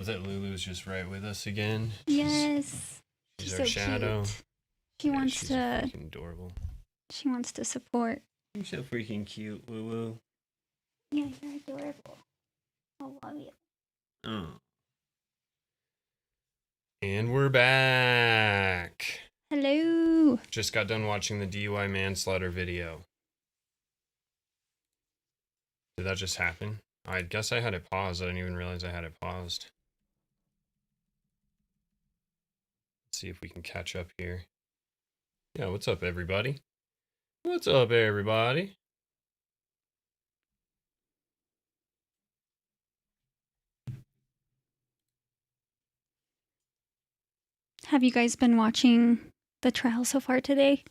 That Lulu's just right with us again. Yes. She's She's our so shadow. cute. She wants she's to. Freaking adorable. She wants to support. You're so freaking cute, Lulu. Yeah, you're adorable. I love you. Oh. And we're back. Hello. Just got done watching the DUI manslaughter video. Did that just happen? I guess I had it paused. I didn't even realize I had it paused. Let's see if we can catch up here. Yeah, what's up, everybody? What's up, everybody? Have you guys been watching the trial so far today?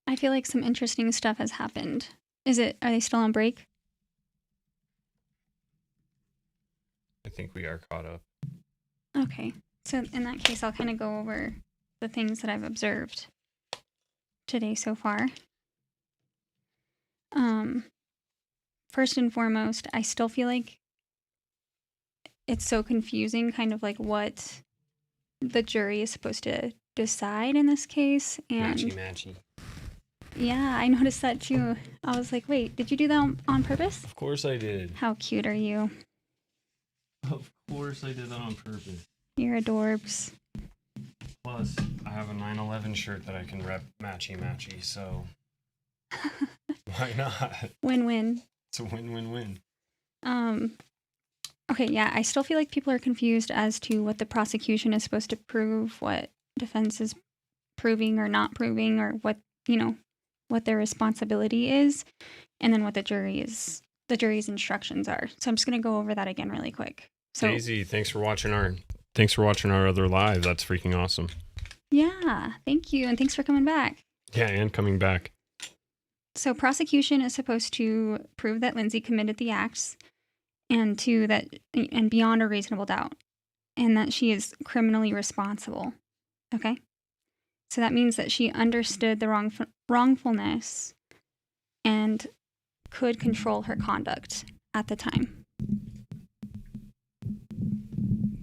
I feel like some interesting stuff has happened. Are they still on break? I think we are caught up. Okay. So in that case, I'll kind of go over the things that I've observed today so far. First and foremost, I still feel like it's so confusing, kind of like what the jury is supposed to decide in this case. And Matchy. yeah, I noticed that too. I was like, wait, did you do that on purpose? Of course I did. How cute are you? Of course I did that on purpose. You're adorbs. Plus, I have a 9/11 shirt that I can rep matchy, so why not? Win-win. It's a win-win-win. Okay, yeah, I still feel like people are confused as to what the prosecution is supposed to prove, what defense is proving or not proving, or what their responsibility is, and then what the jury's instructions are. So I'm just gonna go over that again really quick. So Daisy, thanks for watching our other live. That's freaking awesome. yeah, thank you, and thanks for coming back. Yeah, and coming back. So prosecution is supposed to prove that Lindsay committed the acts and beyond a reasonable doubt, and that she is criminally responsible. Okay? So that means that she understood the wrongfulness and could control her conduct at the time.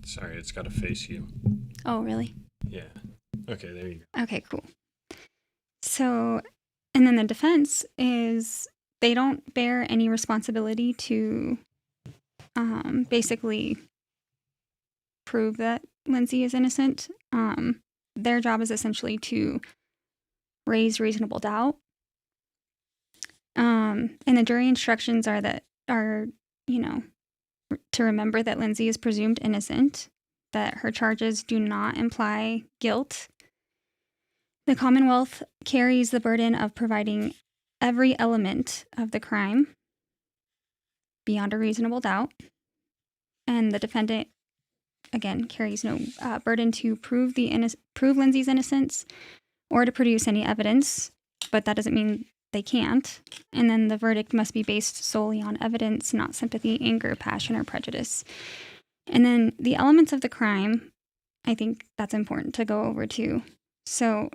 Sorry, it's got to face you. Oh, really? Yeah. Okay, there you go. Okay, cool. So, and then the defense is they don't bear any responsibility to basically prove that Lindsay is innocent. Their job is essentially to raise reasonable doubt. And the jury instructions are to remember that Lindsay is presumed innocent, that her charges do not imply guilt. The Commonwealth carries the burden of proving every element of the crime beyond a reasonable doubt. And the defendant, again, carries no burden to prove Lindsay's innocence or to produce any evidence, but that doesn't mean they can't. And then the verdict must be based solely on evidence, not sympathy, anger, passion, or prejudice. And then the elements of the crime, I think that's important to go over too. So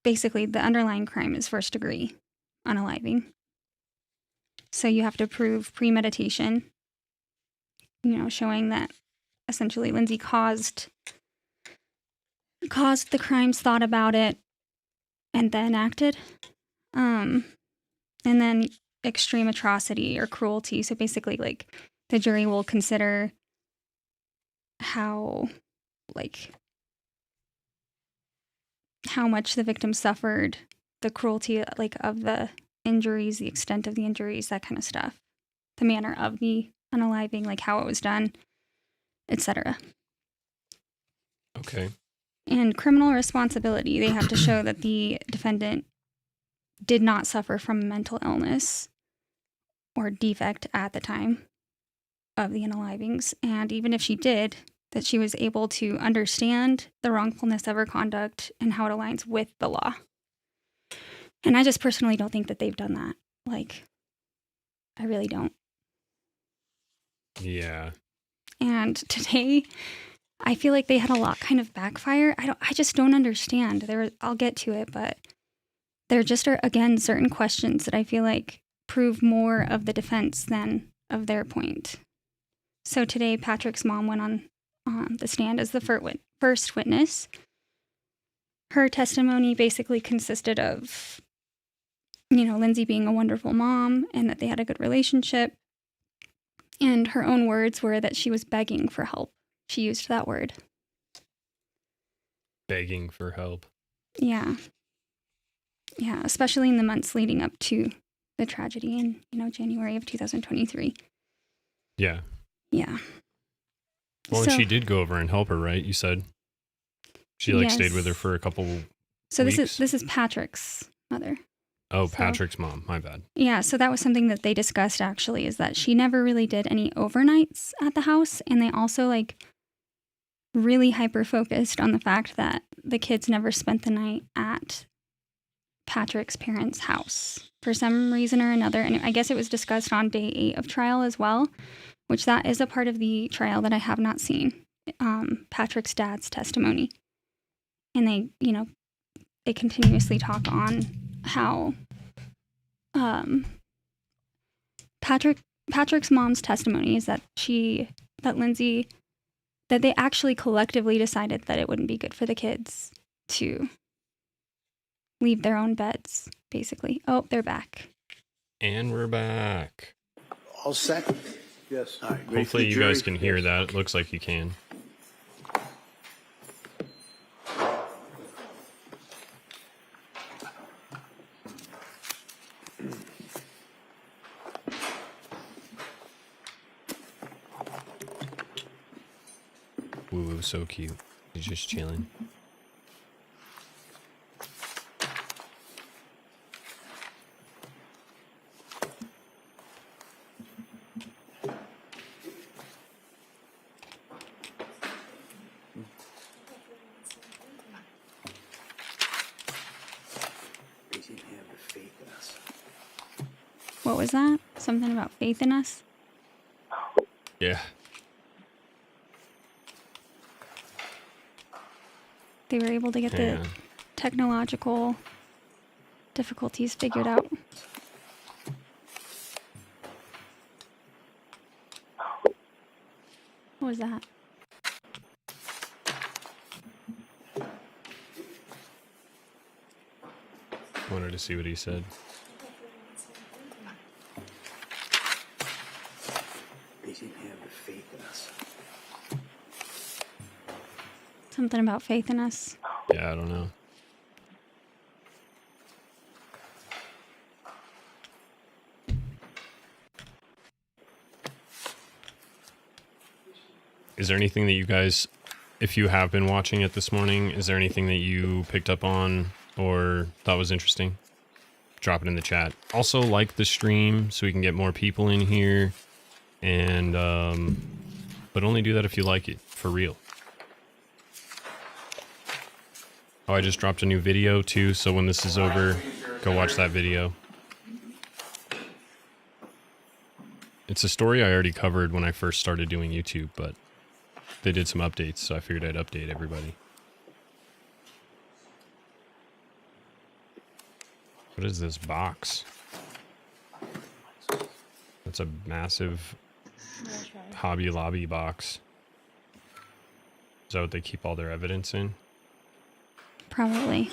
basically, the underlying crime is first degree unaliving. So you have to prove premeditation, showing that essentially Lindsay caused the crimes, thought about it, and then acted. And then extreme atrocity or cruelty. So basically, like, the jury will consider how much the victim suffered, the cruelty, like, of the injuries, the extent of the injuries, that kind of stuff, the manner of the unaliving, like how it was done, etc. Okay. And criminal responsibility, they have to show that the defendant did not suffer from mental illness or defect at the time of the unalivings. And even if she did, that she was able to understand the wrongfulness of her conduct and how it aligns with the law. And I just personally don't think that they've done that. Like, I really don't. Yeah. And today, I feel like they had a lot kind of backfire. I just don't understand. I'll get to it, but there just are, again, certain questions that I feel like prove more of the defense than of their point. So today, Patrick's mom went on the stand as the first witness. Her testimony basically consisted of, Lindsay being a wonderful mom and that they had a good relationship. And her own words were that she was begging for help. She used that word. Begging for help. Yeah. Yeah, especially in the months leading up to the tragedy in, January of 2023. Yeah. Yeah. Well, and she did go over and help her, right? You said she yes. stayed with her for a couple So weeks? this is Patrick's mother. Oh, Patrick's mom. My bad. Yeah, so that was something that they discussed, actually, is that she never really did any overnights at the house. And they also, really hyper-focused on the fact that the kids never spent the night at Patrick's parents' house for some reason or another. And I guess it was discussed on day 8 of trial as well, which that is a part of the trial that I have not seen, Patrick's dad's testimony. And they continuously talk on how Patrick's mom's testimony is that that they actually collectively decided that it wouldn't be good for the kids to leave their own beds, basically. Oh, they're back. And we're back. All set? Yes. All right, hopefully you guys can hear that. It looks like you can. Woo, so cute. He's just chilling. What was that? Something about faith in us? Yeah. They were able to get the technological difficulties figured out. What was that? Wanted to see what he said. They didn't have the faith in us. Something about faith in us. Yeah, I don't know. Is there anything that you guys, if you have been watching it this morning, is there anything that you picked up on or thought was interesting? Drop it in the chat. Also, like the stream so we can get more people in here. And, but only do that if you like it, for real. Oh, I just dropped a new video too, so when this is over, go watch that video. It's a story I already covered when I first started doing YouTube, but they did some updates, so I figured I'd update everybody. What is this box? That's a massive Hobby Lobby box. Is that what they keep all their evidence in? Probably.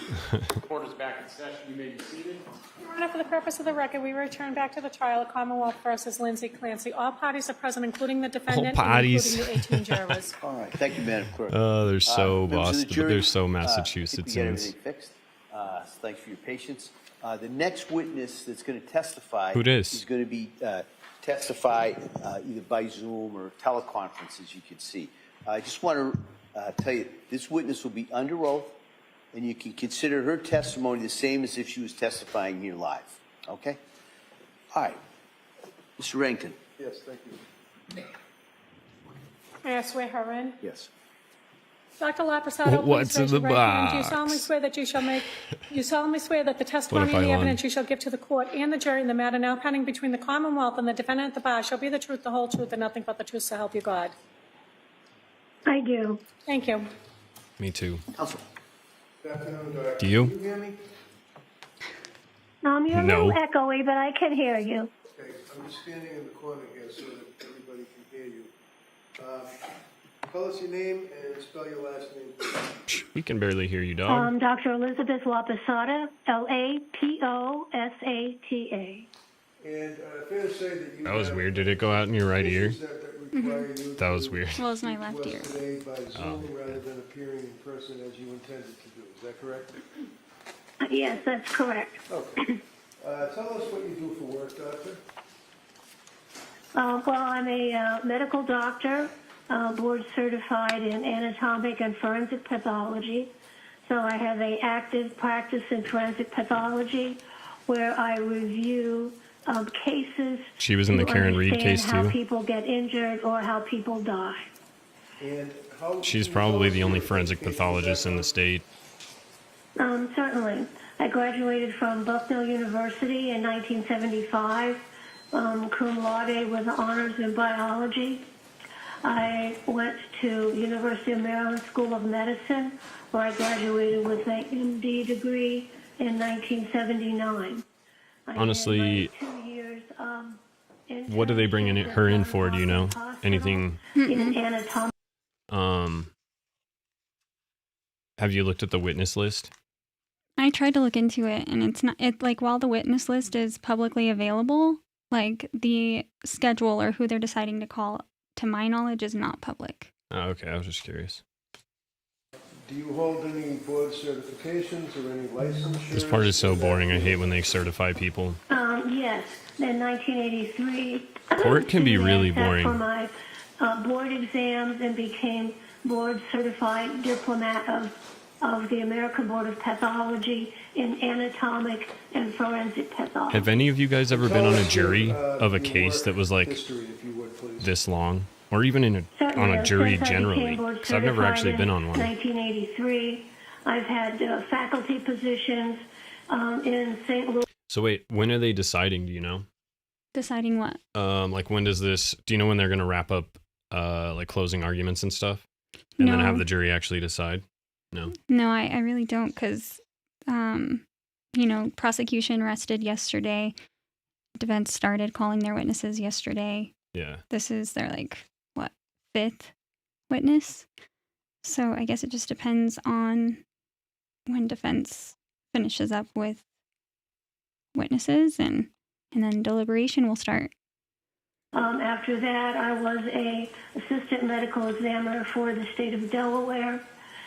Court is back in session. You may be seated. Your Honor, for the purpose of the record, we return back to the trial of Commonwealth versus Lindsay Clancy. All parties are present, including the defendant, and including the 18 jurors. All right, thank you, Madam Clerk. Oh, they're so members of the Boston, jury, they're so I think Massachusetts. we got everything fixed. Thanks for your patience. The next witness that's going to testify Who it is? is going to be testify either by Zoom or teleconference, as you can see. I just want to tell you, this witness will be under oath, and you can consider her testimony the same as if she was testifying here live. Okay? All right. Mr. Rankin. Yes, thank you. May I swear her in? Yes. Dr. Laprasado, What's please raise in your the right hand. Do you box? solemnly swear that you solemnly swear that the testimony What if and the I evidence won? you shall give to the court and the jury in the matter now pending between the Commonwealth and the defendant at the bar shall be the truth, the whole truth, and nothing but the truth, so help you God? I do. Thank you. Me too. Counsel. Good afternoon, Do you? Can you hear me? You're a No. little echoey, but I can hear you. Okay, I'm just standing in the corner here so that everybody can hear you. Tell us your name and spell your last name, please. We can barely hear you, dog. Dr. Elizabeth Laposata, Laposata. And fair to say that you That was have weird. Did it go out in your right ear? issues that require you That was to weird. Well, it's my speak to left us ear. today by Zoom rather than appearing in person as you intended to do. Is that correct? Yes, that's correct. Okay. Tell us what you do for work, doctor. Well, I'm a medical doctor, board certified in anatomic and forensic pathology. So I have an active practice in forensic pathology where I review cases. She was in the to Karen Reed understand case, how too. people get injured or how people die. And how She's can you probably tell the us only your forensic educational pathologist in the background? state. Certainly. I graduated from Bucknell University in 1975, cum laude with honors in biology. I went to University of Maryland School of Medicine, where I graduated with an MD degree in 1979. Honestly, I did my 2 years What do they bring her in for? Do you know? Hospital Anything? in anatomy. Have you looked at the witness list? I tried to look into it, and it's not. It like while the witness list is publicly available, like the schedule or who they're deciding to call, to my knowledge, is not public. Oh, okay, I was just curious. Do you hold any board certifications or any licensures? This part is so boring. I hate when they certify people. Yes, in 1983. Court can be really I sat boring. for my board exams and became board certified diplomat of the American Board of Pathology in anatomic and forensic pathology. Have any of you guys ever been on a jury of a your case work that was like history, if you would, please. this long? Or even on Certainly, a jury since I generally? became board Because I've never certified actually in been on one. 1983. I've had faculty positions in St. Louis. So wait, when are they deciding? Do you know? Deciding what? Like when does this? Do you know when they're gonna wrap up, like closing arguments and stuff, and then No. have the jury actually decide? No. No, I really don't, because, prosecution rested yesterday. Defense started calling their witnesses yesterday. Yeah. This is their, fifth witness. So I guess it just depends on when defense finishes up with witnesses, and then deliberation will start. After that, I was a assistant medical examiner for the state of Delaware.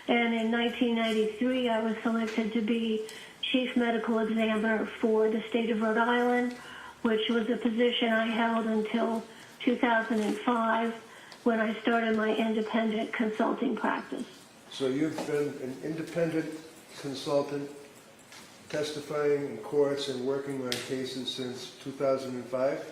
And in 1993, I was selected to be chief medical examiner for the state of Rhode Island, which was a position I held until 2005 when I started my independent consulting practice. So you've been an independent consultant testifying in courts and working on cases since 2005?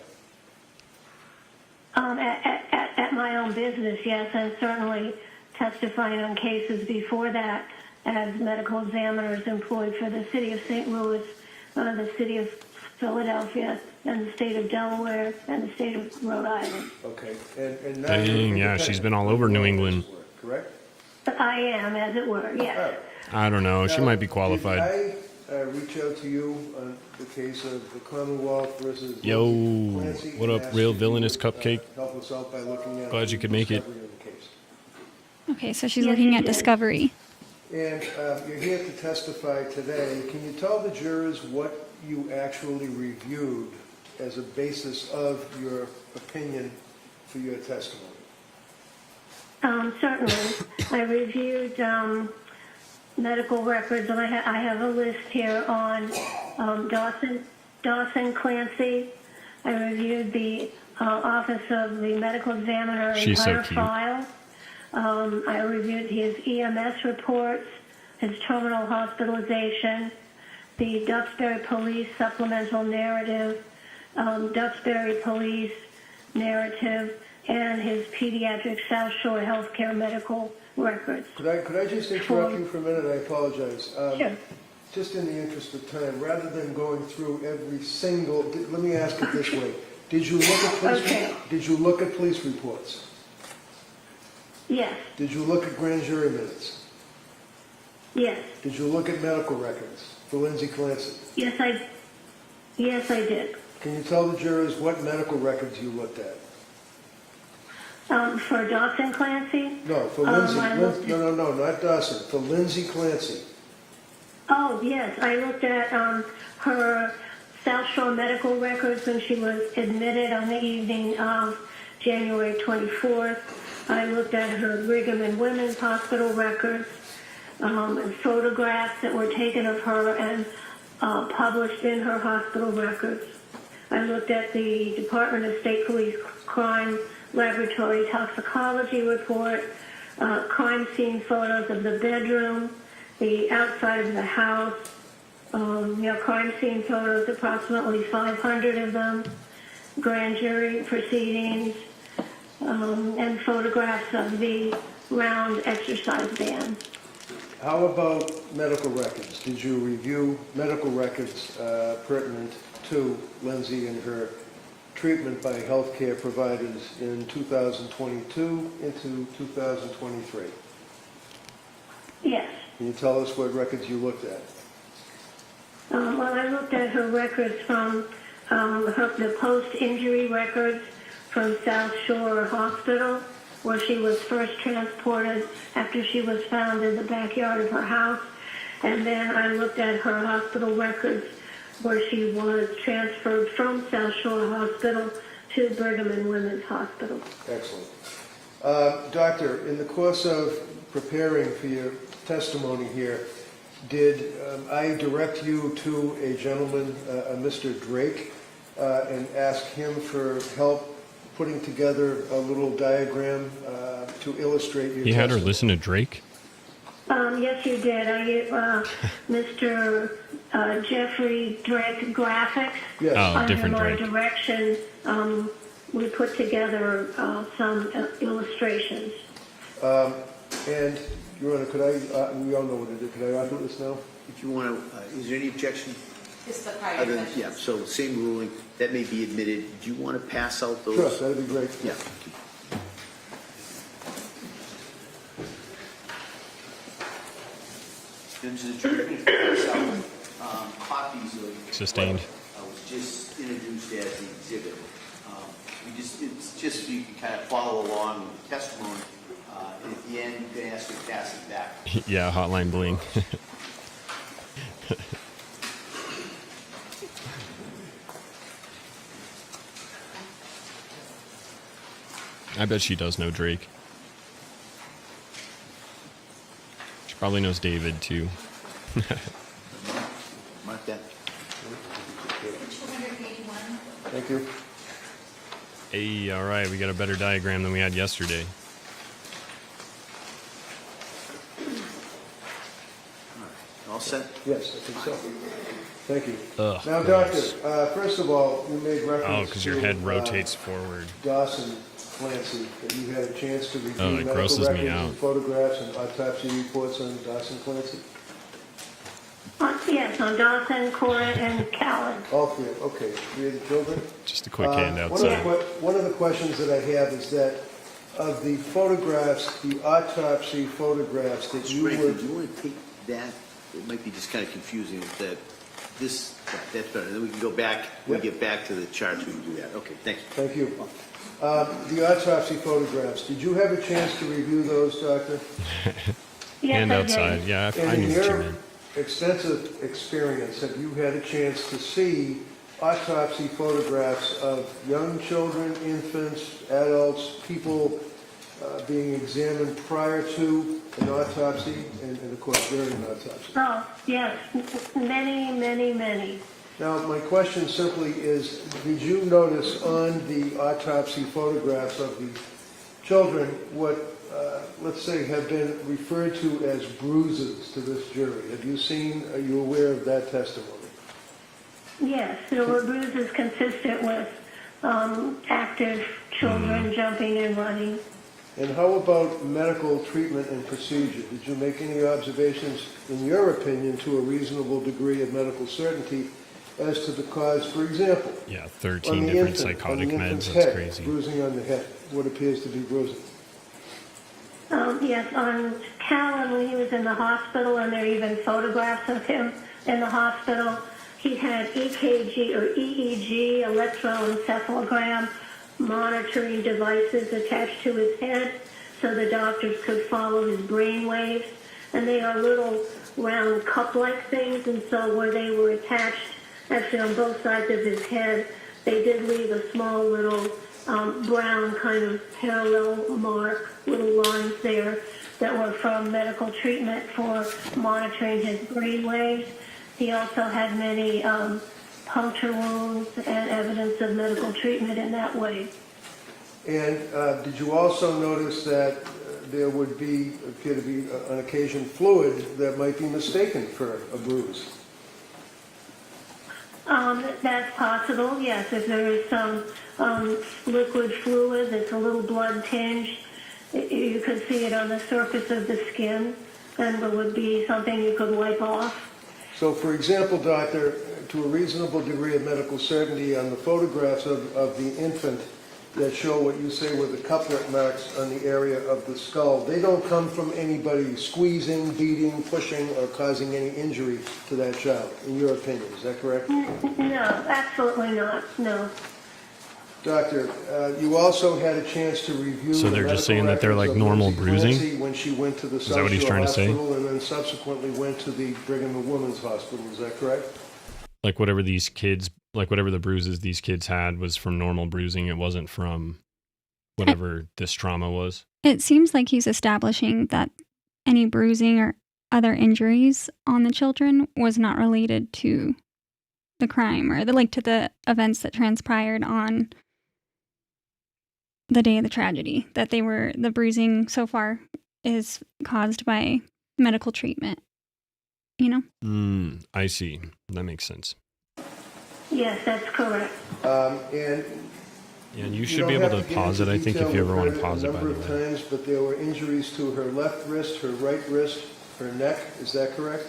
At my own business, yes, and certainly testifying on cases before that as medical examiners employed for the city of St. Louis, the city of Philadelphia, and the state of Delaware, and the state of Rhode Island. Okay. And now Dang, you're yeah, independent. she's been all over New England. Correct? But I am, as it were, yes. I don't know. She Now, might be qualified. Did I reach out to you on the case of the Commonwealth versus Yo, Lindsay Clancy what up, and asked real if you villainous would, cupcake? Help us out by looking at Glad you could make it. discovery of the case. Okay, so she's Yes, looking she at did. discovery. And you're here to testify today. Can you tell the jurors what you actually reviewed as a basis of your opinion for your testimony? Certainly. I reviewed medical records, and I have a list here on Dawson Clancy. I reviewed the Office of the Medical Examiner She's so entire cute. file. I reviewed his EMS reports, his terminal hospitalization, the Duxbury Police supplemental narrative, Duxbury Police narrative, and his pediatric South Shore healthcare medical records. Could I just interrupt you for a minute? I apologize. Sure. Just in the interest of time, rather than going through every single, let me ask it this way. Did you look at police, Okay. Did you look at police reports? Yes, Did you look at grand jury minutes? yes, Did you look at medical records for Lindsay Clancy? yes, Yes, I did. Can you tell the jurors what medical records you looked at? For Dawson Clancy? No, for Lindsay. I looked at- No, not Dawson. For Lindsay Clancy. Oh, yes, I looked at her South Shore medical records when she was admitted on the evening of January 24th. I looked at her Brigham and Women's Hospital records, and photographs that were taken of her and published in her hospital records. I looked at the Department of State Police Crime Laboratory Toxicology report, crime scene photos of the bedroom, the outside of the house, crime scene photos, approximately 500 of them, grand jury proceedings, and photographs of the round exercise band. How about medical records? Did you review medical records pertinent to Lindsay and her treatment by healthcare providers in 2022 into 2023? Yes. Can you tell us what records you looked at? Well, I looked at her records from the post-injury records from South Shore Hospital, where she was first transported after she was found in the backyard of her house. And then I looked at her hospital records where she was transferred from South Shore Hospital to Brigham and Women's Hospital. Excellent. Doctor, in the course of preparing for your testimony here, did I direct you to a gentleman, a Mr. Drake, and ask him for help putting together a little diagram to illustrate your You had her testimony? listen to Drake? Yes, you did. I gave Mr. Jeffrey Drake graphics. Yes. Oh, Under different my Drake. direction, we put together some illustrations. And, Your Honor, could I, we all know what it is, could I offer this now? If you want to, is there any objection? It's the prior Other than, questions. yeah, so same ruling, that may be admitted. Do you want to pass out those? Sure, that'd be great. Yeah. Members of the jury, I'm going to pass out copies of Sustained. what was just introduced as the exhibit. It's just so you can kind of follow along with the testimony. And at the end, you can ask to pass it back. Yeah, hotline bling. I bet she does know Drake. She probably knows David too. Mark that. 281. Thank you. Hey, all right, we got a better diagram than we had yesterday. All set? Yes, I think so. Thank you. Ugh, Now, gross. Doctor, first of all, you made reference to... Oh, because your head rotates forward. Dawson Clancy, that you had a chance to review Oh, it medical grosses me records out. and photographs and autopsy reports on Dawson Clancy? Yes, on Dawson, Cora, and Callan. All three, okay, three of the children? Just a quick hand One of the outside. one of the questions that I have is that of the photographs, the autopsy photographs that you Franklin, were... do you want to take that? It might be just kind of confusing with that. That's better. Then we can go back, when we Yep. get back to the charts, we can do that. Okay, thanks. Thank you. The autopsy photographs, did you have a chance to review those, Doctor? Yes, Hand I outside. did. Yeah, I And knew in what you your meant. extensive experience, have you had a chance to see autopsy photographs of young children, infants, adults, people being examined prior to an autopsy and of course during an autopsy? Oh, yes, many, many, many. Now, my question simply is, did you notice on the autopsy photographs of the children what, let's say, have been referred to as bruises to this jury? Have you seen, are you aware of that testimony? Yes, there were bruises consistent with active children jumping and running. And how about medical treatment and procedure? Did you make any observations, in your opinion, to a reasonable degree of medical certainty as to the cause, for example? Yeah, on 13 the different infant, psychotic on the meds. infant's That's head, crazy. bruising on the head, what appears to be bruising. Yes, on Callan when he was in the hospital, and there are even photographs of him in the hospital. he had EKG or EEG, electroencephalogram, monitoring devices attached to his head so the doctors could follow his brain waves. And they are little round cup-like things, and so where they were attached, actually on both sides of his head, they did leave a small little brown kind of parallel mark, little lines there that were from medical treatment for monitoring his brain waves. He also had many puncture wounds and evidence of medical treatment in that way. And did you also notice that there would appear to be, on occasion, fluid that might be mistaken for a bruise? That's possible, yes. If there is some liquid fluid that's a little blood tinged, you could see it on the surface of the skin, and there would be something you could wipe off. So, for example, doctor, to a reasonable degree of medical certainty, on the photographs of the infant that show what you say were the couplet marks on the area of the skull, they don't come from anybody squeezing, beating, pushing, or causing any injury to that child, in your opinion. Is that correct? No, absolutely not. No. Doctor, you also had a chance to review. So they're just saying that they're like normal bruising? Lindsay when she went to the Is that what he's trying to say? and then subsequently went to the Brigham and Women's Hospital. Is that correct? Like whatever the bruises these kids had was from normal bruising. It wasn't from whatever this trauma was. It seems like he's establishing that any bruising or other injuries on the children was not related to the crime or to the events that transpired on the day of the tragedy. That the bruising so far is caused by medical treatment. You know? I see. That makes sense. Yes, that's correct. And you should be able to pause it, I think, if you ever want to pause it, by the way. A number of times, but there were injuries to her left wrist, her right wrist, her neck. Is that correct?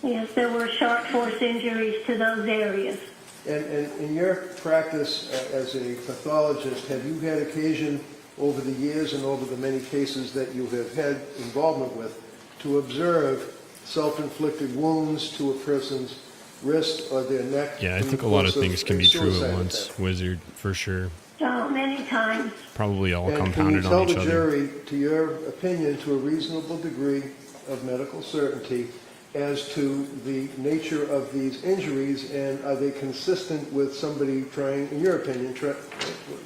Yes, there were sharp force injuries to those areas. And in your practice as a pathologist, have you had occasion over the years and over the many cases that you have had involvement with to observe self-inflicted wounds to a person's wrist or their neck? Yeah, I think a lot of things can be true at once, Wizard, for sure. Oh, many times. Probably all And compounded can on you each tell the other. jury, to your opinion, to a reasonable degree of medical certainty, as to the nature of these injuries, and are they consistent with somebody trying, in your opinion,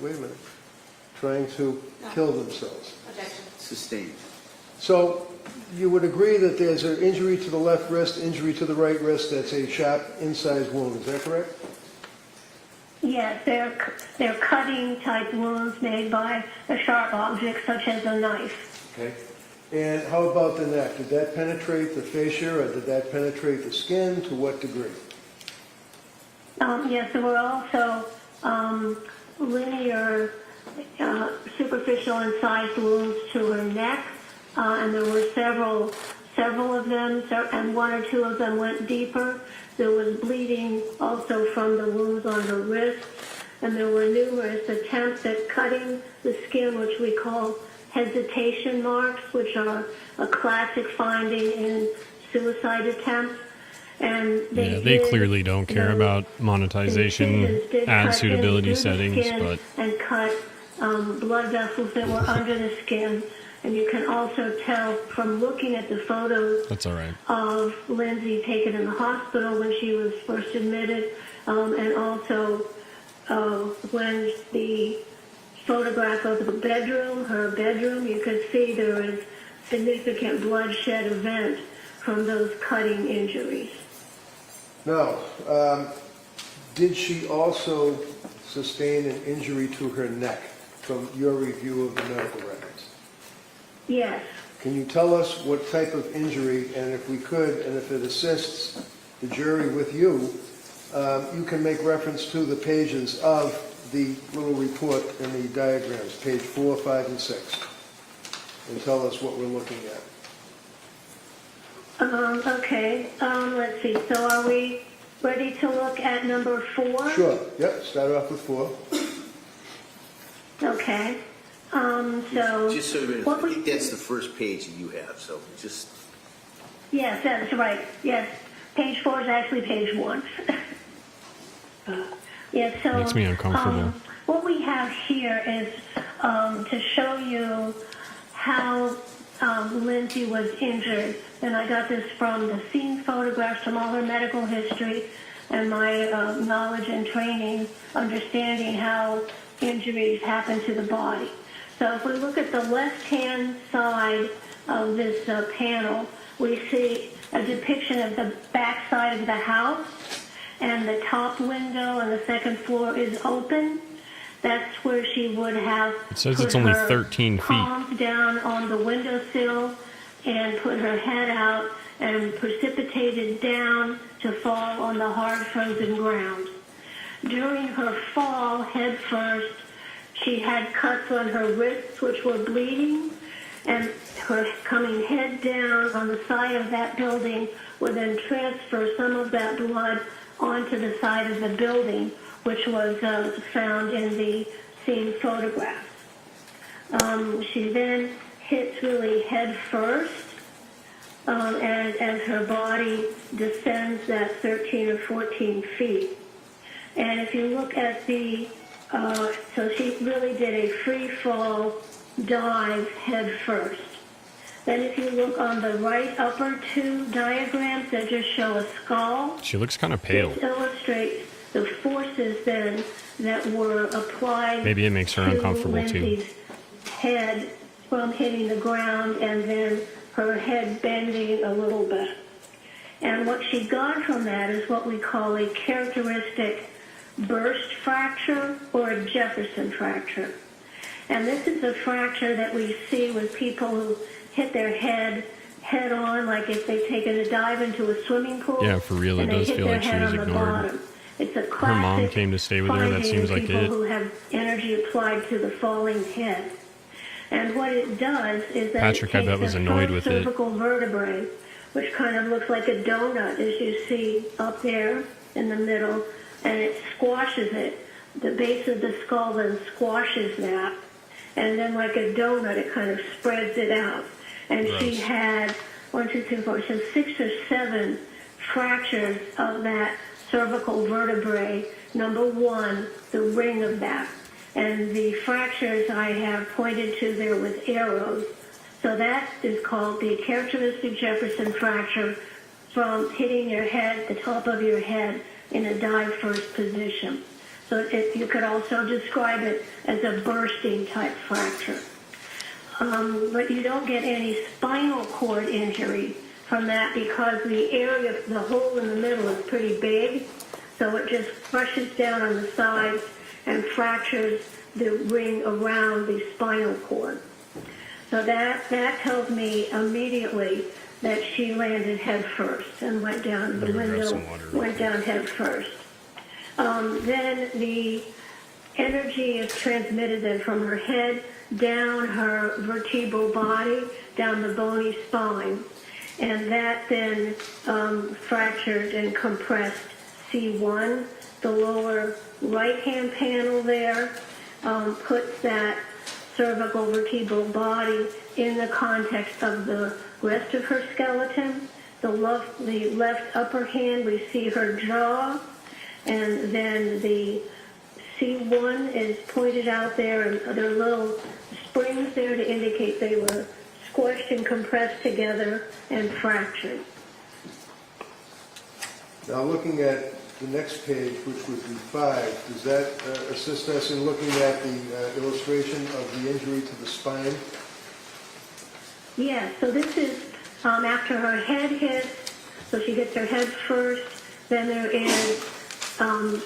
wait a minute, trying to kill themselves? Sustained. So you would agree that there's an injury to the left wrist, injury to the right wrist, that's a sharp incised wound, is that correct? Yes, they're cutting type wounds made by a sharp object such as a knife. Okay. And how about the neck? Did that penetrate the fascia, or did that penetrate the skin? To what degree? Yes, there were also linear, superficial incised wounds to her neck, and there were several of them, and one or two of them went deeper. There was bleeding also from the wounds on her wrists, and there were numerous attempts at cutting the skin, which we call hesitation marks, which are a classic finding in suicide attempts. And they clearly don't care about monetization, ad suitability settings, but and cut blood vessels that were under the skin. And you can also tell from looking at the photos that's all right. of Lindsay taken in the hospital when she was first admitted, and also when the photograph of the bedroom, her bedroom, you could see there was significant bloodshed event from those cutting injuries. Now, did she also sustain an injury to her neck from your review of the medical records? Yes. Can you tell us what type of injury, and if we could, and if it assists the jury with you, you can make reference to the pages of the little report in the diagrams, page 4, 5, and 6, and tell us what we're looking at. Okay, let's see. So are we ready to look at number 4? Sure. Yep. Start off with 4. Okay. So Just so you know, I think that's the first page that you have, so just... Yes, that's right. Yes. Page 4 is actually page 1. Yeah, so Makes me uncomfortable. what we have here is to show you how Lindsay was injured. And I got this from the scene photographs, from all her medical history, and my knowledge and training, understanding how injuries happen to the body. So if we look at the left-hand side of this panel, we see a depiction of the back side of the house, and the top window on the second floor is open. That's where she would have It says it's only 13 feet. palms down on the windowsill and put her head out and precipitated down to fall on the hard frozen ground. During her fall, head first, she had cuts on her wrists which were bleeding, and her coming head down on the side of that building would then transfer some of that blood onto the side of the building, which was found in the scene photographs. She then hits really head first as her body descends that 13 or 14 feet. And if you look at the, so she really did a free fall dive head first. Then if you look on the right upper two diagrams that just show a skull, She looks kind of pale. it illustrates the forces then that were applied Maybe it makes her to uncomfortable too. Lindsay's head from hitting the ground and then her head bending a little bit. And what she got from that is what we call a characteristic burst fracture or a Jefferson fracture. And this is a fracture that we see with people who hit their head on, like if they've taken a dive into a swimming pool. Yeah, for real, it and they does hit feel their like she head was on the ignored. bottom. It's a Her classic mom came to stay with her. That finding seems in like people it. who have energy applied to the falling head. And what it does is that Patrick, it I takes bet, was the annoyed front with it. cervical vertebrae, which kind of looks like a donut, as you see up there in the middle, and it squashes it. The base of the skull then squashes that, and then like a donut, it kind of spreads it out. And she Gross. had 1, 2, 3, 4, so 6 or 7 fractures of that cervical vertebrae. Number 1, the ring of that. And the fractures I have pointed to there with arrows. So that is called the characteristic Jefferson fracture from hitting your head, the top of your head, in a dive first position. So you could also describe it as a bursting type fracture. But you don't get any spinal cord injury from that because the area, the hole in the middle is pretty big. So it just crushes down on the sides and fractures the ring around the spinal cord. So that tells me immediately that she landed head first and went down the Let me grab window, some water. went down head first. Then the energy is transmitted then from her head down her vertebral body, down the bony spine. And that then fractured and compressed C1. The lower right-hand panel there puts that cervical vertebral body in the context of the rest of her skeleton. The left upper hand, we see her jaw, and then the C1 is pointed out there, and there are little springs there to indicate they were squished and compressed together and fractured. Now, looking at the next page, which would be 5, does that assist us in looking at the illustration of the injury to the spine? Yeah, so this is after her head hits, so she hits her head first, then there is some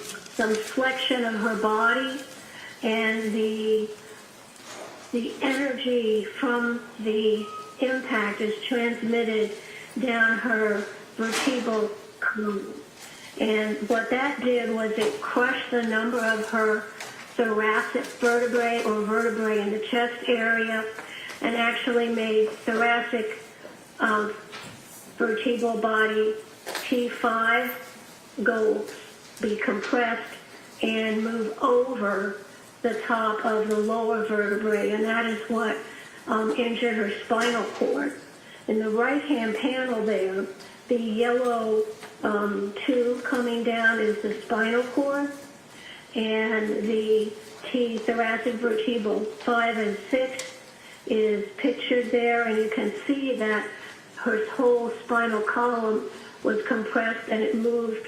flexion of her body, and the energy from the impact is transmitted down her vertebral column. And what that did was it crushed the number of her thoracic vertebrae or vertebrae in the chest area and actually made thoracic vertebral body T5 be compressed and move over the top of the lower vertebrae, and that is what injured her spinal cord. In the right-hand panel there, the yellow 2 coming down is the spinal cord, and the thoracic vertebral 5 and 6 is pictured there, and you can see that her whole spinal column was compressed and it moved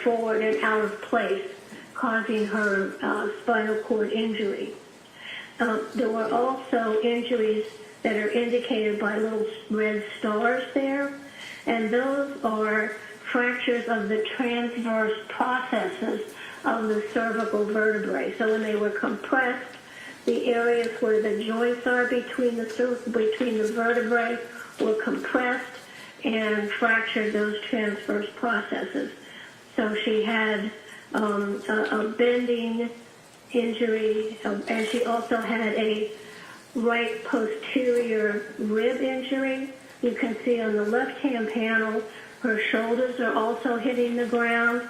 forward and out of place, causing her spinal cord injury. There were also injuries that are indicated by little red stars there, and those are fractures of the transverse processes of the cervical vertebrae. So when they were compressed, the areas where the joints are between the vertebrae were compressed and fractured those transverse processes. So she had a bending injury, and she also had a right posterior rib injury. You can see on the left-hand panel, her shoulders are also hitting the ground,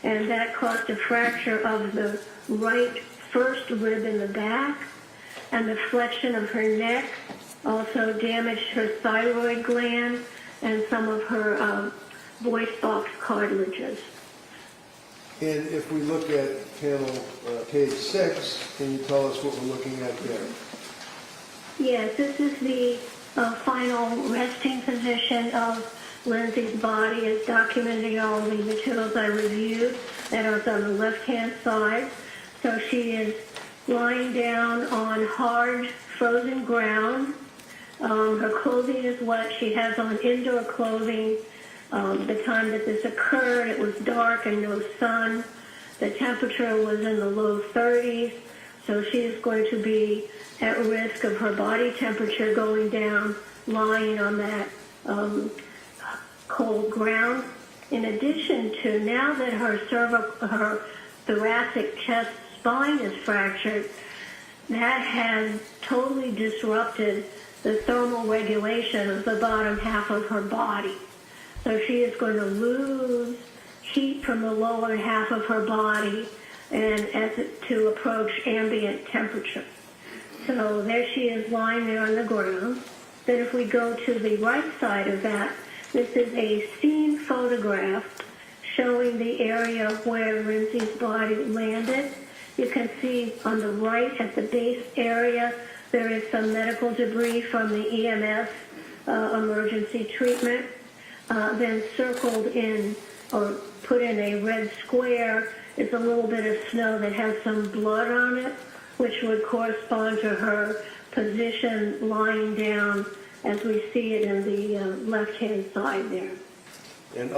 and that caused a fracture of the right first rib in the back, and the flexion of her neck also damaged her thyroid gland and some of her voice box cartilages. And if we look at panel page 6, can you tell us what we're looking at there? Yes, this is the final resting position of Lindsay's body, as documented in all the materials I reviewed that are on the left-hand side. So she is lying down on hard, frozen ground. Her clothing is wet. She has on indoor clothing. The time that this occurred, it was dark and no sun. The temperature was in the low 30s, so she is going to be at risk of her body temperature going down, lying on that cold ground. In addition to, now that her thoracic chest spine is fractured, that has totally disrupted the thermal regulation of the bottom half of her body. So she is going to lose heat from the lower half of her body and to approach ambient temperature. So there she is lying there on the ground. Then if we go to the right side of that, this is a scene photograph showing the area where Lindsay's body landed. You can see on the right at the base area, there is some medical debris from the EMS emergency treatment. Then circled in or put in a red square is a little bit of snow that has some blood on it, which would correspond to her position lying down as we see it in the left-hand side there. And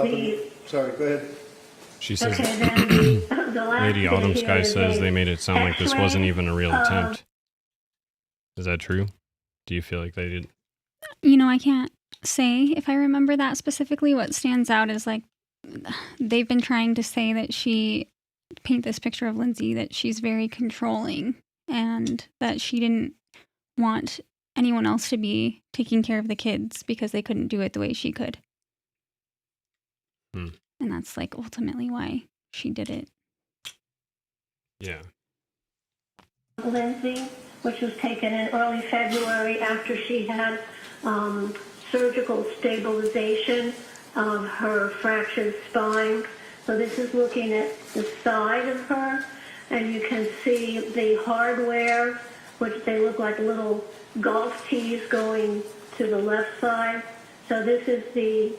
sorry, go ahead. She says, okay, then the last Lady Autumn Sky says they made it sound like this wasn't X-ray even a real attempt. Is that true? Do you feel like they did? You know, I can't say if I remember that specifically. What stands out is like they've been trying to say that paint this picture of Lindsay that she's very controlling and that she didn't want anyone else to be taking care of the kids because they couldn't do it the way she could. And that's like ultimately why she did it. Yeah. Lindsay, which was taken in early February after she had surgical stabilization of her fractured spine. So this is looking at the side of her, and you can see the hardware, which they look like little golf tees going to the left side. So this is the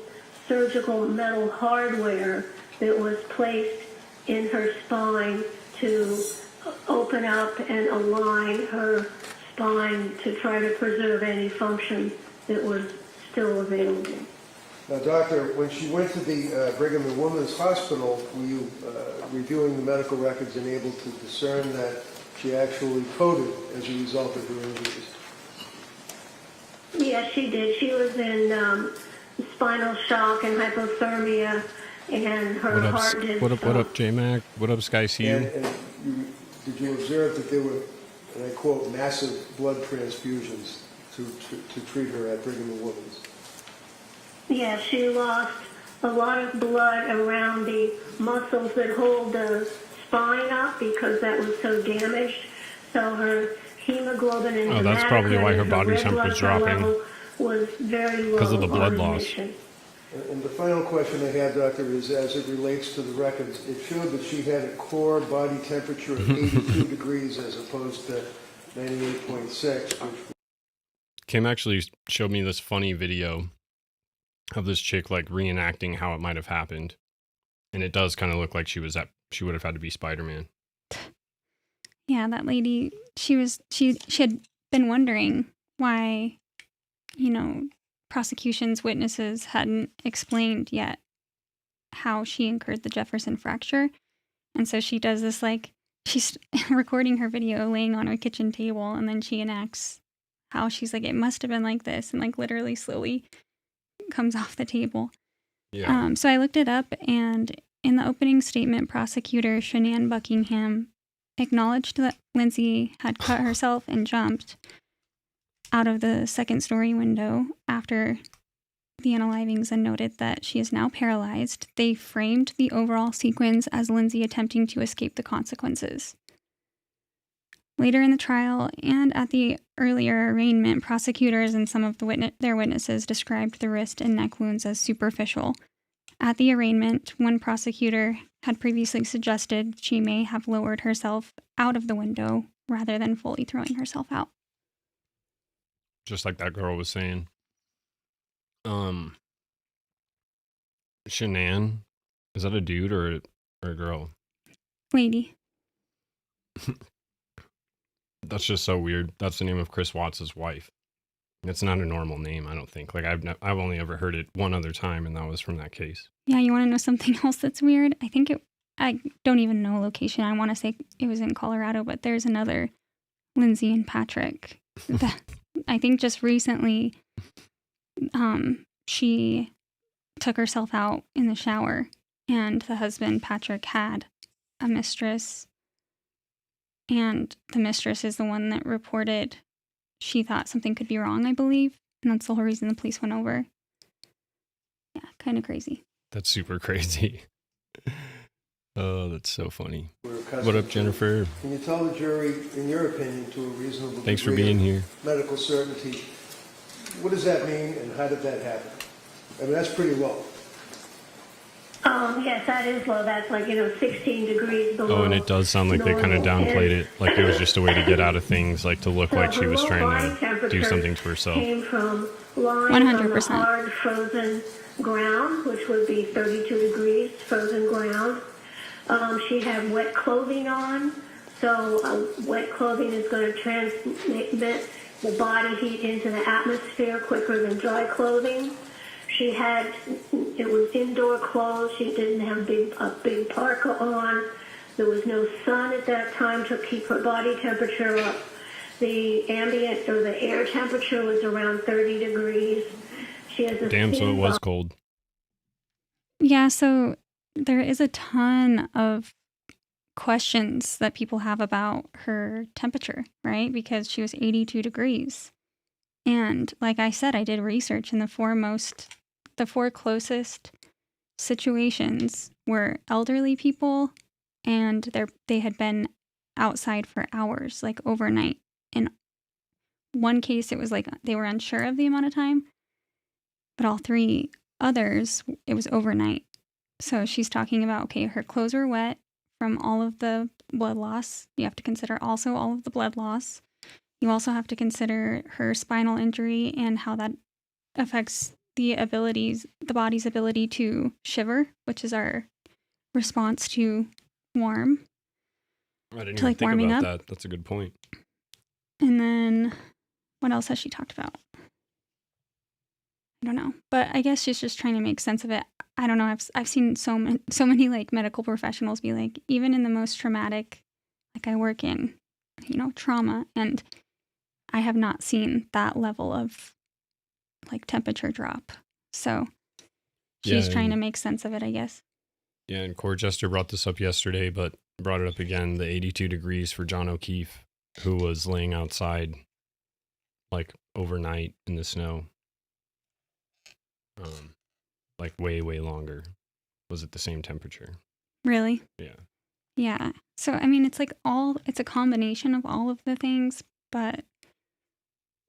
surgical metal hardware that was placed in her spine to open up and align her spine to try to preserve any function that was still available. Now, Doctor, when she went to the Brigham and Women's Hospital, were you reviewing the medical records and able to discern that she actually coded as a result of her injuries? Yes, she did. She was in spinal shock and hypothermia, and her heart did What up, stop. J-Mac? What up, Sky CU? And did you observe that there were, and I quote, massive blood transfusions to treat her at Brigham and Women's? Yeah, she lost a lot of blood around the muscles that hold the spine up because that was so damaged. So her hemoglobin and that's probably why her body red temperature's blood cell dropping. level was very low Because of the blood on loss. admission. And the final question I had, Doctor, is as it relates to the records, it showed that she had a core body temperature of 82 degrees as opposed to 98.6, which Kim actually showed me this funny video of this chick like reenacting how it might have happened. And it does kind of look like she would have had to be Spider-Man. Yeah, that lady, she had been wondering why, prosecution's witnesses hadn't explained yet how she incurred the Jefferson fracture. And so she does this, like, she's recording her video laying on her kitchen table, and then she enacts how she's like, it must have been like this, and like literally slowly comes off the table. Yeah. So I looked it up, and in the opening statement, prosecutor Shanann Buckingham acknowledged that Lindsay had cut herself and jumped out of the second-story window after the unalivings and noted that she is now paralyzed. They framed the overall sequence as Lindsay attempting to escape the consequences. Later in the trial and at the earlier arraignment, prosecutors and some of their witnesses described the wrist and neck wounds as superficial. At the arraignment, one prosecutor had previously suggested she may have lowered herself out of the window rather than fully throwing herself out. Just like that girl was saying. Shanann, is that a dude or a girl? Lady. That's just so weird. That's the name of Chris Watts' wife. It's not a normal name, I don't think. Like I've only ever heard it one other time, and that was from that case. Yeah, you want to know something else that's weird? I don't even know location. I want to say it was in Colorado, but there's another Lindsay and Patrick that I think just recently she took herself out in the shower, and the husband, Patrick, had a mistress, and the mistress is the one that reported she thought something could be wrong, I believe, and that's the whole reason the police went over. Yeah, kind of crazy. That's super crazy. Oh, that's so funny. we're accustomed What up, to. Jennifer? Can you tell the jury, in your opinion, to a reasonable Thanks for degree being of here. medical certainty, what does that mean and how did that happen? I mean, that's pretty low. Yes, that is low. That's like, 16 degrees below. Oh, and it does sound like they kind of normal. downplayed it. Like it was just a way to get out of things, like to look So like she her was low trying body to do temperature something to herself. Came from lying on the 100%. hard frozen ground, which would be 32 degrees frozen ground. She had wet clothing on, so wet clothing is going to transmit the body heat into the atmosphere quicker than dry clothing. It was indoor clothes. She didn't have a big parka on. There was no sun at that time to keep her body temperature up. The ambient or the air temperature was around 30 degrees. She has a Damn, so it skin was cold. Yeah, so there is a ton of questions that people have about her temperature, right? Because she was 82 degrees. And like I said, I did research, and the four closest situations were elderly people, and they had been outside for hours, like overnight. In one case, it was like they were unsure of the amount of time, but all three others, it was overnight. So she's talking about, okay, her clothes were wet from all of the blood loss. You have to consider also all of the blood loss. You also have to consider her spinal injury and how that affects the body's ability to shiver, which is our response to warm. I didn't To, even like, think warming about up. that. That's a good point. And then what else has she talked about? I don't know, but I guess she's just trying to make sense of it. I don't know. I've seen so many like medical professionals be like, even in the most traumatic, like I work in, trauma, and I have not seen that level of like temperature drop. So she's Yeah, trying to and- make sense of it, I guess. Yeah, and Court Jester brought this up yesterday, but brought it up again, the 82 degrees for John O'Keefe, who was laying outside like overnight in the snow. Like way, way longer. Was it the same temperature? Really? Yeah. Yeah. So, I mean, it's a combination of all of the things, but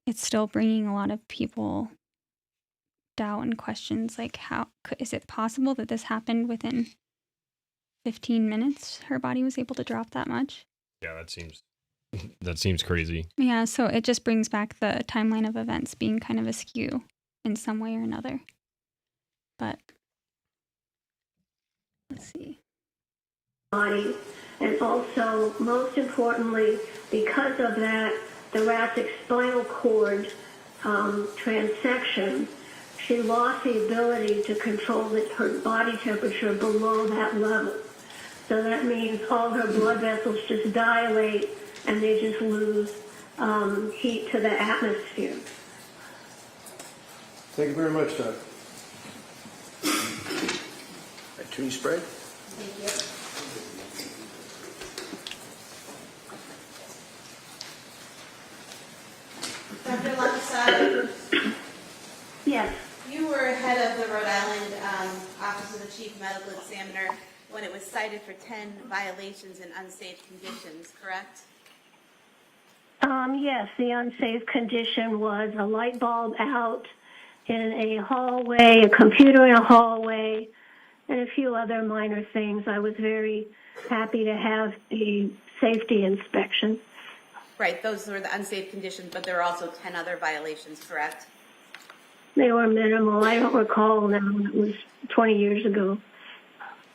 it's still bringing a lot of people doubt and questions like is it possible that this happened within 15 minutes? Her body was able to drop that much. Yeah, that seems crazy. Yeah, so it just brings back the timeline of events being kind of askew in some way or another. But let's see. Body, and also, most importantly, because of that thoracic spinal cord transection, she lost the ability to control her body temperature below that level. So that means all her blood vessels just dilate and they just lose heat to the atmosphere. Thank you very much, Doc. Attorney Sprague? Thank you. Dr. Luxon, Yes. you were head of the Rhode Island Office of the Chief Medical Examiner when it was cited for 10 violations in unsafe conditions, correct? Yes, the unsafe condition was a light bulb out in a hallway, a computer in a hallway, and a few other minor things. I was very happy to have a safety inspection. Right, those were the unsafe conditions, but there were also 10 other violations, correct? They were minimal. I don't recall now. It was 20 years ago.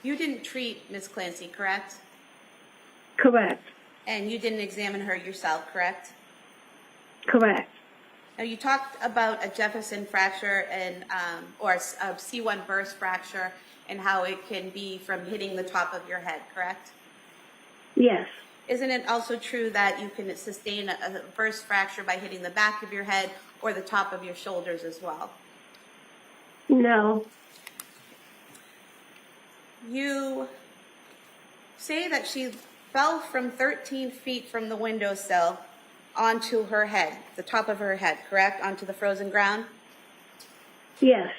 You didn't treat Ms. Clancy, correct? Correct. And you didn't examine her yourself, correct? Correct. Now, you talked about a Jefferson fracture and or a C1 burst fracture and how it can be from hitting the top of your head, correct? Yes. Isn't it also true that you can sustain a burst fracture by hitting the back of your head or the top of your shoulders as well? No. You say that she fell from 13 feet from the windowsill onto her head, the top of her head, correct? Onto the frozen ground? Yes.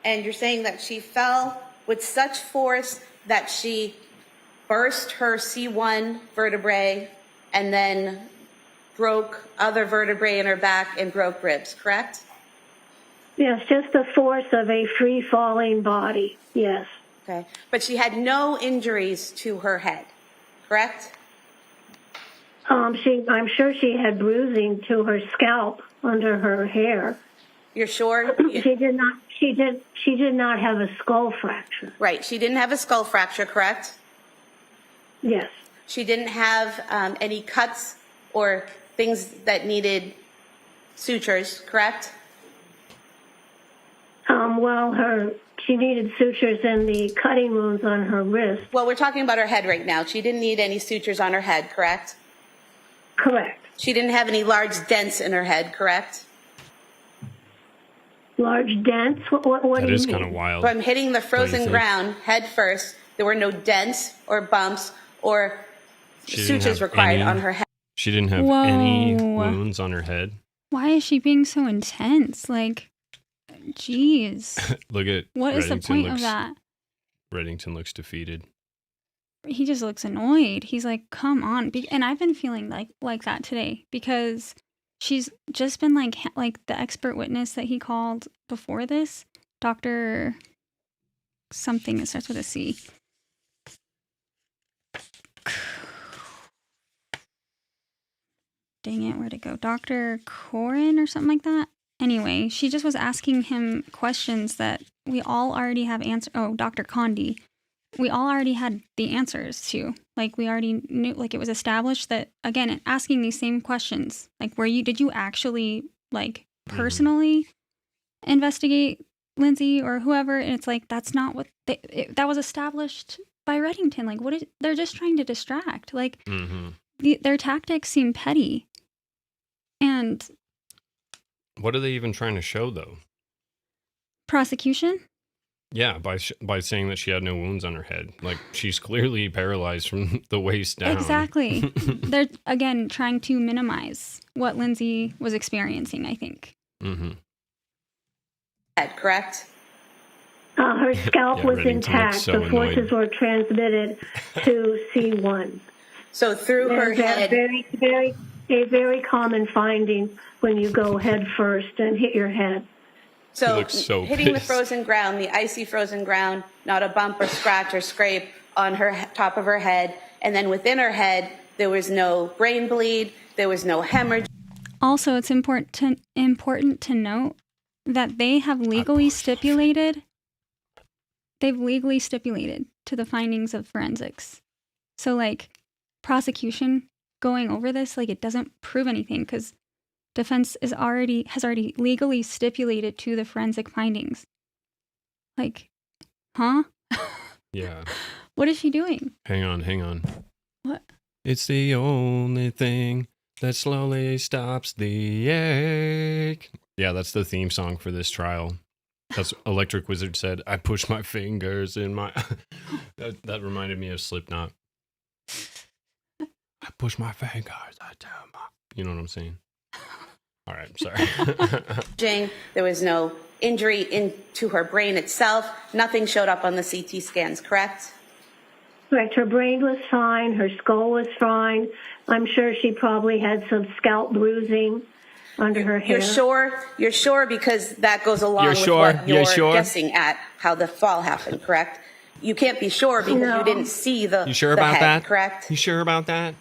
And you're saying that she fell with such force that she burst her C1 vertebrae and then broke other vertebrae in her back and broke ribs, correct? Yes, just the force of a free-falling body. Yes. Okay. But she had no injuries to her head, correct? I'm sure she had bruising to her scalp under her hair. You're sure? She did not. She did not have a skull fracture. Right. She didn't have a skull fracture, correct? Yes. She didn't have any cuts or things that needed sutures, correct? She needed sutures in the cutting wounds on her wrist. Well, we're talking about her head right now. She didn't need any sutures on her head, correct? Correct. She didn't have any large dents in her head, correct? Large dents? What do you mean? That is kind of wild. From hitting the frozen think? ground head first, there were no dents or bumps or She didn't sutures have required any- on her head. She didn't have any wounds on her head. Why is she being so intense? Like, jeez. Look at What is the Reddington point of looks- that? Reddington looks defeated. He just looks annoyed. He's like, come on. And I've been feeling like that today because she's just been like the expert witness that he called before this, Dr. something that starts with a C. Dang it, where'd it go? Dr. Corin or something like that? Anyway, she just was asking him questions that we all already have answers. Oh, Dr. Condi. We all already had the answers to. Like, we already knew, like, it was established that, again, asking these same questions, like, did you actually, like, personally investigate Lindsay or whoever? And it's like, that's not what, that was established by Reddington. Like, they're just trying to distract. Like, their tactics seem petty. And what are they even trying to show, though? prosecution? Yeah, by saying that she had no wounds on her head. Like, she's clearly paralyzed from the waist down. Exactly. They're, again, trying to minimize what Lindsay was experiencing, I think. Mm-hmm. Correct? Her scalp Yeah, was Reddington intact. looks so The forces annoyed. were transmitted to C1. So through her There's head, a very common finding when you go head first and hit your head. So, looks so hitting the pissed. frozen ground, the icy frozen ground, not a bump or scratch or scrape on her top of her head. And then within her head, there was no brain bleed, there was no hemorrhage. Also, it's important to note that they have legally stipulated to the findings of forensics. So, like, prosecution going over this, like, it doesn't prove anything because defense has already legally stipulated to the forensic findings. Like, huh? Yeah. What is she doing? Hang on. What? It's the only thing that slowly stops the ache. Yeah, that's the theme song for this trial. That's Electric Wizard said, I push my fingers in my... that reminded me of Slipknot. I push my fingers. You know what I'm saying? All right, sorry. There was no injury into her brain itself. Nothing showed up on the CT scans, correct? Correct. Her brain was fine. Her skull was fine. I'm sure she probably had some scalp bruising under her hair. You're sure because that goes along with what you're guessing at how the fall happened, correct? You can't be sure because you didn't see the You sure about head, that? Correct? You sure about that?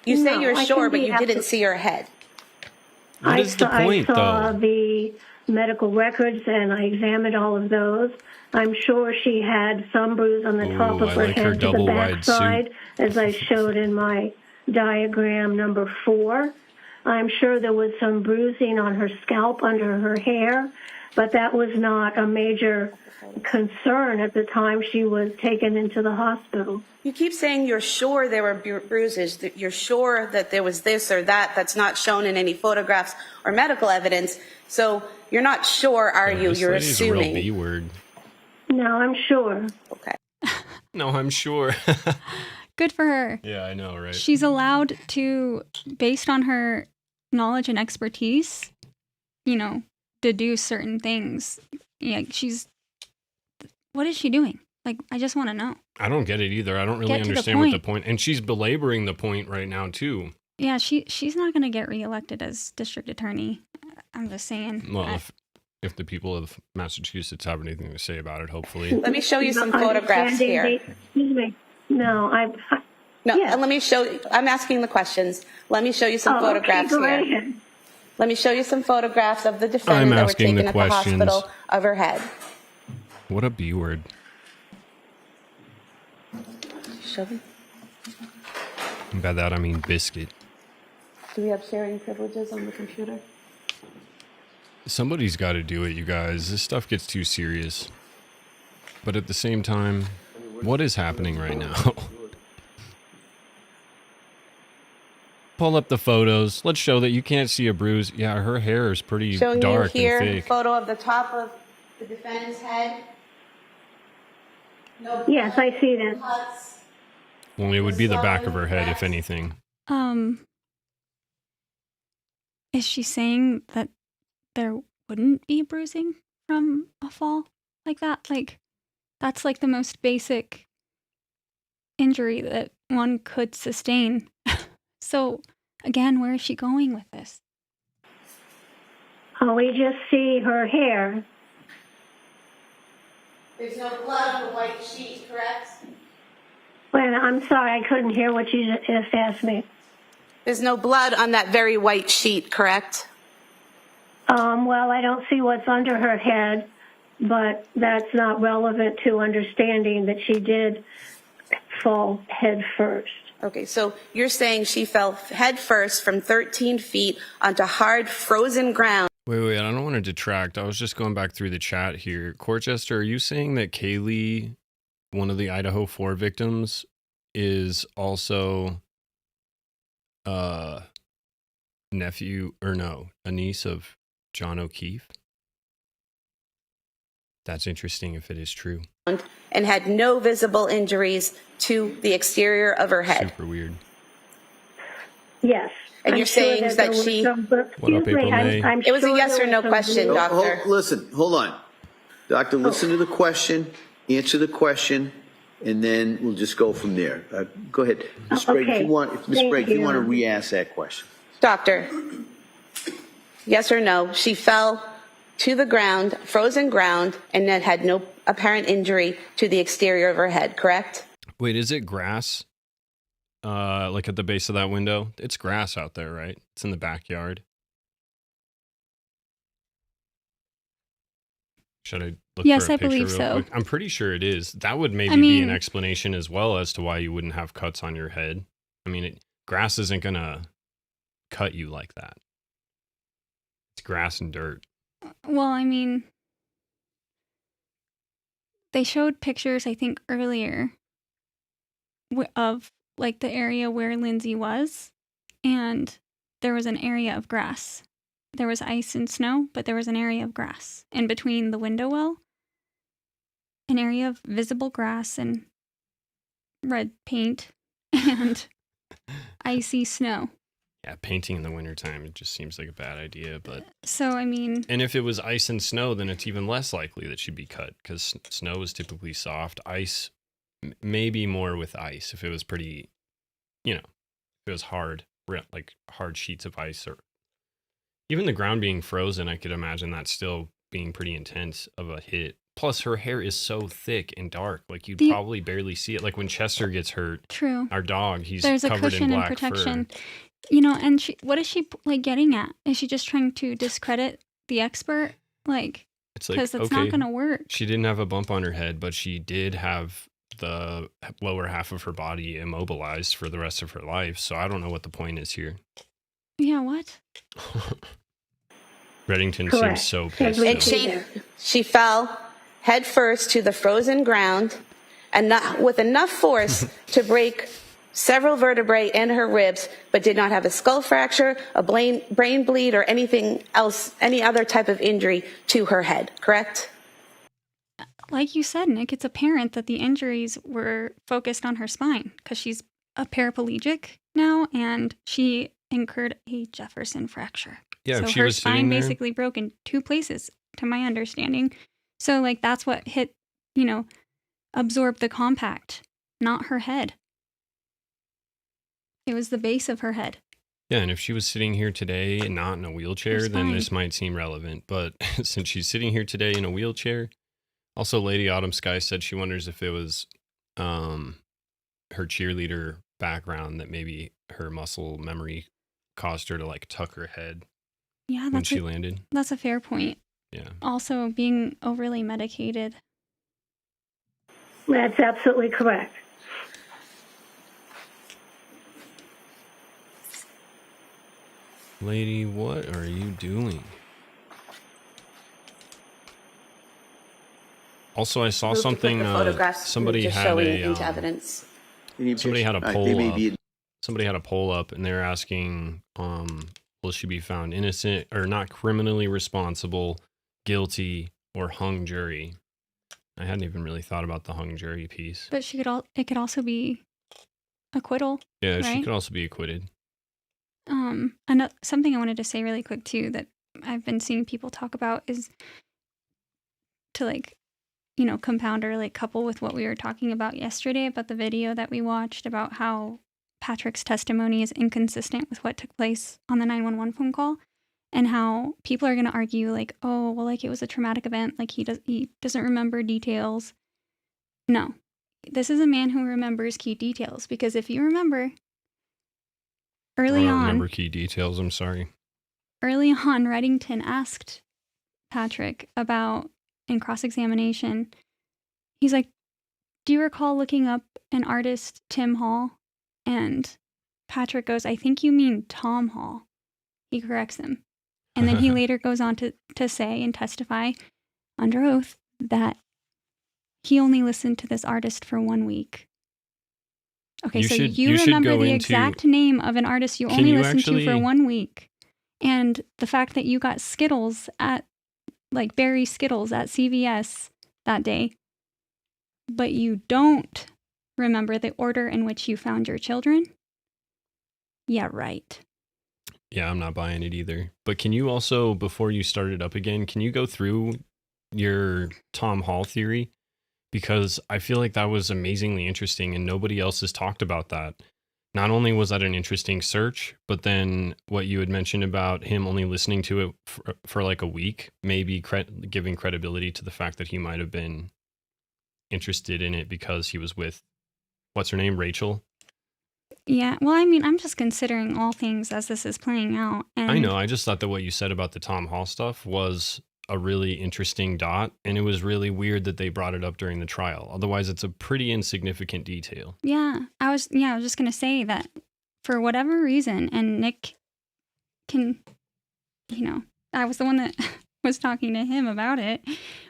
You say No, you're I sure, can but be you didn't see her head. What is the point, I saw though? the medical records and I examined all of those. I'm sure she had some bruise on the top of I her like head her to the double wide backside, as I showed in my diagram number 4. I'm sure there was some bruising on her scalp under her hair, but that was not a major concern at the time she was taken into the hospital. You keep saying you're sure there were bruises, that you're sure that there was this or that that's not shown in any photographs or medical evidence. So you're not sure, are you? This You're lady's a real assuming. B word. No, I'm sure. Okay. No, I'm sure. Good for her. Yeah, I know, right? She's allowed to, based on her knowledge and expertise, deduce certain things. Yeah, what is she doing? Like, I just want to know. I don't get it either. I don't really Get to the understand what the point. point. And she's belaboring the point right now too. Yeah, she's not going to get reelected as district attorney. I'm just saying. Well, if the people of Massachusetts have anything to say about it, hopefully. Let me show you some photographs here. Excuse me. No, No, yes. and let me show you. I'm asking the questions. Let me show you some photographs okay, go here. ahead. Let me show you some photographs of the I'm defendant that were asking taken the at the questions. hospital of her head. What a B word. Show them. And by that I mean biscuit. Do we have sharing privileges on the computer? Somebody's got to do it, you guys. This stuff gets too serious. But at the same time, what is happening right now? Pull up the photos. Let's show that you can't see a bruise. Yeah, her hair is pretty Showing dark you here, and thick. photo of the top of the defendant's head. No Yes, I see that. cuts. Well, it would be the back of her head, if anything. Is she saying that there wouldn't be bruising from a fall like that? Like, that's like the most basic injury that one could sustain. So, again, where is she going with this? Oh, we just see her hair. There's no blood on the white sheet, correct? Well, I'm sorry, I couldn't hear what you just asked me. There's no blood on that very white sheet, correct? Well, I don't see what's under her head, but that's not relevant to understanding that she did fall head first. Okay, so you're saying she fell head first from 13 feet onto hard, frozen ground. Wait, I don't want to detract. I was just going back through the chat here. Corchester, are you saying that Kaylee, one of the Idaho 4 victims, is also a niece of John O'Keefe? That's interesting if it is true. And had no visible injuries to the exterior of her head. Super weird. Yes. And you're saying that she... What up, April May? It was a yes or no question, doctor. Listen, hold on. Doctor, listen to the question, answer the question, and then we'll just go from there. Go ahead. Ms. Sprague, if you want to re-ask that question. Doctor, yes or no, she fell to the ground, frozen ground, and then had no apparent injury to the exterior of her head, correct? Wait, is it grass? Like at the base of that window? It's grass out there, right? It's in the backyard. Should I look Yes, for a I picture believe real so. quick? I'm pretty sure it is. That would maybe I be an mean- explanation as well as to why you wouldn't have cuts on your head. I mean, grass isn't going to cut you like that. It's grass and dirt. Well, I mean, they showed pictures, I think, earlier of like the area where Lindsay was, and there was an area of grass. There was ice and snow, but there was an area of grass in between the window well, an area of visible grass and red paint and icy snow. Yeah, painting in the wintertime, it just seems like a bad idea. But So, I mean, and if it was ice and snow, then it's even less likely that she'd be cut because snow is typically soft. Ice, maybe more with ice if it was pretty, if it was hard, like hard sheets of ice, or even the ground being frozen. I could imagine that still being pretty intense of a hit. Plus, her hair is so thick and dark, like you'd probably barely see it. Like when Chester gets hurt, true. our dog, he's There's a covered in cushion and black protection. fur. And what is she like getting at? Is she just trying to discredit the expert? Like, It's like, because it's okay, not going to work. she didn't have a bump on her head, but she did have the lower half of her body immobilized for the rest of her life. So I don't know what the point is here. Yeah, what? Reddington Correct. seems so Yes, pissed. we- Still. She fell head first to the frozen ground and not with enough force to break several vertebrae in her ribs, but did not have a skull fracture, a brain bleed, or anything else, any other type of injury to her head, correct? Like you said, Nick, it's apparent that the injuries were focused on her spine because she's a paraplegic now and she incurred a Jefferson fracture. Yeah, so if she her was sitting spine there, basically broke in two places, to my understanding. So, like, that's what hit, absorbed the compact, not her head. It was the base of her head. yeah, and if she was sitting here today and not in a wheelchair, then this spine. might seem relevant. But since she's sitting here today in a wheelchair, also Lady Autumn Sky said she wonders if it was her cheerleader background that maybe her muscle memory caused her to like tuck her head Yeah, when she landed. that's a fair point. Yeah. Also, being overly medicated. That's absolutely correct. Lady, what are you doing? Also, I saw Move to put something. the photographs Somebody just had showing a into evidence. somebody had a They poll may up. be- Somebody had a poll up, and they're asking, will she be found innocent or not criminally responsible, guilty, or hung jury? I hadn't even really thought about the hung jury piece. But it could also be acquittal. Yeah, she right? could also be acquitted. Something I wanted to say really quick too that I've been seeing people talk about is to compound or couple with what we were talking about yesterday about the video that we watched about how Patrick's testimony is inconsistent with what took place on the 911 phone call, and how people are going to argue it was a traumatic event, he doesn't remember details. No, this is a man who remembers key details, because if you remember I don't remember key details. I'm sorry. early on, Reddington asked Patrick about, in cross-examination, he's like, do you recall looking up an artist, Tim Hall? And Patrick goes, I think you mean Tom Hall. He corrects him. And then he later goes on to say and testify under oath that he only listened to this artist for 1 week. Okay, you remember the exact name of an artist you only listened to for 1 week. And the fact that you got Skittles berry Skittles at CVS that day, but you don't remember the order in which you found your children? Yeah, right. Yeah, I'm not buying it either. But can you also, before you start it up again, can you go through your Tom Hall theory? Because I feel like that was amazingly interesting and nobody else has talked about that. not only was that an interesting search, but then what you had mentioned about him only listening to it for like a week, maybe giving credibility to the fact that he might have been interested in it because he was with, what's her name, Rachel? Yeah, well, I mean, I'm just considering all things as this is playing out. And I know. I just thought that what you said about the Tom Hall stuff was a really interesting dot, and it was really weird that they brought it up during the trial. Otherwise, it's a pretty insignificant detail. yeah, I was just gonna say that for whatever reason, and Nick can, I was the one that was talking to him about it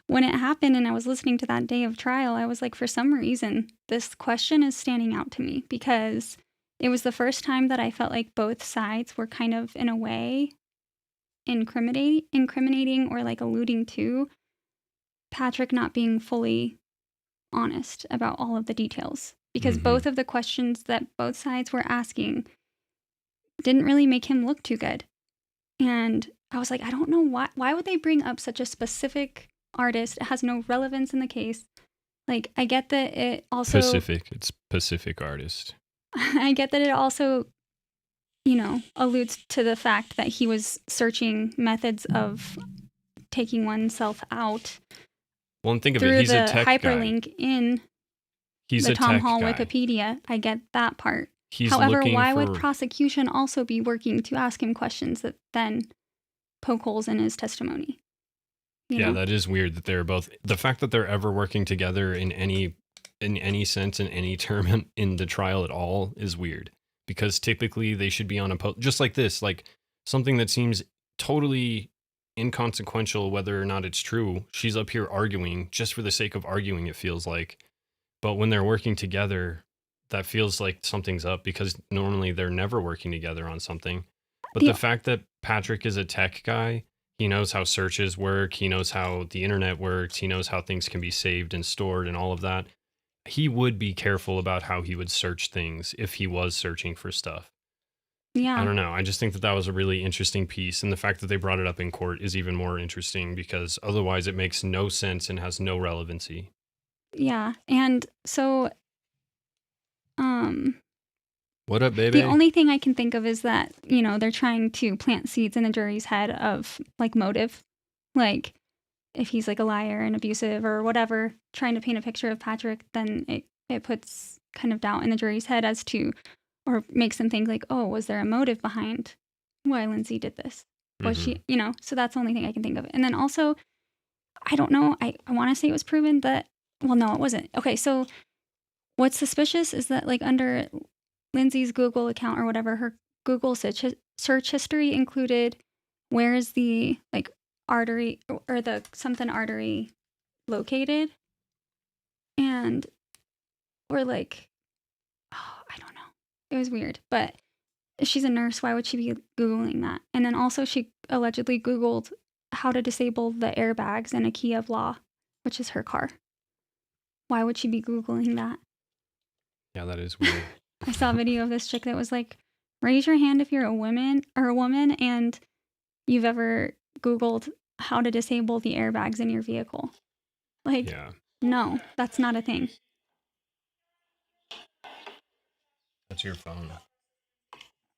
when it happened, and I was listening to that day of trial. I was like, for some reason, this question is standing out to me because it was the first time that I felt like both sides were kind of, in a way, incriminating or like alluding to Patrick not being fully honest about all of the details. Because both of the questions that both sides were asking didn't really make him look too good. And I was like, I don't know why would they bring up such a specific artist? It has no relevance in the case. Like, I get that it also... It's Pacific artist. I get that it also, alludes to the fact that he was searching methods of taking oneself out. Well, and think of through it, he's the a tech hyperlink guy. in He's the a Tom tech Hall guy. Wikipedia. I get that part. He's However, looking why for... would prosecution also be working to ask him questions that then poke holes in his testimony? Yeah, that is weird that they're both... The fact that they're ever working together in any sense, in any term in the trial at all is weird. Because typically they should be on just like this, like something that seems totally inconsequential, whether or not it's true. She's up here arguing just for the sake of arguing, it feels like. But when they're working together, that feels like something's up because normally they're never working together on something. But the fact that Patrick is a tech guy, he knows how searches work, he knows how the internet works, he knows how things can be saved and stored and all of that. He would be careful about how he would search things if he was searching for stuff. Yeah. I don't know. I just think that was a really interesting piece. And the fact that they brought it up in court is even more interesting because otherwise it makes no sense and has no relevancy. Yeah. And so, what up, baby? the only thing I can think of is that, they're trying to plant seeds in the jury's head of like motive. Like, if he's like a liar and abusive or whatever, trying to paint a picture of Patrick, then it puts kind of doubt in the jury's head as to, or makes them think like, oh, was there a motive behind why Lindsay did this? Was she, so that's the only thing I can think of. And then also, I don't know, I want to say it was proven that, well, no, it wasn't. Okay, so what's suspicious is that like under Lindsay's Google account or whatever, her Google search history included where is the like artery or the something artery located, and we're like, oh, I don't know, it was weird. But if she's a nurse, why would she be Googling that? And then also she allegedly Googled how to disable the airbags in a Kia Law, which is her car. Why would she be Googling that? Yeah, that is weird. I saw a video of this chick that was like, raise your hand if you're a woman and you've ever Googled how to disable the airbags in your vehicle. Like, no, that's not a thing. That's your phone.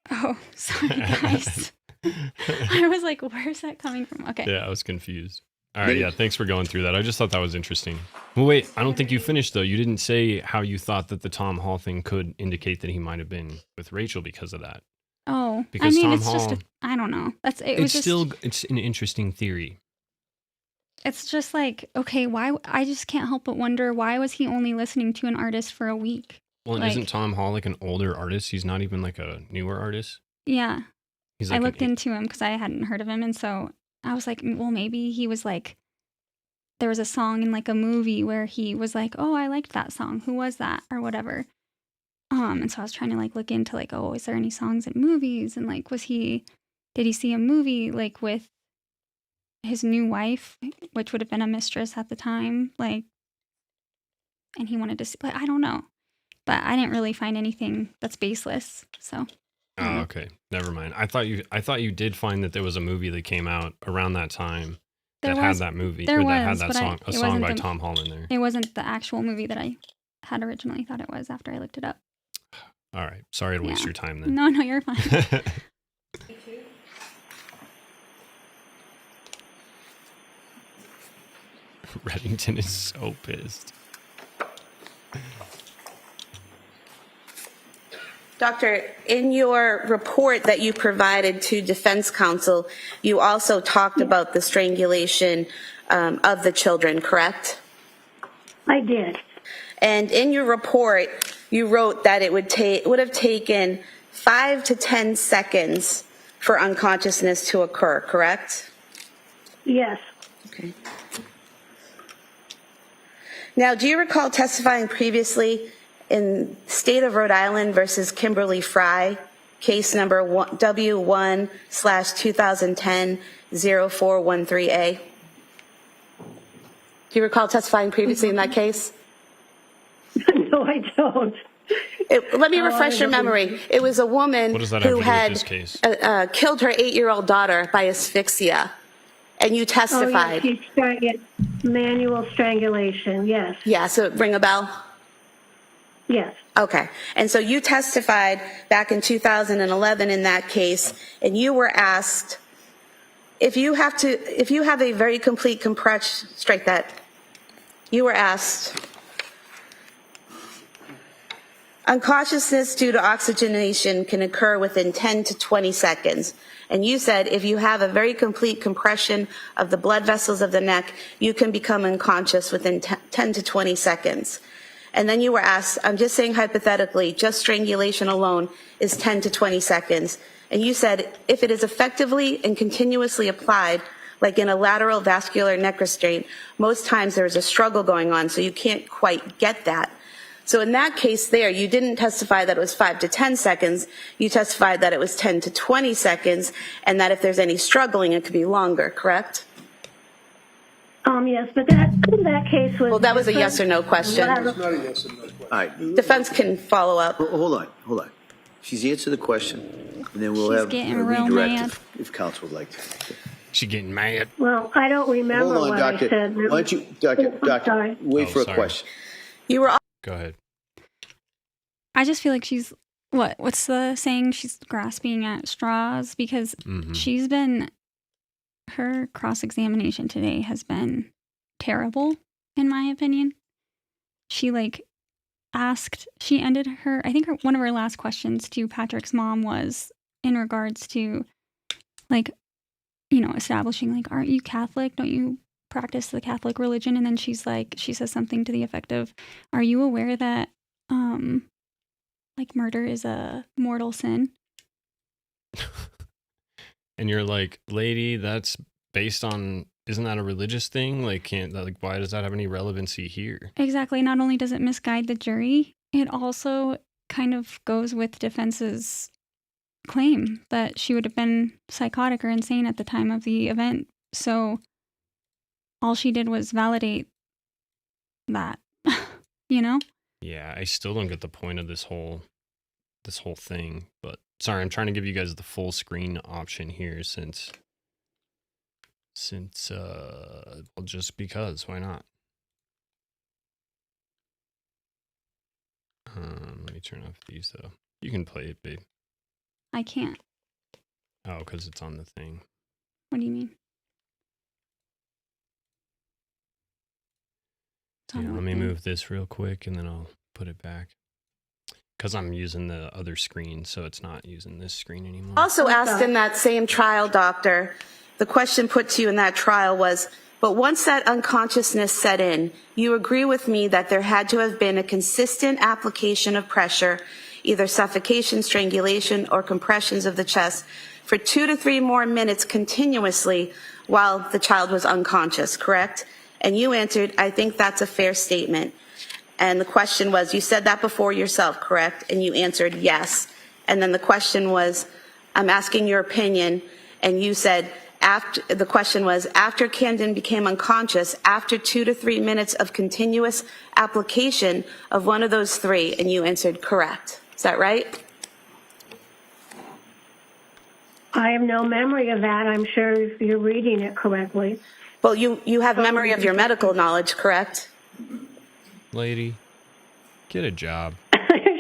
Oh, sorry, guys. I was like, where's that coming from? Okay. Yeah, I was confused. All right, yeah, thanks for going through that. I just thought that was interesting. Well, wait, I don't think you finished, though. You didn't say how you thought that the Tom Hall thing could indicate that he might have been with Rachel because of that. Oh, because I mean, Tom it's Hall, just, I don't know. It's an interesting theory. It's just like, okay, why? I just can't help but wonder, why was he only listening to an artist for a week? Well, isn't Tom Hall like an older artist? He's not even like a newer artist. Yeah. He's like I looked into him because I hadn't heard of him. And so I was like, well, maybe he was like, there was a song in like a movie where he was like, oh, I liked that song. Who was that? Or whatever. And so I was trying to like look into like, oh, is there any songs in movies? And like, did he see a movie like with his new wife, which would have been a mistress at the time? Like, and he wanted to see, like, I don't know. But I didn't really find anything that's baseless. So. Oh, okay. Never mind. I thought you did find that there was a movie that came out around that time had that movie. There was, that had that song, a song by the, Tom Hall in there. It wasn't the actual movie that I had originally thought it was after I looked it up. All right. Sorry to waste your time then. No, you're fine. Reddington is so pissed. Doctor, in your report that you provided to defense counsel, you also talked about the strangulation of the children, correct? I did. And in your report, you wrote that it would have taken 5 to 10 seconds for unconsciousness to occur, correct? Yes. Okay. Now, do you recall testifying previously in State of Rhode Island versus Kimberly Fry, case number W1/2010-0413A? Do you recall testifying previously in that case? No, I don't. Let me refresh your memory. It was a woman What does that have who to do with had this case? killed her 8-year-old daughter by asphyxia, and you testified. Oh, yes, manual strangulation, yes. Yeah, so ring a bell? Yes. Okay. And so you testified back in 2011 in that case, and you were asked if you have a very complete compression, strike that. You were asked, unconsciousness due to oxygenation can occur within 10 to 20 seconds. And you said if you have a very complete compression of the blood vessels of the neck, you can become unconscious within 10 to 20 seconds. And then you were asked, I'm just saying hypothetically, just strangulation alone is 10 to 20 seconds. And you said if it is effectively and continuously applied, like in a lateral vascular neck restraint, most times there is a struggle going on, so you can't quite get that. So in that case there, you didn't testify that it was 5 to 10 seconds. You testified that it was 10 to 20 seconds, and that if there's any struggling, it could be longer, correct? Yes, but that case was... Well, that was a yes or no question. It's not a yes or no question. All right. Defense can follow up. Hold on. She's answered the question, and then we'll She's have getting a real redirect mad. if counsel would like to. She getting mad. Well, I don't remember Hold on, what Doctor. I said. Why don't you, Doctor, Sorry. wait for a sorry. question. You were Go ahead. I just feel like she's what's the saying? She's grasping at straws because her cross-examination today has been terrible, in my opinion. She ended her, I think one of her last questions to Patrick's mom was in regards to establishing aren't you Catholic? Don't you practice the Catholic religion? And then she says something to the effect of, are you aware that murder is a mortal sin? And you're like, lady, that's based on, isn't that a religious thing? Why does that have any relevancy here? Exactly. Not only does it misguide the jury, it also kind of goes with defense's claim that she would have been psychotic or insane at the time of the event. So all she did was validate that, Yeah, I still don't get the point of this whole thing, but sorry, I'm trying to give you guys the full screen option here since just because, why not? Let me turn off these though. You can play it, babe. I can't. Oh, because it's on the thing. What do you mean? Yeah, let me move this real quick and then I'll put it back. Because I'm using the other screen, so it's not using this screen anymore. also asked in that same trial, doctor, the question put to you in that trial was, but once that unconsciousness set in, you agree with me that there had to have been a consistent application of pressure, either suffocation, strangulation, or compressions of the chest for 2 to 3 more minutes continuously while the child was unconscious, correct? And you answered, I think that's a fair statement. And the question was, you said that before yourself, correct? And you answered yes. And then the question was, I'm asking your opinion. And you said, the question was, after Camden became unconscious, after 2 to 3 minutes of continuous application of one of those 3, and you answered correct. Is that right? I have no memory of that. I'm sure you're reading it correctly. Well, you have memory of your medical knowledge, correct? Lady, get a job.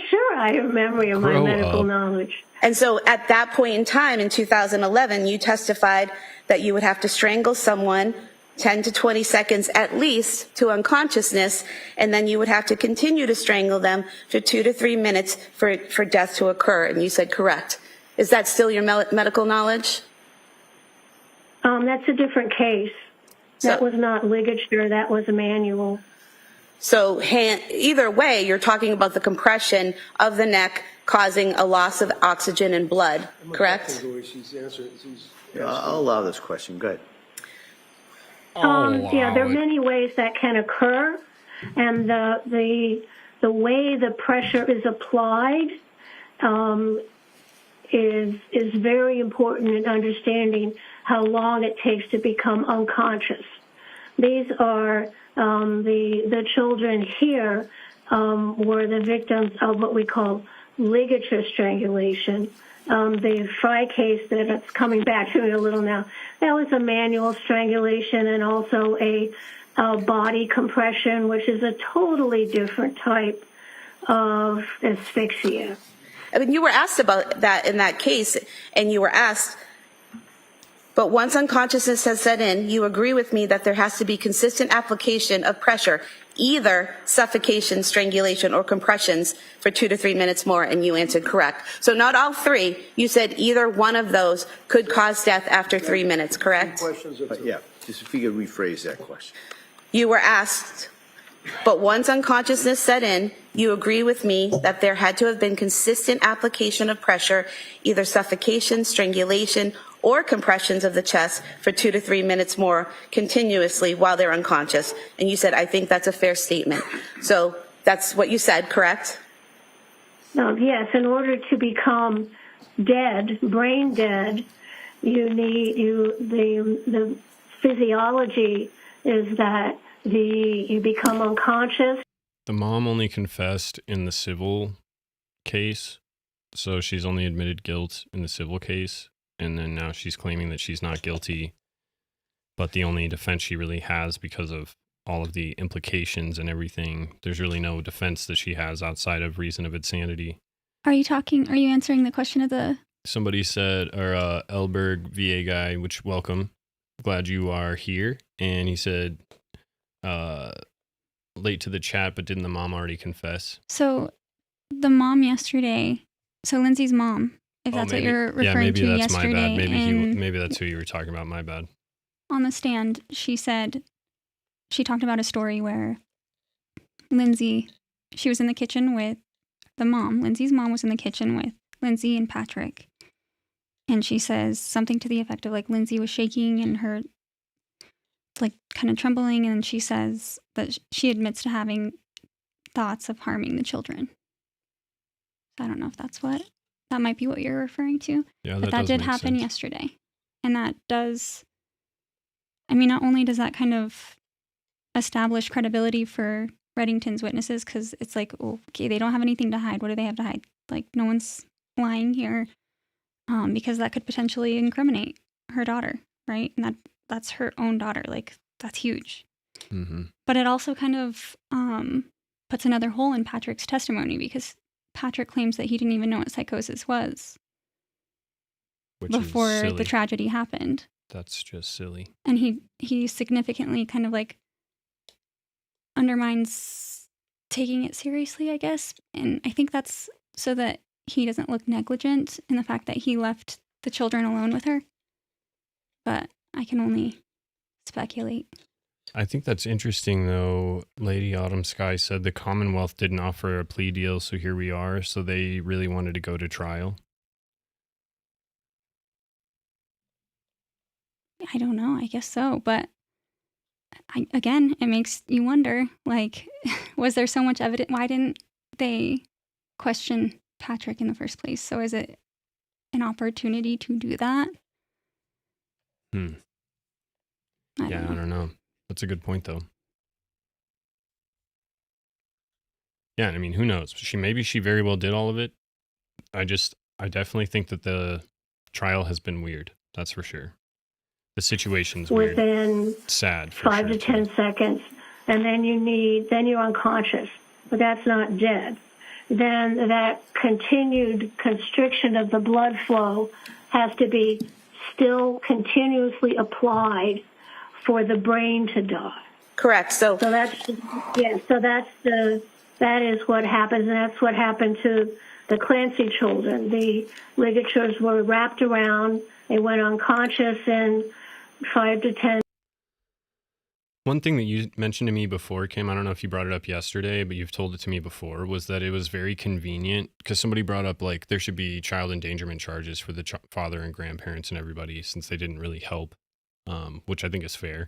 Sure, higher memory of my Grow medical up. knowledge. And so at that point in time, in 2011, you testified that you would have to strangle someone 10 to 20 seconds at least to unconsciousness, and then you would have to continue to strangle them for 2 to 3 minutes for death to occur. And you said correct. Is that still your medical knowledge? That's a different case. That So- was not ligature. That was a manual. So either way, you're talking about the compression of the neck causing a loss of oxygen and blood, correct? I'll allow this question. Go ahead. Yeah, there are many ways that can occur, and the way the pressure is applied is very important in understanding how long it takes to become unconscious. These are the children here were the victims of what we call ligature strangulation. The Fry case that it's coming back to me a little now, that was a manual strangulation and also a body compression, which is a totally different type of asphyxia. I mean, you were asked about that in that case, and you were asked, but once unconsciousness has set in, you agree with me that there has to be consistent application of pressure, either suffocation, strangulation, or compressions for 2 to 3 minutes more, and you answered correct. So not all three. You said either one of those could cause death after 3 minutes, correct? Yeah, just if you could rephrase that question. You were asked, but once unconsciousness set in, you agree with me that there had to have been consistent application of pressure, either suffocation, strangulation, or compressions of the chest for 2 to 3 minutes more continuously while they're unconscious. And you said, I think that's a fair statement. So that's what you said, correct? Yes, in order to become dead, brain dead, you need the physiology is that you become unconscious. The mom only confessed in the civil case, so she's only admitted guilt in the civil case, and then now she's claiming that she's not guilty, but the only defense she really has because of all of the implications and everything, there's really no defense that she has outside of reason of insanity. Are you answering the question of the... Somebody said, or Elberg VA guy, which welcome, glad you are here, and he said, late to the chat, but didn't the mom already confess? So the mom yesterday, so Lindsay's mom, if that's what you're referring to yesterday. My bad. Maybe that's who you were talking about. My bad. On the stand, she talked about a story where Lindsay, she was in the kitchen with the mom. Lindsay's mom was in the kitchen with Lindsay and Patrick. And she says something to the effect of like Lindsay was shaking and her like kind of trembling. And she says that she admits to having thoughts of harming the children. I don't know if that might be what you're referring to. Yeah, but that did happen yesterday. And that does, I mean, not only does that kind of establish credibility for Reddington's witnesses, because it's like, oh, okay, they don't have anything to hide. What do they have to hide? Like, no one's lying here, because that could potentially incriminate her daughter, right? And that's her own daughter. Like, that's huge. Mm-hmm. But it also kind of puts another hole in Patrick's testimony, because Patrick claims that he didn't even know what psychosis was before the tragedy happened. That's just silly. And he significantly kind of like undermines taking it seriously, I guess. And I think that's so that he doesn't look negligent in the fact that he left the children alone with her. But I can only speculate. I think that's interesting, though. Lady Autumn Sky said the Commonwealth didn't offer a plea deal, so here we are. So they really wanted to go to trial. I don't know. I guess so. But again, it makes you wonder, like, was there so much evidence? Why didn't they question Patrick in the first place? So is it an opportunity to do that? I don't know. That's a good point, though. Yeah, I mean, who knows? Maybe she very well did all of it. I definitely think that the trial has been weird. That's for sure. The situation's weird. Within sad. 5 to 10 seconds, and then you're unconscious, but that's not dead. then that continued constriction of the blood flow has to be still continuously applied for the brain to die. Correct. So that is what happens, and that's what happened to the Clancy children. The ligatures were wrapped around, they went unconscious in 5 to 10. One thing that you mentioned to me before, Kim, I don't know if you brought it up yesterday, but you've told it to me before, was that it was very convenient because somebody brought up like there should be child endangerment charges for the father and grandparents and everybody since they didn't really help, which I think is fair.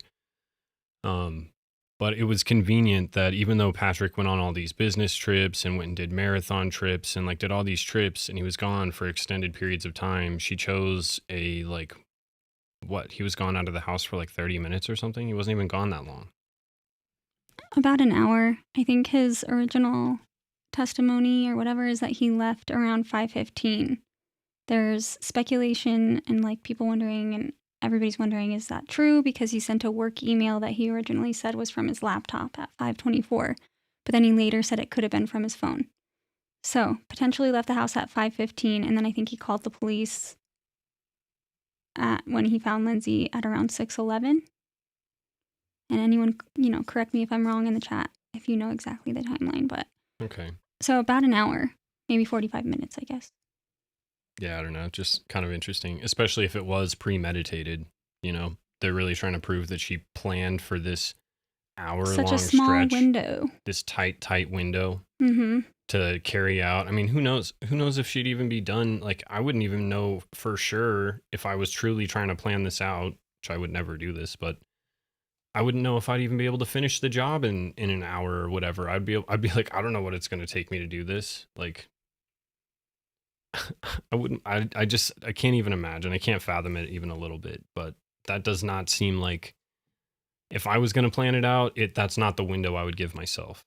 But it was convenient that even though Patrick went on all these business trips and went and did marathon trips and like did all these trips and he was gone for extended periods of time, she chose he was gone out of the house for like 30 minutes or something. He wasn't even gone that long. About an hour. I think his original testimony or whatever is that he left around 5:15. There's speculation and like people wondering, and everybody's wondering, is that true? Because he sent a work email that he originally said was from his laptop at 5:24, but then he later said it could have been from his phone. So potentially left the house at 5:15, and then I think he called the police when he found Lindsay at around 6:11. And anyone, correct me if I'm wrong in the chat if you know exactly the timeline, but Okay. so about an hour, maybe 45 minutes, I guess. Yeah, I don't know. Just kind of interesting, especially if it was premeditated. They're really trying to prove that she planned for this hour-long Such a small stretch, window. this tight window Mm-hmm. to carry out. I mean, who knows? Who knows if she'd even be done? Like, I wouldn't even know for sure if I was truly trying to plan this out, which I would never do this, but I wouldn't know if I'd even be able to finish the job in an hour or whatever. I'd be like, I don't know what it's going to take me to do this. Like, I can't even imagine. I can't fathom it even a little bit, but that does not seem like, if I was going to plan it out, that's not the window I would give myself.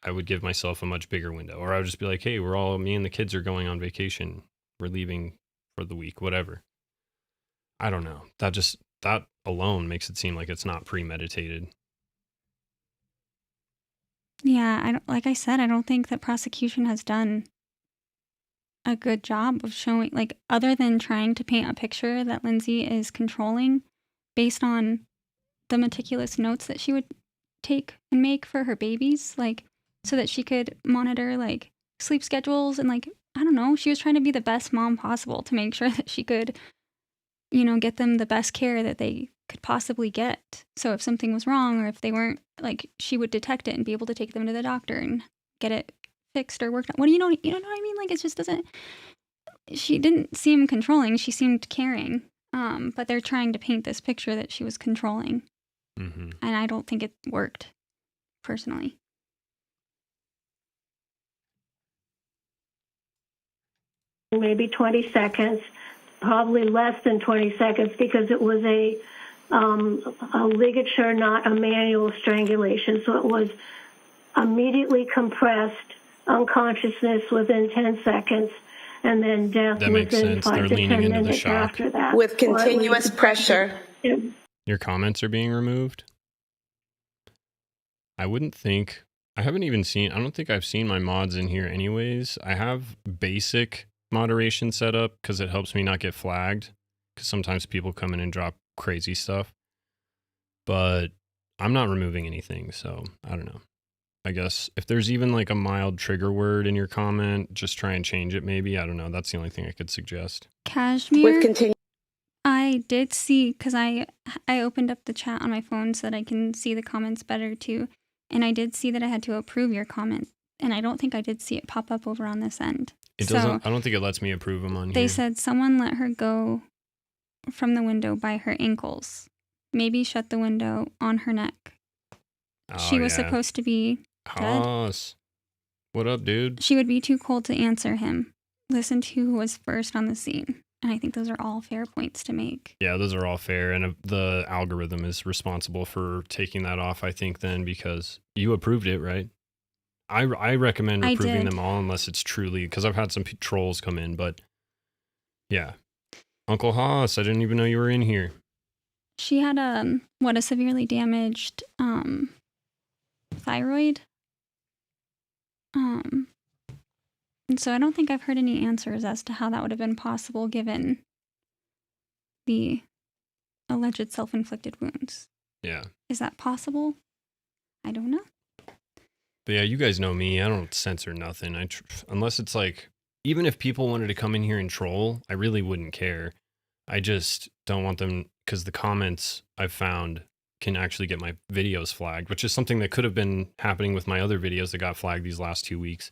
I would give myself a much bigger window, or I would just be like, hey, me and the kids are going on vacation. We're leaving for the week, whatever. I don't know. That alone makes it seem like it's not premeditated. Yeah, like I said, I don't think that prosecution has done a good job of showing, like, other than trying to paint a picture that Lindsay is controlling based on the meticulous notes that she would take and make for her babies, like, so that she could monitor, like, sleep schedules and, like, I don't know, she was trying to be the best mom possible to make sure that she could, get them the best care that they could possibly get. So if something was wrong or if they weren't, like, she would detect it and be able to take them to the doctor and get it fixed or worked on. You know what I mean? Like, it just doesn't, she didn't seem controlling. She seemed caring. But they're trying to paint this picture that she was controlling. Mm-hmm. And I don't think it worked, personally. Maybe 20 seconds, probably less than 20 seconds, because it was a ligature, not a manual strangulation. So it was immediately compressed, unconsciousness within 10 seconds, and then death That makes within sense. 5 They're to leaning 10 into the minutes shock. after that. with continuous pressure. Your comments are being removed? I don't think I've seen my mods in here anyways. I have basic moderation set up because it helps me not get flagged, because sometimes people come in and drop crazy stuff. But I'm not removing anything, so I don't know. I guess if there's even like a mild trigger word in your comment, just try and change it maybe. I don't know. That's the only thing I could suggest. Cashmere, I did see, because I opened up the chat on my phone so that I can see the comments better too. And I did see that I had to approve your comment. And I don't think I did see it pop up over on this end. It doesn't. I don't think it lets me approve them on here. They said someone let her go from the window by her ankles. Maybe shut the window on her neck. She was supposed to be dead. Haas. What up, dude? She would be too cold to answer him. Listen to who was first on the scene. And I think those are all fair points to make. Yeah, those are all fair. And the algorithm is responsible for taking that off, I think, then, because you approved it, right? I recommend approving them all unless it's truly, because I've had some trolls come in, but yeah. Uncle Haas, I didn't even know you were in here. She had a severely damaged thyroid. And so I don't think I've heard any answers as to how that would have been possible given the alleged self-inflicted wounds. Yeah. Is that possible? I don't know. But yeah, you guys know me. I don't censor nothing. Unless it's like, even if people wanted to come in here and troll, I really wouldn't care. I just don't want them, because the comments I've found can actually get my videos flagged, which is something that could have been happening with my other videos that got flagged these last 2 weeks.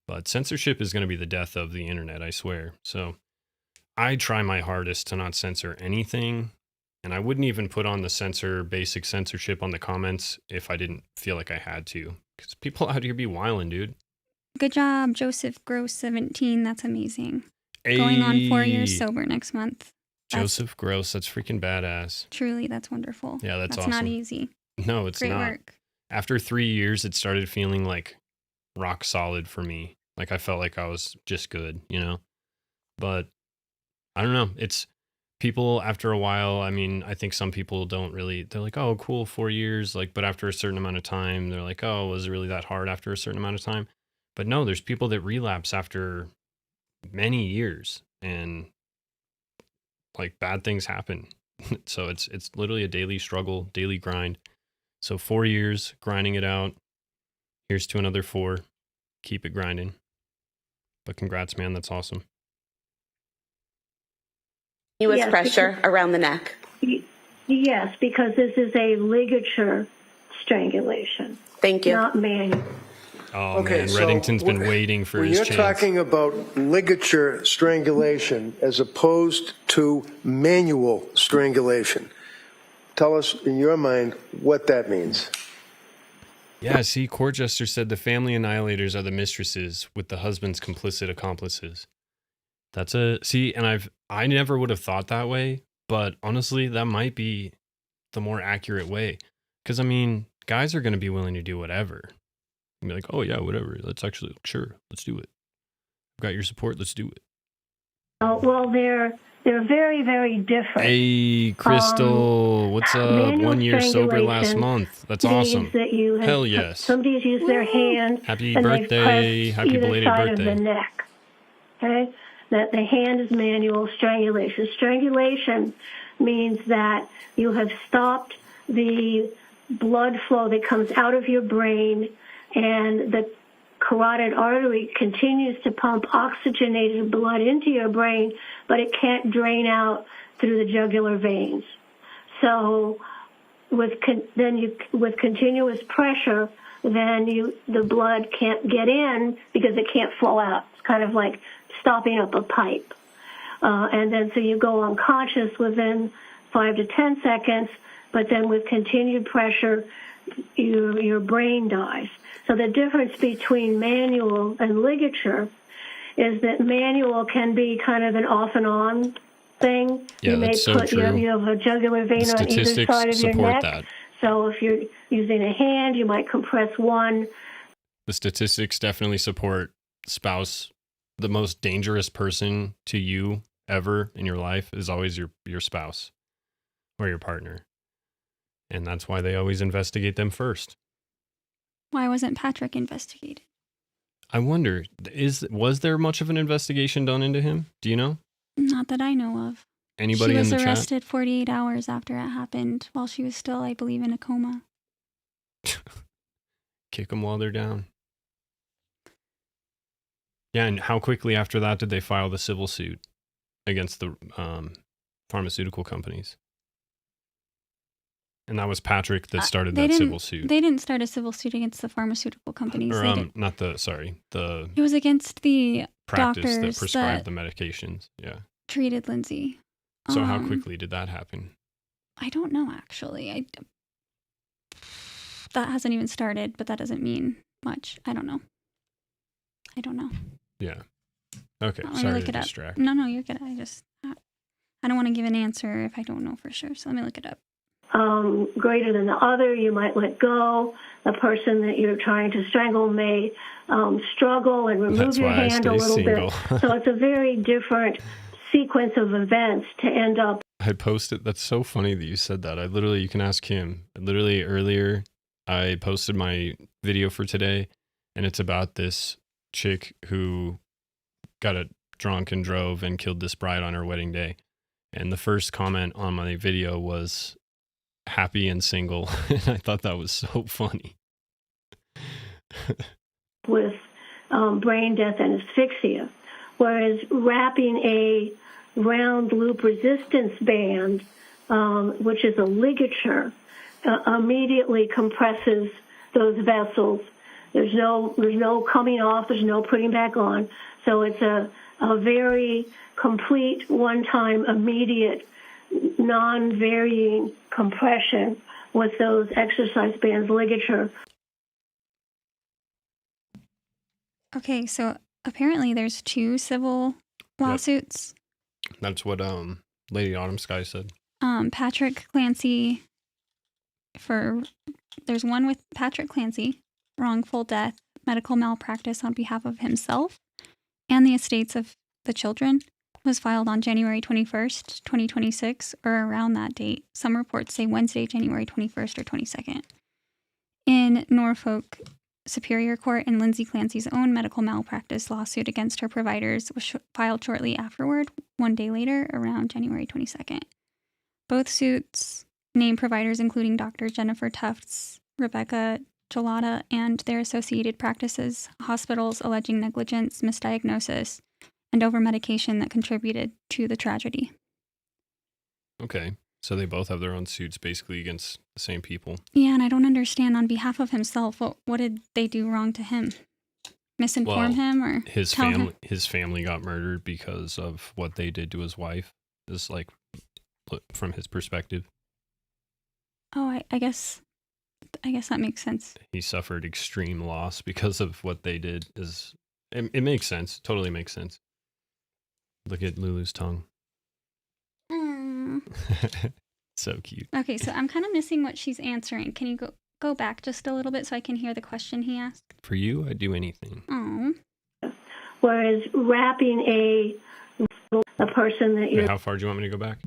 But censorship is going to be the death of the internet, I swear. So I try my hardest to not censor anything. And I wouldn't even put on the basic censorship on the comments if I didn't feel like I had to. Because people out here be wilding, dude. Good job, Joseph Gross 17. That's amazing. Hey, Going on 4 years sober next month. Joseph Gross, that's freaking badass. Truly, that's wonderful. Yeah, that's awesome. Not easy. No, it's Great not. work. After 3 years, it started feeling like rock solid for me. Like I felt like I was just good, you know? But I don't know. It's people after a while. I mean, I think some people don't really, they're like, oh, cool, 4 years. Like, but after a certain amount of time, they're like, oh, was it really that hard after a certain amount of time? But no, there's people that relapse after many years and like bad things happen. So it's literally a daily struggle, daily grind. So 4 years grinding it out. Here's to another 4. Keep it grinding. But congrats, man. That's awesome. Continuous Yes, pressure around the neck. Yes, because this is a ligature strangulation, Thank you. not manual. Oh, Okay, man. so Reddington's been waiting for when his you're chance. talking about ligature strangulation as opposed to manual strangulation, tell us in your mind what that means. Yeah, see, court jester said the family annihilators are the mistresses with the husband's complicit accomplices. That's and I never would have thought that way, but honestly, that might be the more accurate way. Because, I mean, guys are going to be willing to do whatever. And be like, oh, yeah, whatever. Sure, let's do it. I've got your support, let's do it. Well, they're very, very different. Hey, Crystal, what's up? Manual 1 year sober last strangulation month. That's means awesome. that you have, Hell yes. Somebody's used their hand Happy and birthday. they've pressed Happy either belated side birthday. of the neck. Okay, that the hand is manual strangulation. Strangulation means that you have stopped the blood flow that comes out of your brain, and the carotid artery continues to pump oxygenated blood into your brain, but it can't drain out through the jugular veins. So with continuous pressure, then the blood can't get in because it can't flow out. It's kind of like stopping up a pipe. And then so you go unconscious within 5 to 10 seconds, but then with continued pressure, your brain dies. So the difference between manual and ligature is that manual can be kind of an off and on thing. Yeah, you may that's so put true. You have a jugular vein on either Statistics side of your support neck. that. So if you're using a hand, you might compress one. The statistics definitely support spouse. The most dangerous person to you ever in your life is always your spouse or your partner. And that's why they always investigate them first. Why wasn't Patrick investigated? I wonder, was there much of an investigation done into him? Do you know? Not that I know of. Anybody she in was the chat? arrested 48 hours after it happened while she was still, I believe, in a coma. Kick them while they're down. Yeah, and how quickly after that did they file the civil suit against the pharmaceutical companies? And that was Patrick that started that civil suit. They didn't start a civil suit against the pharmaceutical companies. Or, It the was against the practice that doctors prescribed that the medications. Yeah. treated Lindsay. So how quickly did that happen? I don't know, actually. That hasn't even started, but that doesn't mean much. I don't know. Yeah. Okay. Let me Sorry look to it up. distract. No, you're good. I don't want to give an answer if I don't know for sure. So let me look it up. Greater than the other, you might let go. The person that you're trying to strangle may struggle and remove That's your why I hand a stay little single. bit. So it's a very different sequence of events to end up. I posted, that's so funny that you said that. You can ask him. Literally earlier, I posted my video for today, and it's about this chick who got drunk and drove and killed this bride on her wedding day. And the first comment on my video was happy and single. And I thought that was so funny. With brain death and asphyxia, whereas wrapping a round loop resistance band, which is a ligature, immediately compresses those vessels. There's no coming off, there's no putting back on. So it's a very complete, one-time, immediate, non-varying compression with those exercise bands ligature. Okay, so apparently there's 2 civil lawsuits. Yep. That's what Lady Autumn Sky said. Patrick Clancy there's one with Patrick Clancy, wrongful death, medical malpractice on behalf of himself and the estates of the children, was filed on January 21st, 2026, or around that date. Some reports say Wednesday, January 21st or 22nd. In Norfolk Superior Court, and Lindsay Clancy's own medical malpractice lawsuit against her providers was filed shortly afterward, 1 day later, around January 22nd. Both suits name providers including Dr. Jennifer Tufts, Rebecca Gelada, and their associated practices, hospitals alleging negligence, misdiagnosis, and over-medication that contributed to the tragedy. Okay, so they both have their own suits basically against the same people. Yeah, and I don't understand, on behalf of himself, what did they do wrong to him? Misinform him or his family got murdered because of what they did to his wife. Is like from his perspective. Oh, I guess that makes sense. He suffered extreme loss because of what they did. It makes sense. Totally makes sense. Look at Lulu's tongue. So cute. Okay, so I'm kind of missing what she's answering. Can you go back just a little bit so I can hear the question he asked? For you, I'd do anything. Oh. Whereas wrapping a person that you're... How far do you want me to go back?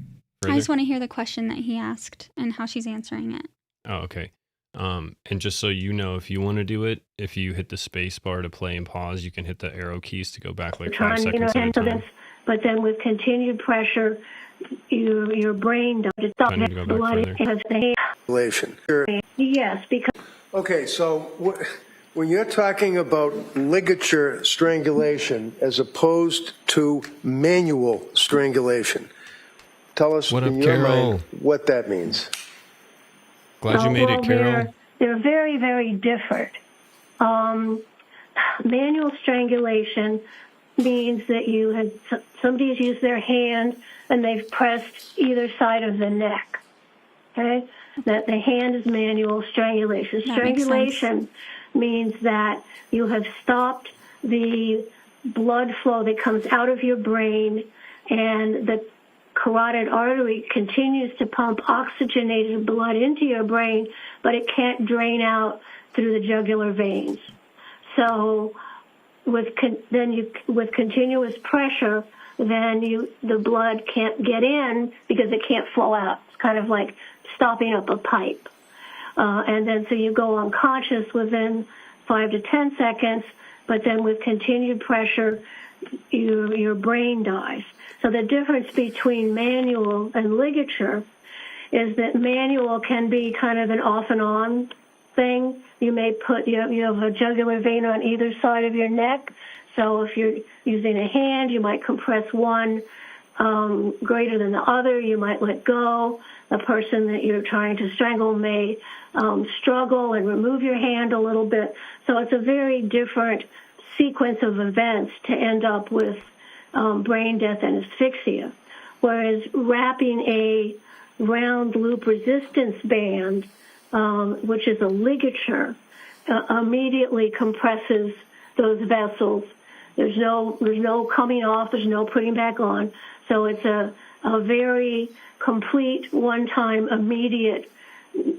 Further? I just want to hear the question that he asked and how she's answering it. Oh, okay. And just so you know, if you want to do it, if you hit the space bar to play and pause, you can hit the arrow keys to go back like 5 seconds at a time. But then with continued pressure, your brain doesn't stop. I need to go back further. Yes, because... Okay, so when you're talking about ligature strangulation as opposed to manual strangulation, tell us in your mind what that means. Glad you made it, Carol. They're very, very different. Manual strangulation means that somebody's used their hand and they've pressed either side of the neck. Okay? That the hand is manual strangulation. Strangulation means that you have stopped the blood flow that comes out of your brain, and the carotid artery continues to pump oxygenated blood into your brain, but it can't drain out through the jugular veins. So with continuous pressure, then the blood can't get in because it can't flow out. It's kind of like stopping up a pipe. And then so you go unconscious within 5 to 10 seconds, but then with continued pressure, your brain dies. So the difference between manual and ligature is that manual can be kind of an off and on thing. You may you have a jugular vein on either side of your neck. So if you're using a hand, you might compress one greater than the other. You might let go. The person that you're trying to strangle may struggle and remove your hand a little bit. So it's a very different sequence of events to end up with brain death and asphyxia. Whereas wrapping a round loop resistance band, which is a ligature, immediately compresses those vessels. There's no coming off, there's no putting back on. So it's a very complete, one-time, immediate,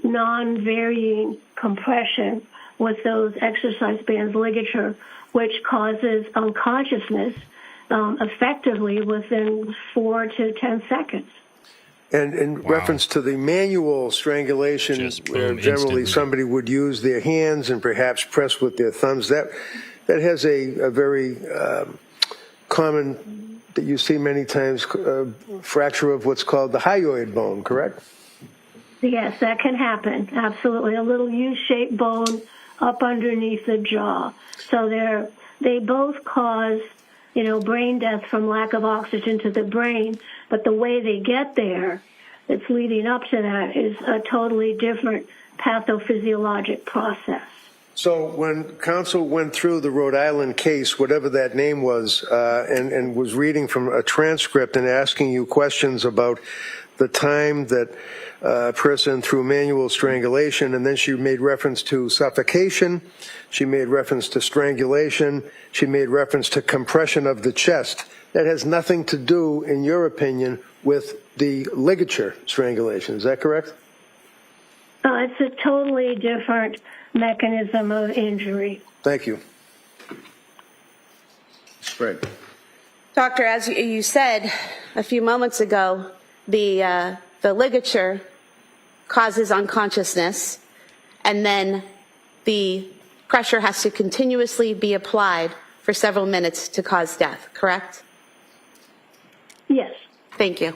non-varying compression with those exercise bands ligature, which causes unconsciousness effectively within 4 to 10 seconds. And in reference to the manual strangulation, where generally somebody would use their hands and perhaps press with their thumbs, that has a very common, that you see many times, fracture of what's called the hyoid bone, correct? Yes, that can happen. Absolutely. A little U-shaped bone up underneath the jaw. So they both cause, brain death from lack of oxygen to the brain, but the way they get there, that's leading up to that, is a totally different pathophysiologic process. So when counsel went through the Rhode Island case, whatever that name was, and was reading from a transcript and asking you questions about the time that a person through manual strangulation, and then she made reference to suffocation, she made reference to strangulation, she made reference to compression of the chest. That has nothing to do, in your opinion, with the ligature strangulation. Is that correct? It's a totally different mechanism of injury. Thank you. Sprague. Doctor, as you said a few moments ago, the ligature causes unconsciousness, and then the pressure has to continuously be applied for several minutes to cause death, correct? Yes. Thank you.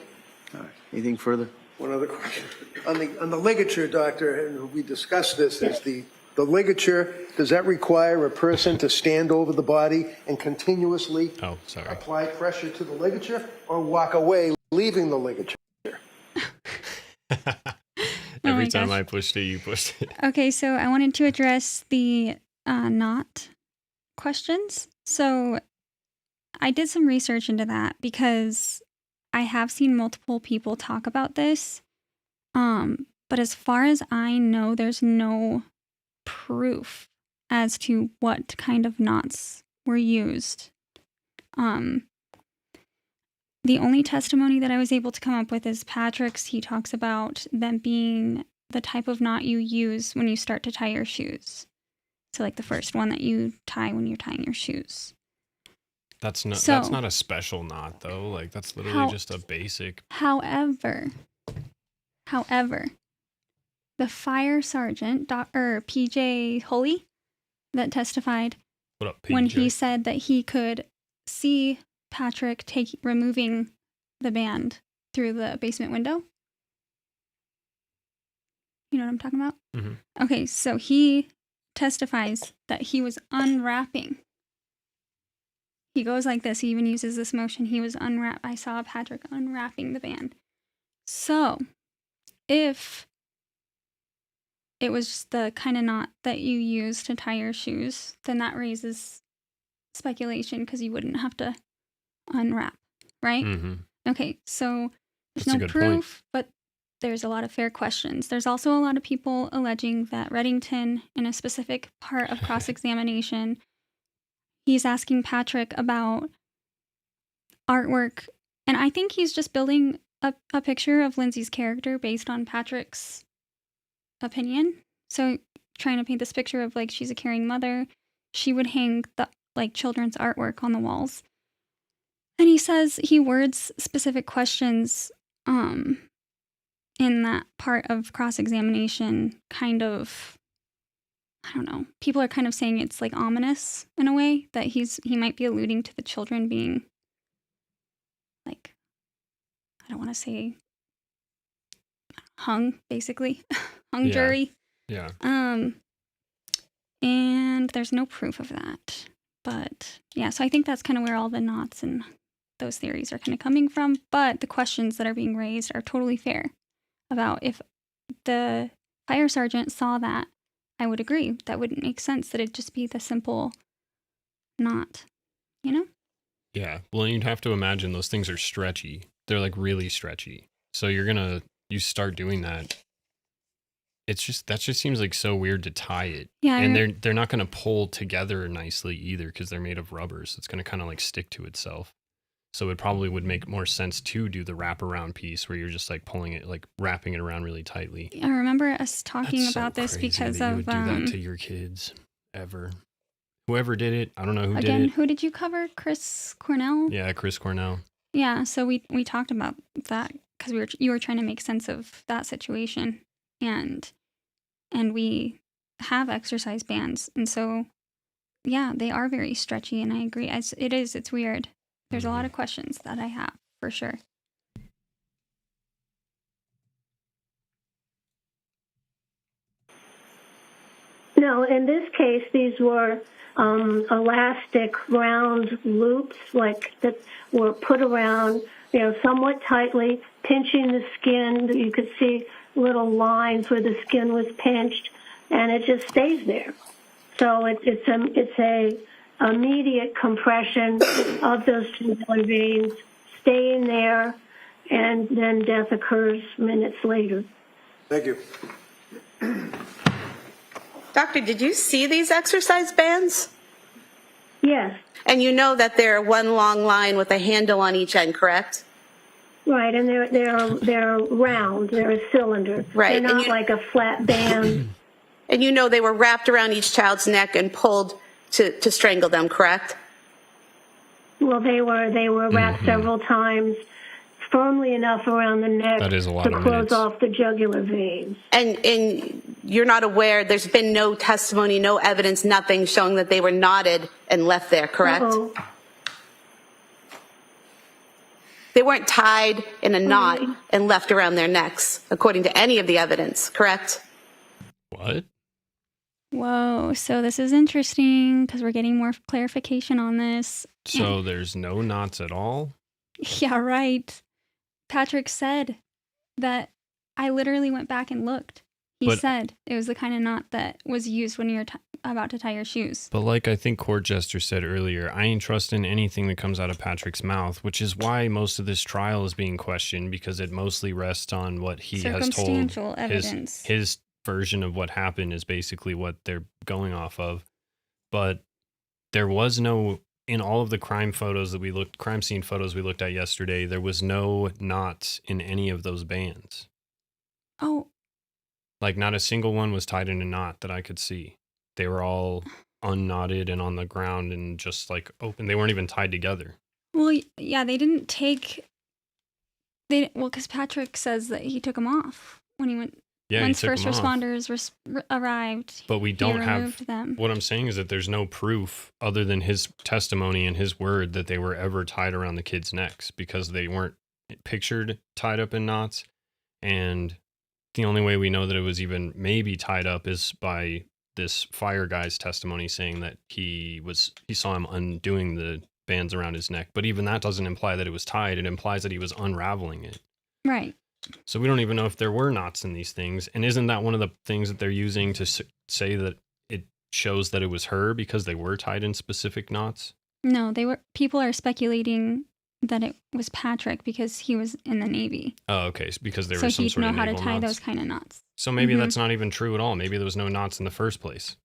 All right. Anything further? One other question. On the ligature, doctor, and we discussed this, is the ligature, does that require a person to stand over the body and continuously apply pressure to the ligature, or walk away leaving the ligature? Every time I pushed it, you pushed it. Okay, so I wanted to address the knot questions. So I did some research into that because I have seen multiple people talk about this. But as far as I know, there's no proof as to what kind of knots were used. The only testimony that I was able to come up with is Patrick's. He talks about them being the type of knot you use when you start to tie your shoes. So like the first one that you tie when you're tying your shoes. That's not a special knot though. Like that's literally just a basic. However, the fire sergeant, PJ Holy, that testified What up, PJ? when he said that he could see Patrick removing the band through the basement window. You know what I'm talking about? Mm-hmm. Okay, so he testifies that he was unwrapping. He goes like this. He even uses this motion. He was I saw Patrick unwrapping the band. So, if it was just the kind of knot that you use to tie your shoes, then that raises speculation because you wouldn't have to unwrap, right? Mm-hmm. Okay, so there's no proof, but there's a lot of fair questions. There's also a lot of people alleging that Reddington, in a specific part of cross-examination, he's asking Patrick about artwork, and I think he's just building a picture of Lindsay's character based on Patrick's opinion. So trying to paint this picture of like she's a caring mother, she would hang the like children's artwork on the walls. And he says he words specific questions in that part of cross-examination, kind of, I don't know, people are kind of saying it's like ominous in a way, that he might be alluding to the children being like, I don't want to say hung, basically. Hung jury. Yeah. And there's no proof of that. But yeah, so I think that's kind of where all the knots and those theories are kind of coming from. But the questions that are being raised are totally fair about if the fire sergeant saw that, I would agree. That wouldn't make sense that it'd just be the simple knot, you know? Yeah. Well, you'd have to imagine those things are stretchy. They're like really stretchy. So you start doing that. That just seems like so weird to tie it. Yeah. And they're not going to pull together nicely either because they're made of rubber. So it's going to kind of like stick to itself. So it probably would make more sense to do the wraparound piece where you're just like pulling it, like wrapping it around really tightly. I remember us talking about this because that of you would do that to your kids ever. Whoever did it, I don't know who did it. Again, who did you cover? Chris Cornell? Yeah, Chris Cornell. Yeah, so we talked about that because you were trying to make sense of that situation, and we have exercise bands, and so yeah, they are very stretchy, and I agree. It's weird. There's a lot of questions that I have, for sure. No, in this case, these were elastic round loops, like that were put around, somewhat tightly, pinching the skin. You could see little lines where the skin was pinched, and it just stays there. So it's a immediate compression of those tubular veins, staying there, and then death occurs minutes later. Thank you. Doctor, did you see these exercise bands? Yes. And you know that they're one long line with a handle on each end, correct? Right, and they're round. They're a cylinder. Right. They're not like a flat band. And you know they were wrapped around each child's neck and pulled to strangle them, correct? Well, they were wrapped several times, firmly enough around the neck That is a lot to of close minutes. off the jugular veins. And you're not aware, there's been no testimony, no evidence, nothing showing that they were knotted and left there, correct? Uh-oh. They weren't tied in a knot and left around their necks, according to any of the evidence, correct? What? Whoa, so this is interesting because we're getting more clarification on this. So there's no knots at all? Yeah, right. Patrick said that I literally went back and looked. He said it was the kind of knot that was used when you're about to tie your shoes. But like I think Court Jester said earlier, I ain't trusting anything that comes out of Patrick's mouth, which is why most of this trial is being questioned, because it mostly rests on what he has told. Circumstantial evidence. His version of what happened is basically what they're going off of. But there was no, in all of the crime scene photos we looked at yesterday, there was no knots in any of those bands. Oh. Like not a single one was tied in a knot that I could see. They were all unknotted and on the ground and just like open. They weren't even tied together. Well, yeah, they didn't take... because Patrick says that he took them off when he went... Yeah, once he took first them off. Responders arrived, but we don't have removed them. What I'm saying is that there's no proof other than his testimony and his word that they were ever tied around the kids' necks, because they weren't pictured tied up in knots. And the only way we know that it was even maybe tied up is by this fire guy's testimony saying that he saw him undoing the bands around his neck. But even that doesn't imply that it was tied. It implies that he was unraveling it. Right. So we don't even know if there were knots in these things. And isn't that one of the things that they're using to say that it shows that it was her, because they were tied in specific knots? No, people are speculating that it was Patrick because he was in the Navy. Oh, okay. Because there was some sort of So he'd know how to naval tie knots. those kind of knots. So maybe that's not even true at all. Maybe there was no knots in the first place.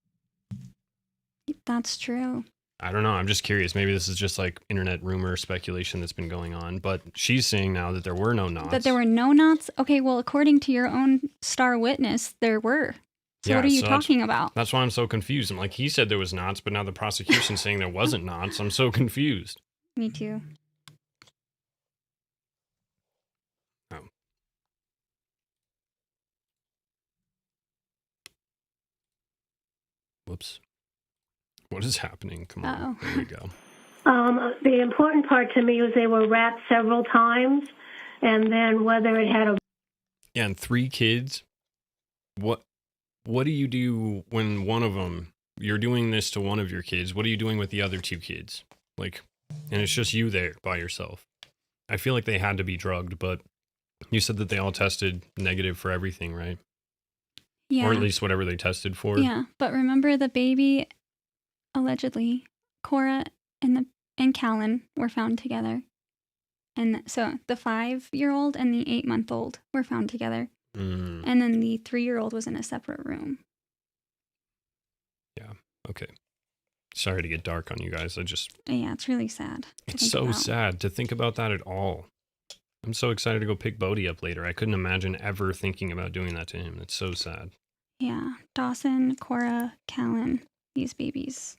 That's true. I don't know. I'm just curious. Maybe this is just like internet rumor speculation that's been going on. But she's saying now that there were no knots. That there were no knots? Okay, well, according to your own star witness, there were. So what are you talking about? That's why I'm so confused. I'm like, he said there was knots, but now the prosecution's saying there wasn't knots. I'm so confused. Me too. Oh. Whoops. What is happening? Come on. Uh-oh. There we go. The important part to me was they were wrapped several times, and then whether it had a... Yeah, and 3 kids. What do you do when one of them, you're doing this to one of your kids, what are you doing with the other 2 kids? Like, and it's just you there by yourself. I feel like they had to be drugged, but you said that they all tested negative for everything, right? Yeah. Or at least whatever they tested for. Yeah, but remember the baby, allegedly, Cora and Callan were found together. And so the 5-year-old and the 8-month-old were found together. Mm. And then the 3-year-old was in a separate room. Yeah, okay. Sorry to get dark on you guys. Yeah, it's really sad. It's so sad to think about that at all. I'm so excited to go pick Bodhi up later. I couldn't imagine ever thinking about doing that to him. It's so sad. Yeah, Dawson, Cora, Callan, these babies.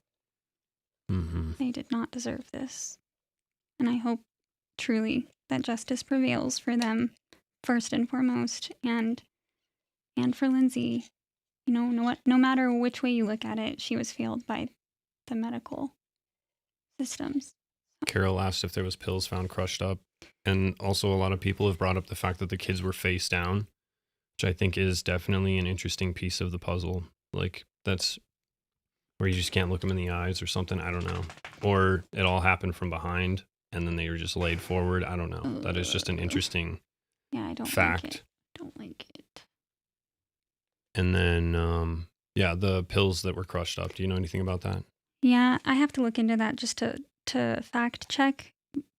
Mm-hmm. They did not deserve this. And I hope truly that justice prevails for them first and foremost, and for Lindsay. You know, no matter which way you look at it, she was failed by the medical systems. Carol asked if there was pills found crushed up. And also a lot of people have brought up the fact that the kids were face down, which I think is definitely an interesting piece of the puzzle. Like, that's where you just can't look them in the eyes or something. I don't know. Or it all happened from behind and then they were just laid forward. I don't know. That is just an interesting I don't fact. like it. Don't like it. And then, the pills that were crushed up. Do you know anything about that? Yeah, I have to look into that just to fact check.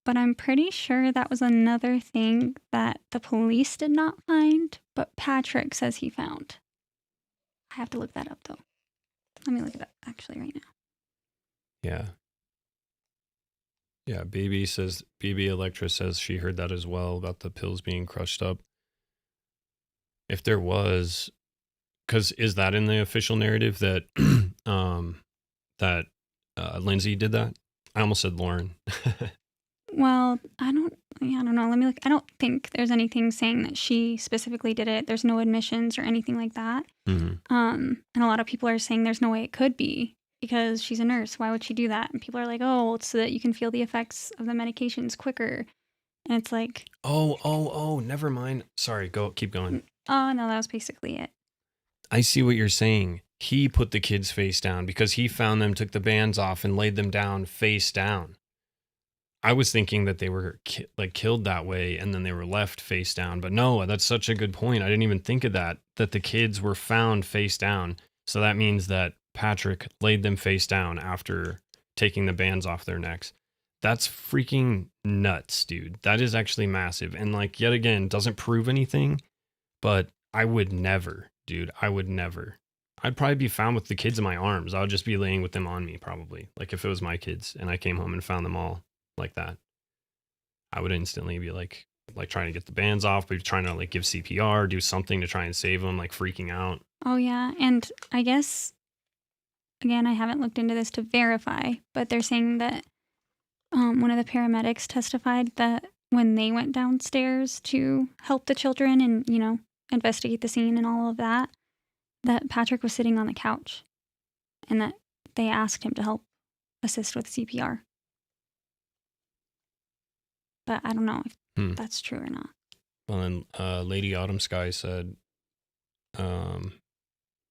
But I'm pretty sure that was another thing that the police did not find, but Patrick says he found. I have to look that up, though. Let me look it up, actually, right now. Yeah. Yeah, Baby Electra says she heard that as well about the pills being crushed up. If there was, because is that in the official narrative that Lindsay did that? I almost said Lauren. Well, I don't know. Let me look. I don't think there's anything saying that she specifically did it. There's no admissions or anything like that. Mm-hmm. And a lot of people are saying there's no way it could be because she's a nurse. Why would she do that? And people are like, oh, well, it's so that you can feel the effects of the medications quicker. And it's like, Oh, never mind. Sorry, keep going. oh, no, that was basically it. I see what you're saying. He put the kids face down because he found them, took the bands off, and laid them down face down. I was thinking that they were killed that way and then they were left face down. But no, that's such a good point. I didn't even think of that the kids were found face down. So that means that Patrick laid them face down after taking the bands off their necks. That's freaking nuts, dude. That is actually massive. And like, yet again, doesn't prove anything, but I would never, dude. I would never. I'd probably be found with the kids in my arms. I would just be laying with them on me, probably. Like if it was my kids and I came home and found them all like that, I would instantly be like trying to get the bands off, but trying to like give CPR, do something to try and save them, like freaking out. Oh, yeah. And I guess, again, I haven't looked into this to verify, but they're saying that one of the paramedics testified that when they went downstairs to help the children and, investigate the scene and all of that, that Patrick was sitting on the couch and that they asked him to help assist with CPR. But I don't know if that's true or not. Well, then Lady Autumn Sky said,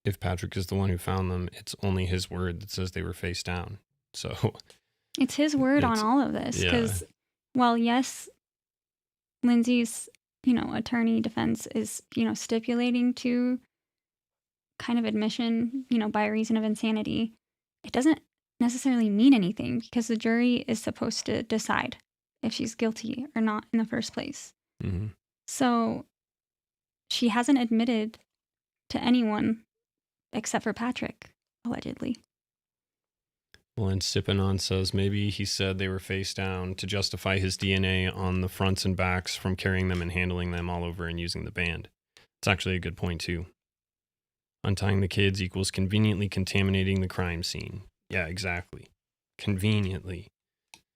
if Patrick is the one who found them, it's only his word that says they were face down. So it's his word on all of this. Because, well, yes, Lindsay's, attorney defense is, stipulating to kind of admission, by reason of insanity. It doesn't necessarily mean anything because the jury is supposed to decide if she's guilty or not in the first place. Mm-hmm. So she hasn't admitted to anyone except for Patrick, allegedly. Well, and Sipanon says maybe he said they were face down to justify his DNA on the fronts and backs from carrying them and handling them all over and using the band. It's actually a good point, too. Untying the kids equals conveniently contaminating the crime scene. Yeah, exactly. Conveniently.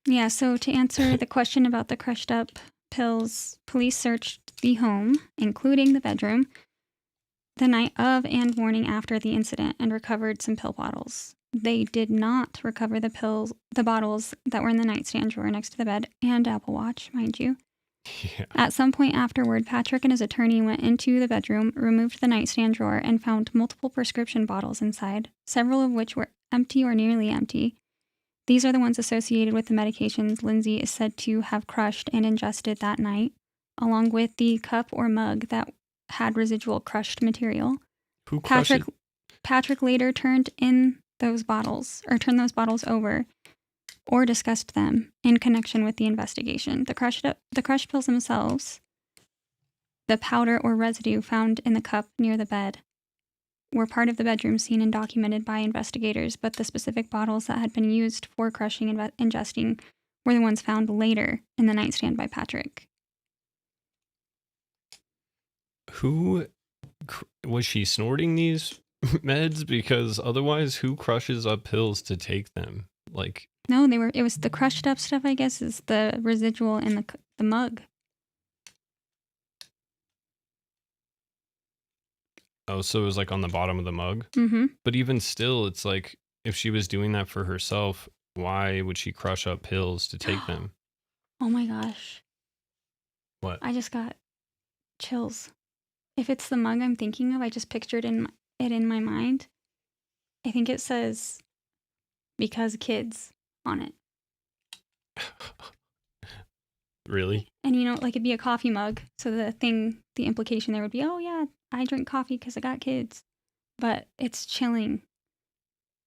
Yeah, so to answer the question about the crushed up pills, police searched the home, including the bedroom, the night of and morning after the incident and recovered some pill bottles. They did not recover the bottles that were in the nightstand drawer next to the bed and Apple Watch, mind you. Yeah. At some point afterward, Patrick and his attorney went into the bedroom, removed the nightstand drawer, and found multiple prescription bottles inside, several of which were empty or nearly empty. These are the ones associated with the medications Lindsay is said to have crushed and ingested that night, along with the cup or mug that had residual crushed material. Who crushed it? Patrick later turned those bottles over or discussed them in connection with the investigation. The crushed pills themselves, the powder or residue found in the cup near the bed, were part of the bedroom scene and documented by investigators, but the specific bottles that had been used for crushing and ingesting were the ones found later in the nightstand by Patrick. Who was she snorting these meds? Because otherwise, who crushes up pills to take them? Like, no, it was the crushed up stuff, I guess, is the residual in the mug. Oh, so it was like on the bottom of the mug? Mm-hmm. But even still, it's like if she was doing that for herself, why would she crush up pills to take them? Oh my gosh. What? I just got chills. If it's the mug I'm thinking of, I just pictured it in my mind. I think it says because kids on it. Really? And you know, like it'd be a coffee mug. So the implication there would be, oh yeah, I drink coffee because I got kids. But it's chilling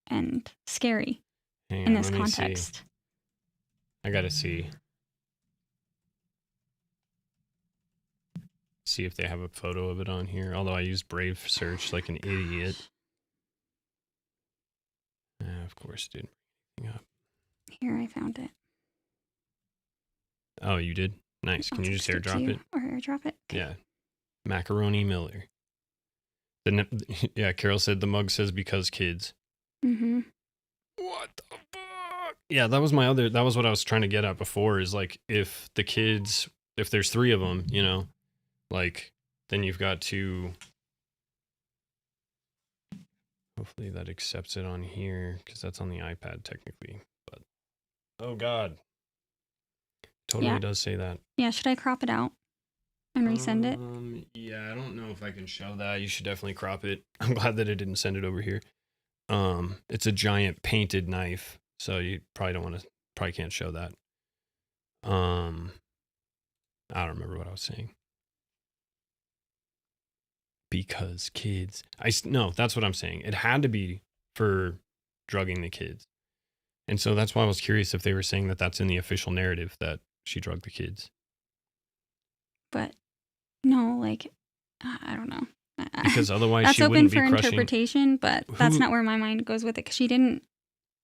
and scary Hang in on, this let me see. context. I gotta see. See if they have a photo of it on here. Although I used Brave search like an idiot. Of course, it didn't bring anything up. Here, I found it. Oh, you did? Nice. Can I'll you just text to airdrop you, it? or airdrop it? Okay. Yeah. Macaroni Miller. Yeah, Carol said the mug says because kids. Mm-hmm. What the fuck? Yeah, that was what I was trying to get at before, is like if the kids, if there's 3 of them, you know, like then you've got to, hopefully that accepts it on here because that's on the iPad technically, but oh God. Totally does say that. Yeah, should I crop it out and resend it? Yeah, I don't know if I can show that. You should definitely crop it. I'm glad that it didn't send it over here. It's a giant painted knife, so you probably can't show that. I don't remember what I was saying. Because kids. No, that's what I'm saying. It had to be for drugging the kids. And so that's why I was curious if they were saying that that's in the official narrative that she drugged the kids. But no, like, I don't know. Because otherwise that's she open wouldn't for be crushing. interpretation, but that's not where my mind goes with it, because she didn't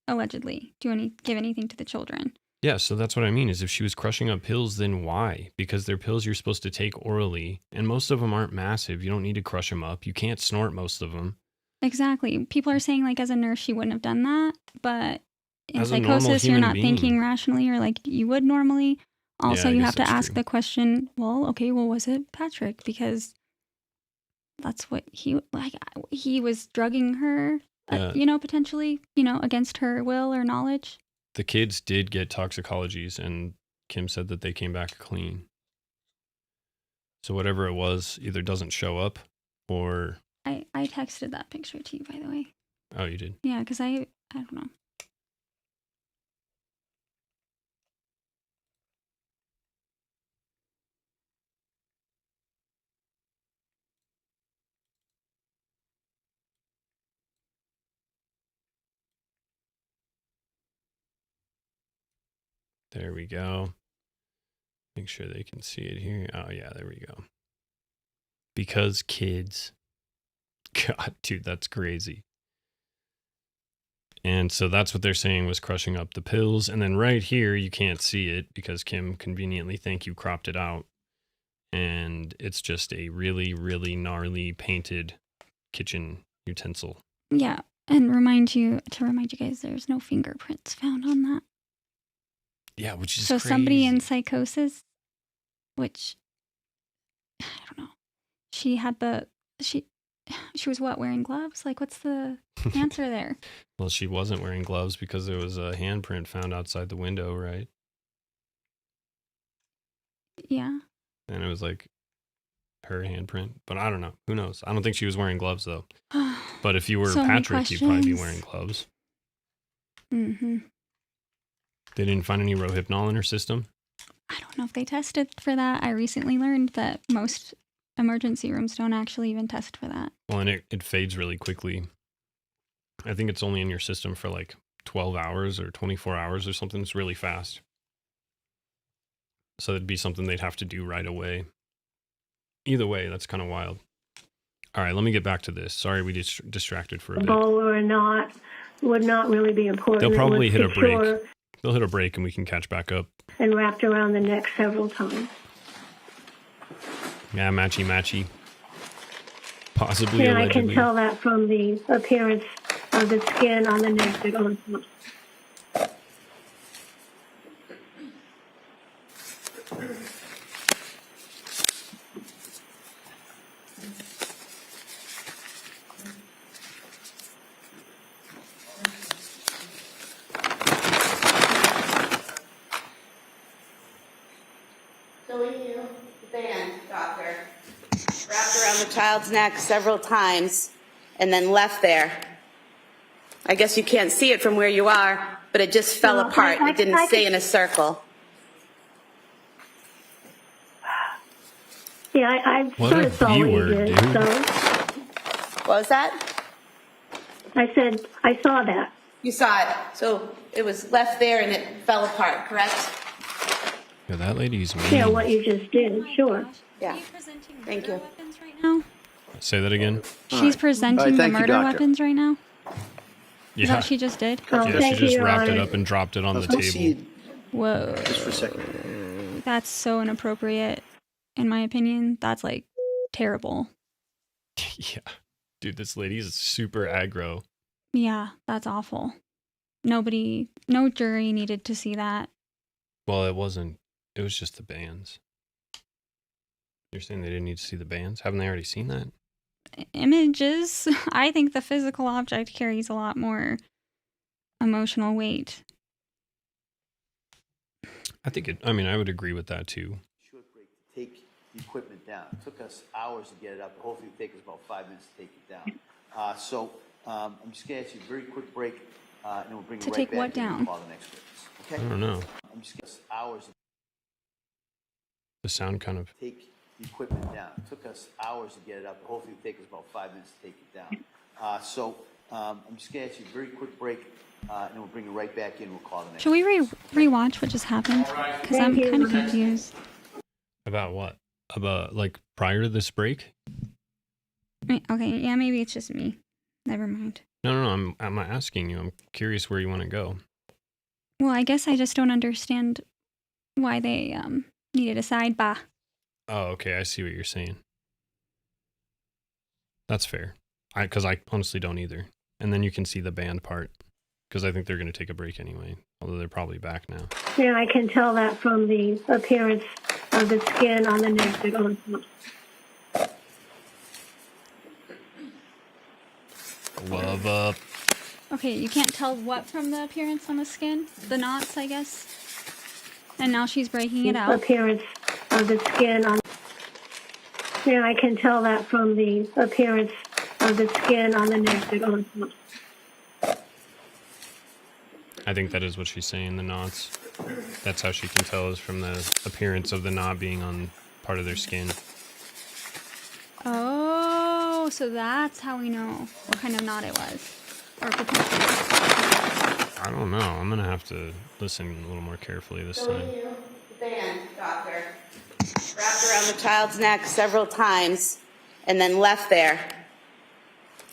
allegedly give anything to the children. Yeah, so that's what I mean, is if she was crushing up pills, then why? Because they're pills you're supposed to take orally, and most of them aren't massive. You don't need to crush them up. You can't snort most of them. Exactly. People are saying, like, as a nurse, she wouldn't have done that, but in As a normal psychosis, you're human not being. thinking rationally or like you would normally. Also, Yeah, I you guess have to that's ask true. the question, well, was it Patrick? Because that's what he was drugging her, Yeah. Potentially, against her will or knowledge. The kids did get toxicologies, and Kim said that they came back clean. So whatever it was either doesn't show up or... I texted that picture to you, by the way. Oh, you did? Yeah, because I don't know. There we go. Make sure they can see it here. Oh, yeah, there we go. Because kids. God, dude, that's crazy. And so that's what they're saying was crushing up the pills. And then right here, you can't see it because Kim conveniently think you cropped it out. And it's just a really, really gnarly painted kitchen utensil. Yeah, and remind you guys, there's no fingerprints found on that. Yeah, which is so crazy. Somebody in psychosis, which I don't know, she was what, wearing gloves? Like, what's the answer there? Well, she wasn't wearing gloves because there was a handprint found outside the window, right? Yeah. And it was like her handprint, but I don't know. Who knows? I don't think she was wearing gloves though. But if you were So Patrick, you'd probably be wearing gloves. Mm-hmm. They didn't find any Rohypnol in her system? I don't know if they tested for that. I recently learned that most emergency rooms don't actually even test for that. Well, and it fades really quickly. I think it's only in your system for like 12 hours or 24 hours or something. It's really fast. So it'd be something they'd have to do right away. Either way, that's kind of wild. All right, let me get back to this. Sorry, we distracted for a bit. Bowl or not would not really be important. They'll probably hit a break. Secure They'll hit a break and we can catch back up. and wrapped around the neck several times. Yeah, matchy. Possibly And allegedly. I can tell that from the appearance of the skin on the neck and on top. you the band, doctor. Wrapped around the child's neck several times and then left there. I guess you can't see it from where you are, but it just fell apart. It didn't stay in a circle. Yeah, I What sort a of saw what you B-word, did. dude. So What was that? I said I saw that. You saw it. So it was left there and it fell apart, correct? Yeah, that lady's mean. Yeah, what you just did. Sure. Yeah. Thank you. Weapons right now? Say that again. She's presenting the thank you, murder doctor. weapons right now? Is Yeah. that what she just did? Oh, Yeah, thank she just you, Your wrapped it Honor. up and dropped it on the Let me see table. it Whoa. just for a second. That's so inappropriate, in my opinion. That's like terrible. Yeah. Dude, this lady is super aggro. Yeah, that's awful. No jury needed to see that. Well, it wasn't. It was just the bands. You're saying they didn't need to see the bands? Haven't they already seen that? Images, I think the physical object carries a lot more emotional weight. I mean, I would agree with that too. Short break to take the equipment down. It took us hours to get it up. Hopefully it'll take us about 5 minutes to take it down. I'm just going to ask you a very quick break, and then we'll bring it To right take back what in down? and call the next witness. I Okay? don't know. I'm just going to hours to The sound kind of. take the equipment down. It took us hours to get it up. Hopefully it'll take us about 5 minutes to take it down. I'm just going to ask you a very quick break, and then we'll bring it right back in and we'll call the next Should we witness. rewatch what just happened? Because I'm Thank you. kind of confused. About what? About like prior to this break? Okay, yeah, maybe it's just me. Never mind. No. I'm not asking you. I'm curious where you want to go. Well, I guess I just don't understand why they needed a sidebar. Oh, okay. I see what you're saying. That's fair. Because I honestly don't either. And then you can see the band part. Because I think they're going to take a break anyway. Although they're probably back now. Yeah, I can tell that from the appearance of the skin on the neck that goes up. Love up. Okay, you can't tell what from the appearance on the skin? The knots, I guess? And now she's breaking it out. Appearance of the skin on. Yeah, I can tell that from the appearance of the skin on the neck that goes up. I think that is what she's saying, the knots. That's how she can tell is from the appearance of the knot being on part of their skin. Oh, so that's how we know what kind of knot it was. Or potentially. I don't know. I'm going to have to listen a little more carefully this time. You the band, doctor. Wrapped around the child's neck several times and then left there.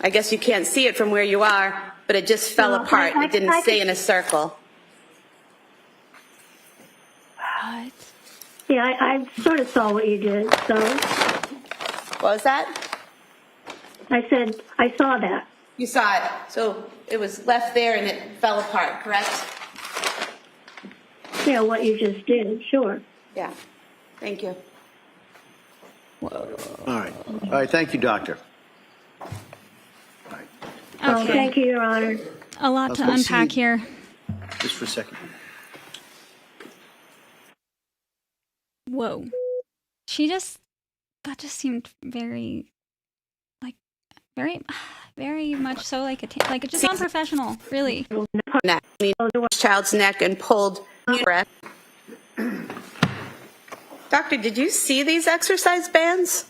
I guess you can't see it from where you are, but it just fell Well, apart. I It didn't can- stay in a circle. What? Yeah, I sort of saw what you did. So What was that? I said I saw that. You saw it. So it was left there and it fell apart, correct? Yeah, what you just did. Sure. Yeah. Thank you. All right. Thank you, doctor. All right. Oh, Okay. thank you, Your Honor. A lot to Let's see. unpack here. Just for a second. Whoa. That just seemed very, very much so like just unprofessional, really. Neck. Child's neck and pulled. Doctor, did you see these exercise bands?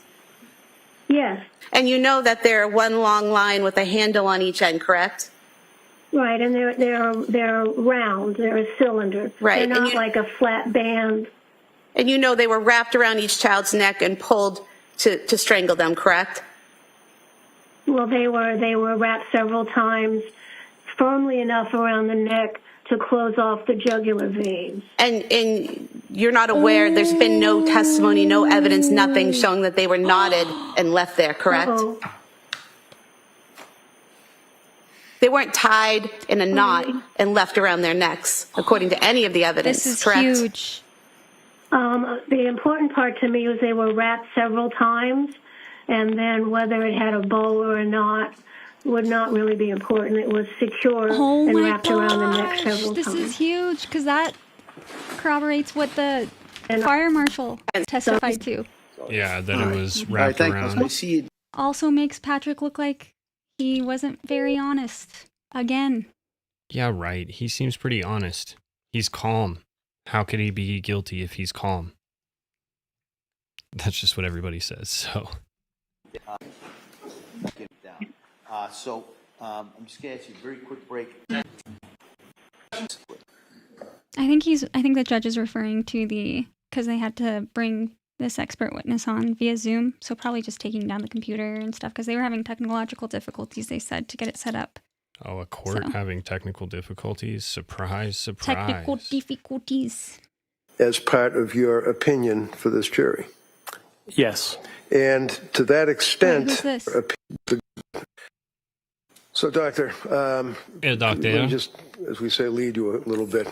Yes. And you know that they're one long line with a handle on each end, correct? Right, and they're round. They're a cylinder. Right, They're and not you- like a flat band. And you know they were wrapped around each child's neck and pulled to strangle them, correct? Well, they were wrapped several times, firmly enough around the neck to close off the jugular veins. And you're not aware, there's been no testimony, no evidence, nothing showing that they were knotted and left there, correct? Uh-oh. They weren't tied in a knot and left around their necks, according to any of the evidence, This is correct? huge. The important part to me was they were wrapped several times, and then whether it had a bow or not would not really be important. It was secure Oh and my wrapped around the neck gosh, several this times. is huge because that corroborates what the Fire marshal testified too. Yeah, that it was All right, wrapped thank you. around. I see you. Also makes Patrick look like he wasn't very honest. Again. Yeah, right. He seems pretty honest. He's calm. How could he be guilty if he's calm? That's just what everybody says, so. Get it down. I'm just going to ask you a very quick break. I think the judge is referring to because they had to bring this expert witness on via Zoom, so probably just taking down the computer and stuff because they were having technological difficulties, they said, to get it set up. Oh, a court having technical difficulties? Surprise, surprise. Technical difficulties. As part of your opinion for this jury. Yes. And to that extent, Wait, who's this? So, Doctor, Yeah, let me Doctor. just, as we say, lead you a little bit.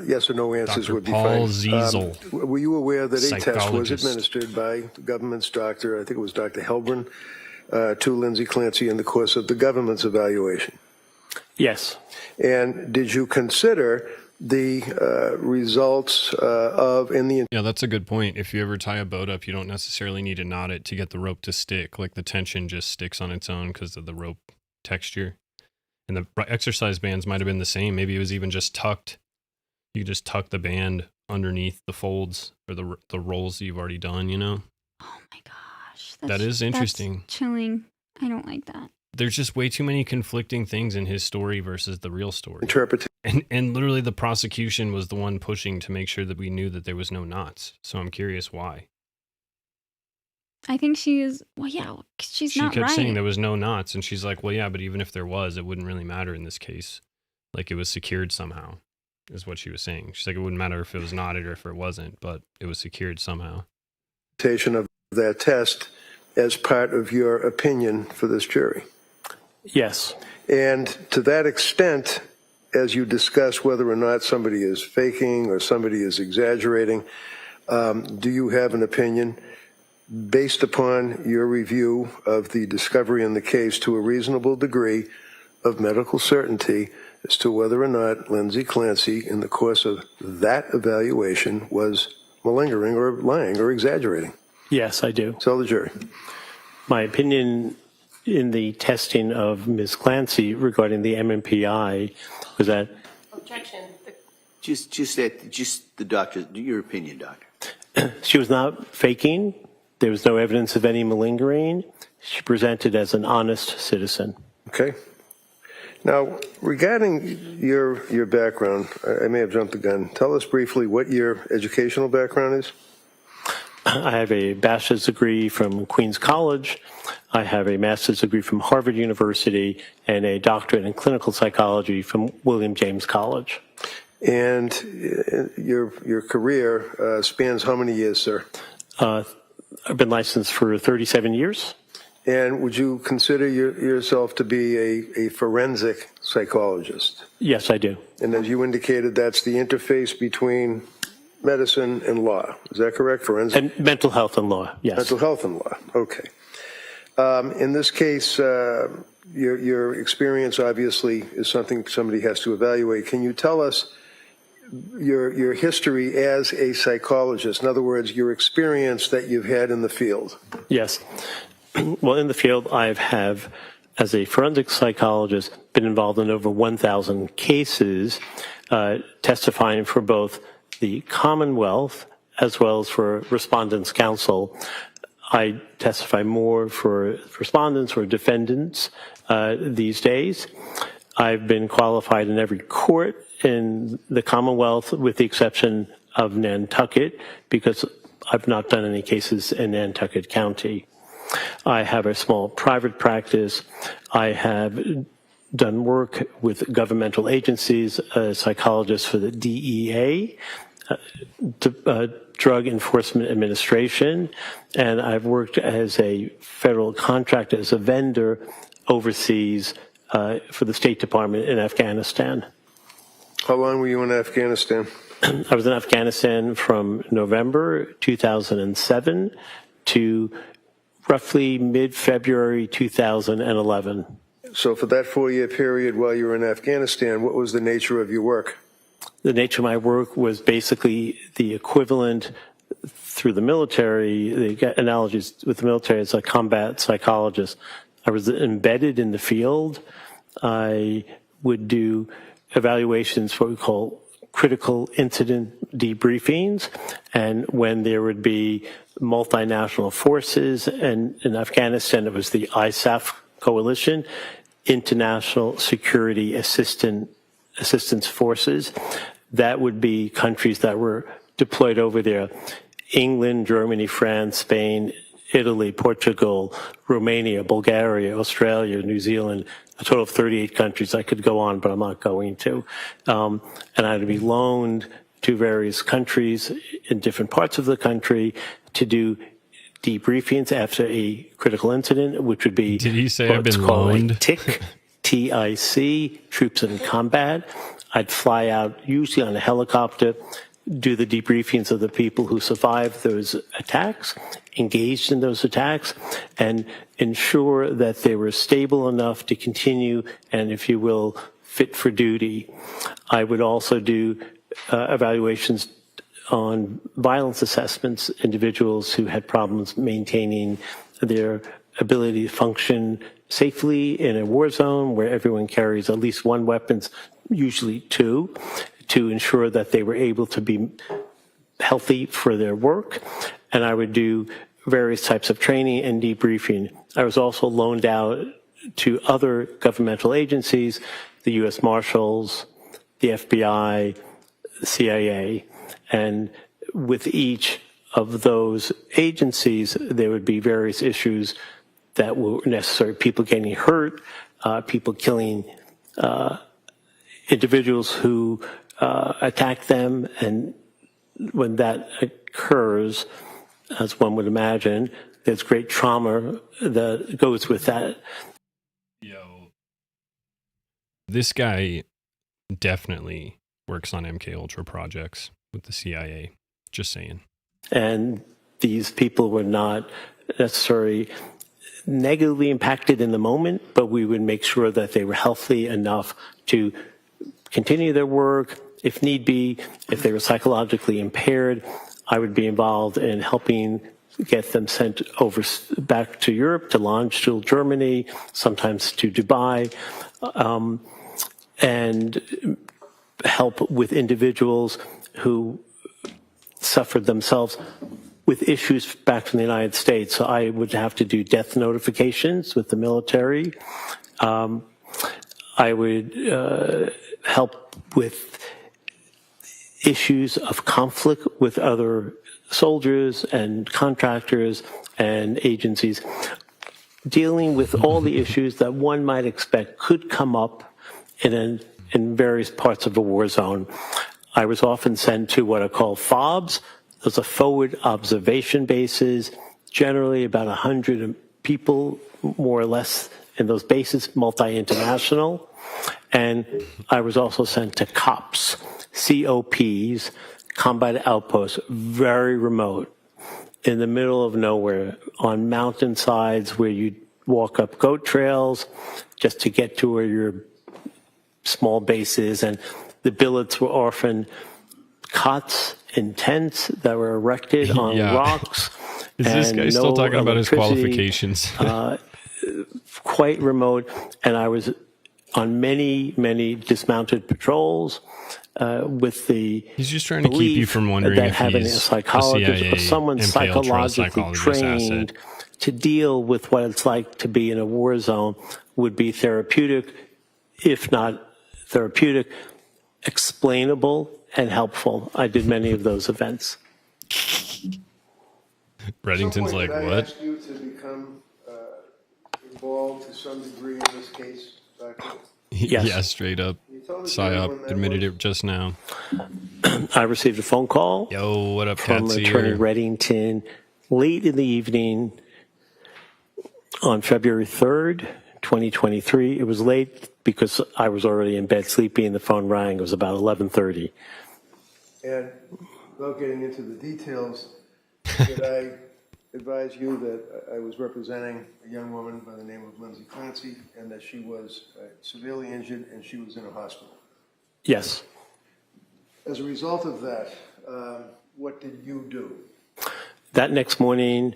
Yes or no answers Dr. would be Paul fine. Ziesel, Were you aware that a test was psychologist. administered by the government's doctor, I think it was Dr. Helbrin, to Lindsay Clancy in the course of the government's evaluation? Yes. And did you consider the results Yeah, that's a good point. If you ever tie a boat up, you don't necessarily need to knot it to get the rope to stick. Like the tension just sticks on its own because of the rope texture. And the exercise bands might have been the same. Maybe it was even just tucked. You just tuck the band underneath the folds or the rolls that you've already done, you know? Oh my gosh. That is interesting. That's chilling. I don't like that. There's just way too many conflicting things in his story versus the real story. interpretation? And literally the prosecution was the one pushing to make sure that we knew that there was no knots. So I'm curious why. I think she's not She right. kept saying there was no knots, and she's like, well, yeah, but even if there was, it wouldn't really matter in this case. Like, it was secured somehow, is what she was saying. She's like, it wouldn't matter if it was knotted or if it wasn't, but it was secured somehow. Of that test as part of your opinion for this jury. Yes. And to that extent, as you discuss whether or not somebody is faking or somebody is exaggerating, do you have an opinion based upon your review of the discovery in the case to a reasonable degree of medical certainty as to whether or not Lindsay Clancy, in the course of that evaluation, was malingering or lying or exaggerating? Yes, I do. Tell the jury. My opinion in the testing of Ms. Clancy regarding the MMPI was that Objection. Just the doctor, your opinion, doctor. she was not faking. There was no evidence of any malingering. She presented as an honest citizen. Okay. Now, regarding your background, I may have jumped the gun. Tell us briefly what your educational background is. I have a bachelor's degree from Queens College. I have a master's degree from Harvard University and a doctorate in clinical psychology from William James College. And your career spans how many years, sir? I've been licensed for 37 years. And would you consider yourself to be a forensic psychologist? Yes, I do. And as you indicated, that's the interface between medicine and law. Is that correct? Forensic? And mental health and law, yes. Mental health and law. Okay. In this case, your experience obviously is something somebody has to evaluate. Can you tell us your history as a psychologist? In other words, your experience that you've had in the field. Yes. Well, in the field, I have, as a forensic psychologist, been involved in over 1,000 cases, testifying for both the Commonwealth as well as for Respondents' Counsel. I testify more for respondents or defendants these days. I've been qualified in every court in the Commonwealth with the exception of Nantucket because I've not done any cases in Nantucket County. I have a small private practice. I have done work with governmental agencies, a psychologist for the DEA, Drug Enforcement Administration, and I've worked as a federal contractor, as a vendor overseas for the State Department in Afghanistan. How long were you in Afghanistan? I was in Afghanistan from November 2007 to roughly mid-February 2011. So for that 4-year period while you were in Afghanistan, what was the nature of your work? The nature of my work was basically the equivalent through the military, they get analogies with the military as a combat psychologist. I was embedded in the field. I would do evaluations for what we call critical incident debriefings, and when there would be multinational forces, and in Afghanistan it was the ISAF coalition, International Security Assistance Forces. That would be countries that were deployed over there: England, Germany, France, Spain, Italy, Portugal, Romania, Bulgaria, Australia, New Zealand, a total of 38 countries. I could go on, but I'm not going to. And I'd be loaned to various countries in different parts of the country to do debriefings after a critical incident, which would be Did he say I've been loaned? TIC, TIC, troops in combat. I'd fly out usually on a helicopter, do the debriefings of the people who survived those attacks, engaged in those attacks, and ensure that they were stable enough to continue and, if you will, fit for duty. I would also do evaluations on violence assessments, individuals who had problems maintaining their ability to function safely in a war zone where everyone carries at least one weapon, usually two, to ensure that they were able to be healthy for their work. And I would do various types of training and debriefing. I was also loaned out to other governmental agencies, the U.S. Marshals, the FBI, the CIA, and with each of those agencies, there would be various issues that were necessary: people getting hurt, people killing individuals who attack them, and when that occurs, as one would imagine, there's great trauma that goes with that. Yo, this guy definitely works on MK Ultra projects with the CIA. Just saying. And these people were not necessarily negatively impacted in the moment, but we would make sure that they were healthy enough to continue their work. If need be, if they were psychologically impaired, I would be involved in helping get them sent over back to Europe, to Landstuhl, Germany, sometimes to Dubai, and help with individuals who suffered themselves with issues back from the United States. So I would have to do death notifications with the military. I would help with issues of conflict with other soldiers and contractors and agencies, dealing with all the issues that one might expect could come up in various parts of a war zone. I was often sent to what are called FOBs. Those are forward observation bases, generally about 100 people, more or less, in those bases, multi-international. And I was also sent to COPs, COPs, combat outposts, very remote, in the middle of nowhere, on mountainsides where you'd walk up goat trails just to get to where your small base is. And the billets were often cots in tents that were erected on rocks. Is this guy still talking about his qualifications? Quite remote. And I was on many, many dismounted patrols with the He's just trying to keep you from wondering that if having he's a psychologist CIA, or someone MK Ultra psychologically psychologist trained asset. to deal with what it's like to be in a war zone would be therapeutic, if not therapeutic, explainable, and helpful. I did many of those events. Reddington's like, Could I what? ask you to become involved to some degree in this case, Doctor? Yes. Yeah, straight up. You told us PsyOp when that admitted was. it just now. I received a phone call Yo, what up, from Cat's Attorney ear? Reddington late in the evening on February 3rd, 2023. It was late because I was already in bed sleeping and the phone rang. It was about 11:30. And without getting into the details, did I advise you that I was representing a young woman by the name of Lindsay Clancy and that she was severely injured and she was in a hospital? Yes. As a result of that, what did you do? That next morning,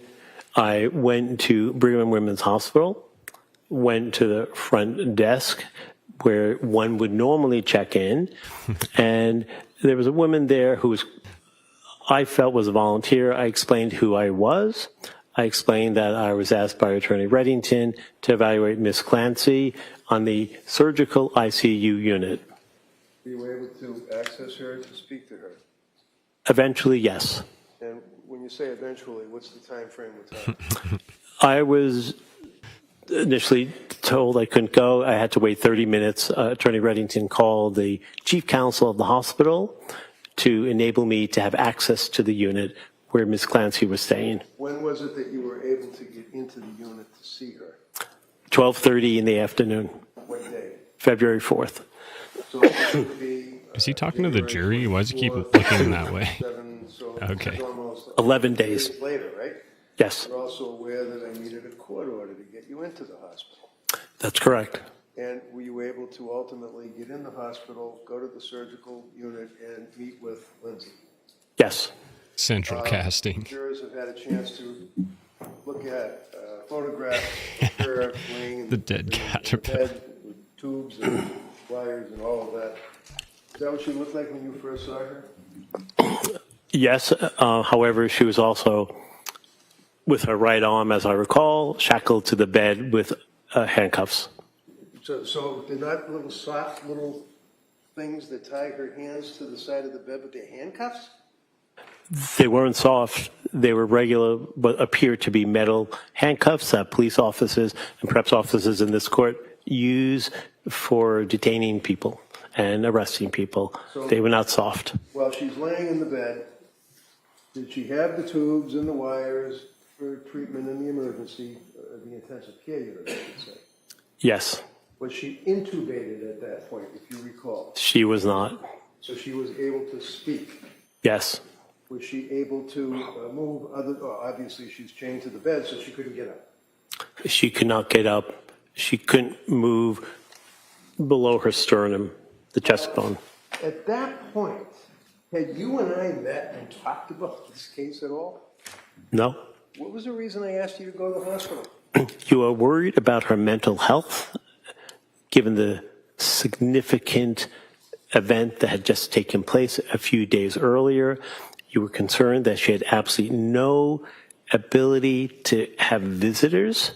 I went to Brigham and Women's Hospital, went to the front desk where one would normally check in, and there was a woman there who I felt was a volunteer. I explained who I was. I explained that I was asked by Attorney Reddington to evaluate Ms. Clancy on the surgical ICU unit. Were you able to access her to speak to her? Eventually, yes. And when you say eventually, what's the time frame with that? I was initially told I couldn't go. I had to wait 30 minutes. Attorney Reddington called the chief counsel of the hospital to enable me to have access to the unit where Ms. Clancy was staying. When was it that you were able to get into the unit to see her? 12:30 in the afternoon, What day? February 4th. So it would be, Is he talking to the January jury? Why does he keep 24th, looking that way? 7, so Okay. it's almost 11 days. later, right? Yes, You're also aware that I needed a court order to get you into the hospital. that's correct. And were you able to ultimately get in the hospital, go to the surgical unit, and meet with Lindsay? Yes. Central casting. Jurors have had a chance to look at photographs of her laying in The dead in caterpillar. bed with tubes and wires and all of that. Is that what she looked like when you first saw her? Yes, however, she was also, with her right arm, as I recall, shackled to the bed with handcuffs. So they're not little soft little things that tie her hands to the side of the bed, but they're handcuffs? They weren't soft. They were regular, but appeared to be metal handcuffs that police officers and perhaps officers in this court use for detaining people and arresting people. So- They were not soft. While she's laying in the bed, did she have the tubes and the wires for treatment in the emergency, the intensive care unit, I should say? Yes, Was she intubated at that point, if you recall? she was not. So she was able to speak. Yes, Was she able to move obviously she's chained to the bed, so she couldn't get up. she could not get up. She couldn't move below her sternum, the chest bone. At that point, had you and I met and talked about this case at all? No? What was the reason I asked you to go to the hospital? You are worried about her mental health, given the significant event that had just taken place a few days earlier. You were concerned that she had absolutely no ability to have visitors.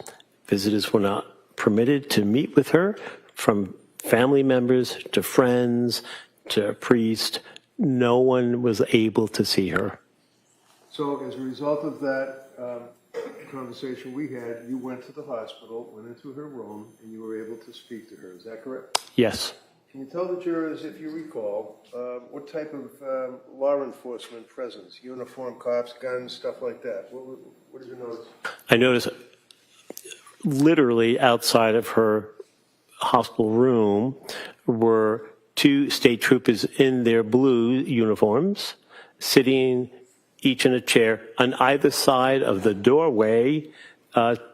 Visitors were not permitted to meet with her, from family members to friends to a priest. No one was able to see her. So as a result of that conversation we had, you went to the hospital, went into her room, and you were able to speak to her. Is that correct? Yes. Can you tell the jurors, if you recall, what type of law enforcement presence? Uniform cops, guns, stuff like that? What did you notice? I noticed literally outside of her hospital room were 2 state troopers in their blue uniforms, sitting each in a chair on either side of the doorway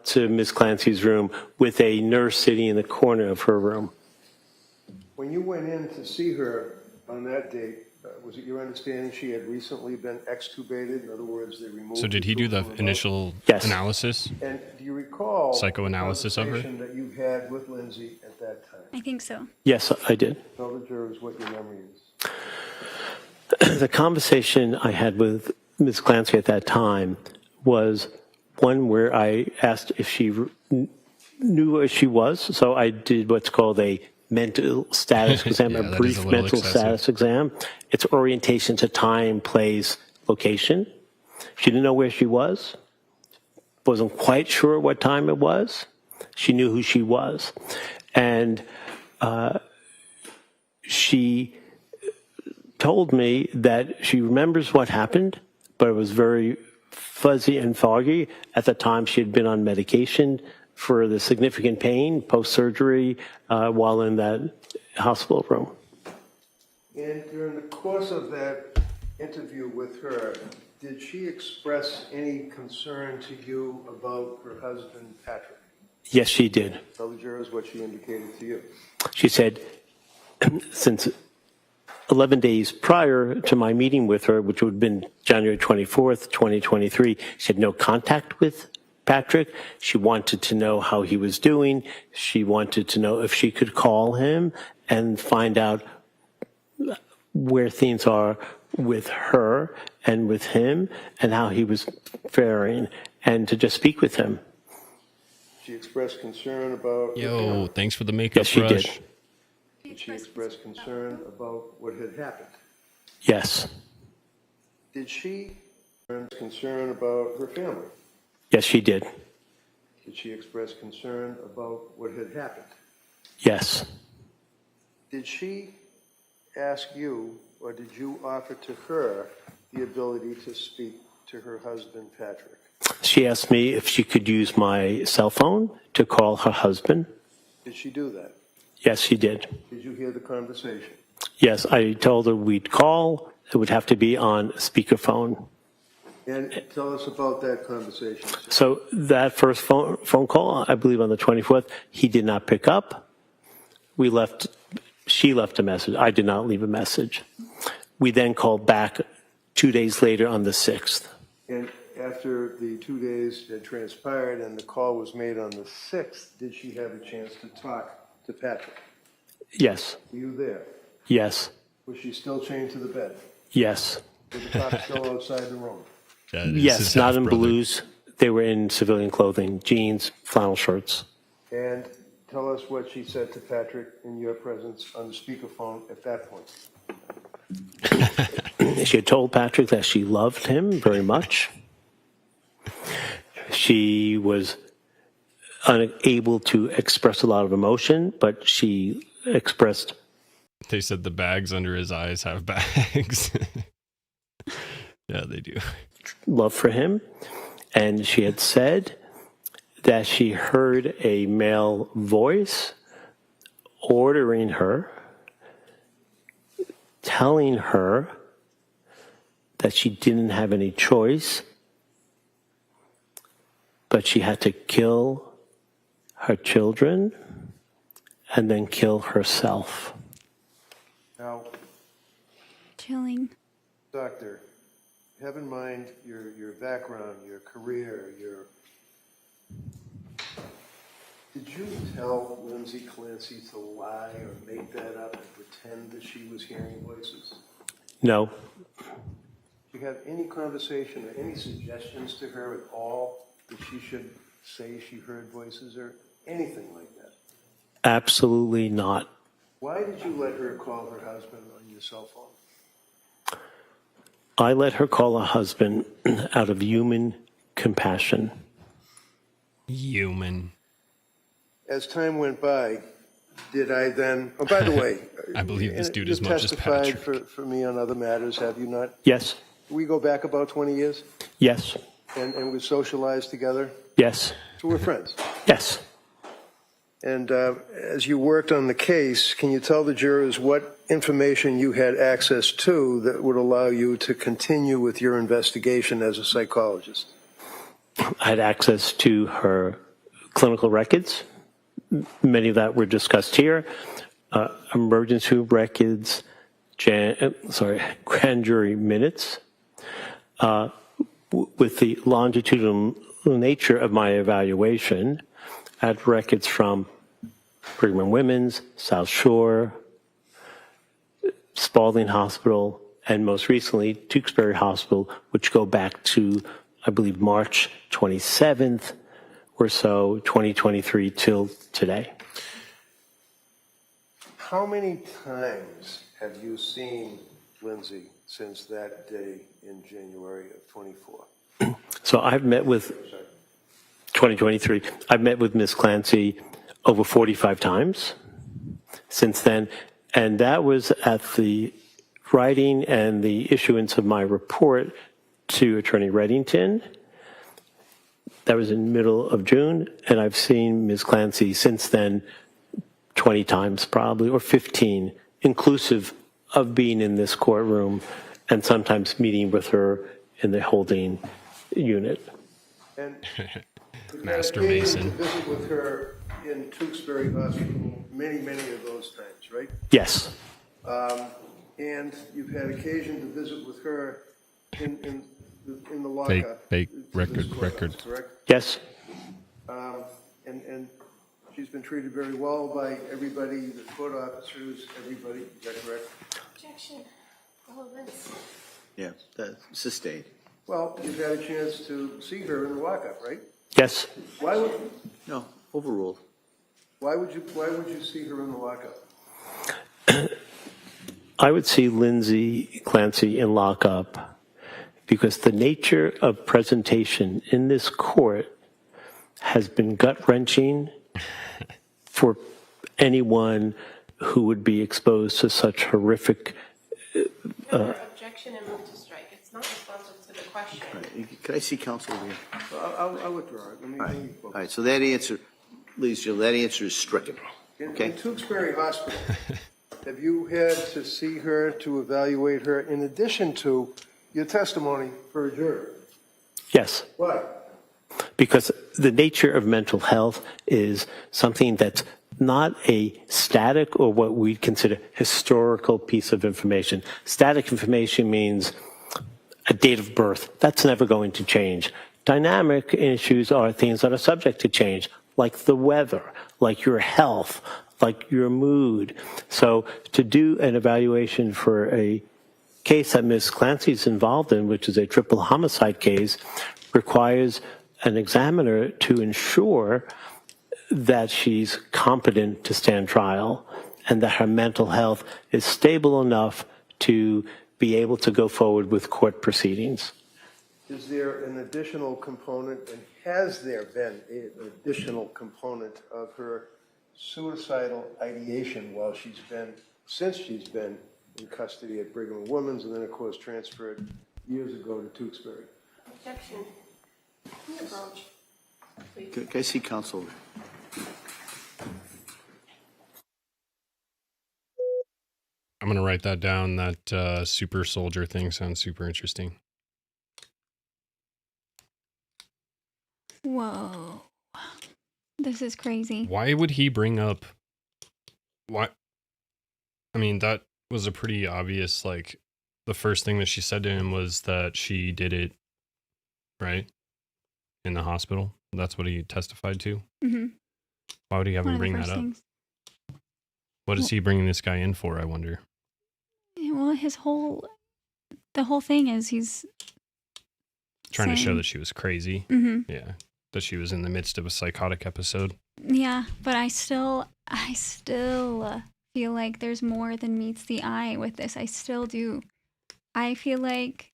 to Ms. Clancy's room, with a nurse sitting in the corner of her room. When you went in to see her on that date, was it your understanding she had recently been extubated? In other words, they removed. So did he do the tube from her mouth? initial Yes. analysis? And do you recall Psychoanalysis of her? the conversation that you had with Lindsay at that time? I think so. Yes, I did. Tell the jurors what your memory is. The conversation I had with Ms. Clancy at that time was one where I asked if she knew where she was. So I did what's called a mental status exam, Yeah, that a is brief a little mental excessive. status exam. It's orientation to time, place, location. She didn't know where she was, wasn't quite sure what time it was. She knew who she was. And she told me that she remembers what happened, but it was very fuzzy and foggy. At the time, she had been on medication for the significant pain post-surgery while in that hospital room. And during the course of that interview with her, did she express any concern to you about her husband, Patrick? Yes, she did. Tell the jurors what she indicated to you. She said, since 11 days prior to my meeting with her, which would have been January 24th, 2023, she had no contact with Patrick. She wanted to know how he was doing. She wanted to know if she could call him and find out where things are with her and with him and how he was faring, and to just speak with him. She expressed concern about... Yo, thanks for the makeup Yes, she brush. did. Did she express concern about what had happened? Yes. Did she express concern about her family? Yes, she did. Did she express concern about what had happened? Yes. Did she ask you, or did you offer to her the ability to speak to her husband, Patrick? She asked me if she could use my cell phone to call her husband. Did she do that? Yes, she did. Did you hear the conversation? Yes, I told her we'd call. It would have to be on speakerphone. And tell us about that conversation. So that first phone call, I believe on the 24th, he did not pick up. She left a message. I did not leave a message. We then called back 2 days later on the 6th. And after the 2 days had transpired and the call was made on the 6th, did she have a chance to talk to Patrick? Yes. Were you there? Yes. Was she still chained to the bed? Yes. Was the cop still outside the room? Yes, not in blues. They were in civilian clothing, jeans, flannel shirts. And tell us what she said to Patrick in your presence on the speakerphone at that point. She had told Patrick that she loved him very much. She was unable to express a lot of emotion, but she expressed... They said the bags under his eyes have bags. Yeah, they do. Love for him. And she had said that she heard a male voice ordering her, telling her that she didn't have any choice, but she had to kill her children and then kill herself. Now, Chilling. doctor, have in mind your background, your career, Did you tell Lindsay Clancy to lie or make that up and pretend that she was hearing voices? No. Do you have any conversation or any suggestions to her at all that she should say she heard voices or anything like that? Absolutely not. Why did you let her call her husband on your cell phone? I let her call her husband out of human compassion. Human. As time went by, did I then... Oh, by the way... I believe this dude as you've much as Patrick. testified for me on other matters, have you not? Yes. We go back about 20 years? Yes. And we socialized together? Yes. So we're friends? Yes. And as you worked on the case, can you tell the jurors what information you had access to that would allow you to continue with your investigation as a psychologist? I had access to her clinical records. Many of that were discussed here. Emergency room records, grand jury minutes. With the longitudinal nature of my evaluation, I had records from Brigham and Women's, South Shore, Spalding Hospital, and most recently, Tewksbury Hospital, which go back to, I believe, March 27th or so, 2023 till today. How many times have you seen Lindsay since that day in January of 24? So I've met with 2023. I've met with Ms. Clancy over 45 times since then, and that was at the writing and the issuance of my report to Attorney Reddington. That was in the middle of June, and I've seen Ms. Clancy since then 20 times probably, or 15, inclusive of being in this courtroom and sometimes meeting with her in the holding unit. And Master you had Mason. occasion to visit with her in Tewksbury Hospital many of those times, right? Yes. and you've had occasion to visit with her in the lockup. Fake to this courthouse, record. correct? Yes. And she's been treated very well by everybody, the court officers, everybody, is that correct? Objection. Relevance. Yeah, sustained. Well, you've had a chance to see her in the lockup, right? Yes. Why would No, overruled. you see her in the lockup? I would see Lindsay Clancy in lockup because the nature of presentation in this court has been gut-wrenching for anyone who would be exposed to such horrific. Objection and move to strike. It's not responsive to the question. Right. Can I see counsel over here? I'll withdraw it. All right, so that answer, ladies and gentlemen, that answer is stricken. Okay? In Tewksbury Hospital, have you had to see her to evaluate her in addition to your testimony for a jury? Yes. Why? Because the nature of mental health is something that's not a static or what we consider historical piece of information. Static information means a date of birth. That's never going to change. Dynamic issues are things that are subject to change, like the weather, like your health, like your mood. So to do an evaluation for a case that Ms. Clancy's involved in, which is a triple homicide case, requires an examiner to ensure that she's competent to stand trial and that her mental health is stable enough to be able to go forward with court proceedings. Is there an additional component, and has there been an additional component of her suicidal ideation since she's been in custody at Brigham and Women's and then, of course, transferred years ago to Tewksbury? Objection. Approach. Please. Can I see counsel? I'm going to write that down. That super soldier thing sounds super interesting. Whoa. This is crazy. Why would he bring up... Why? I mean, that was a pretty obvious, like, the first thing that she said to him was that she did it, right? In the hospital. That's what he testified to. Mm-hmm. Why would he have him bring that up? What is he bringing this guy in for, I wonder? Well, the whole thing is he's trying to show that she was crazy. Mm-hmm. Yeah. That she was in the midst of a psychotic episode. Yeah, but I still feel like there's more than meets the eye with this. I still do. I feel like,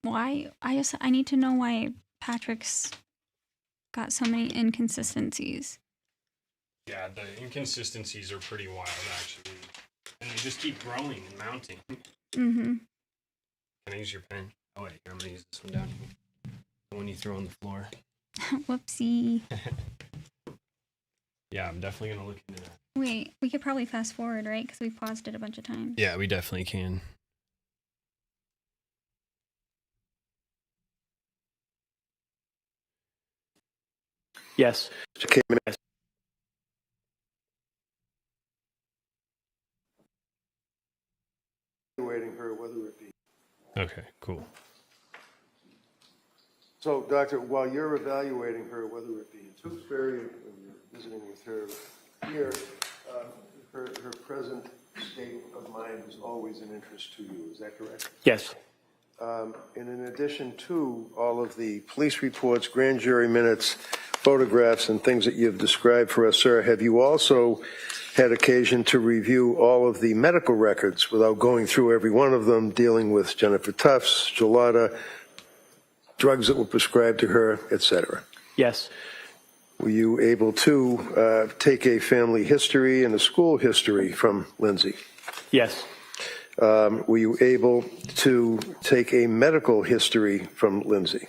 why? I need to know why Patrick's got so many inconsistencies. Yeah, the inconsistencies are pretty wild, actually. And they just keep growing and mounting. Mm-hmm. Can I use your pen? Oh, wait, I'm going to use this one down here. The one you throw on the floor. Whoopsie. Yeah, I'm definitely going to look into that. Wait, we could probably fast forward, right? Because we paused it a bunch of times. Yeah, we definitely can. Yes. Evaluating her, whether it be. Okay, cool. So, Doctor, while you're evaluating her, whether it be in Tewksbury or you're visiting with her here, her present state of mind is always an interest to you. Is that correct? Yes. And in addition to all of the police reports, grand jury minutes, photographs, and things that you've described for us, sir, have you also had occasion to review all of the medical records without going through every one of them, dealing with Jennifer Tufts, Gelada, drugs that were prescribed to her, etc.? Yes. Were you able to take a family history and a school history from Lindsay? Yes. Were you able to take a medical history from Lindsay?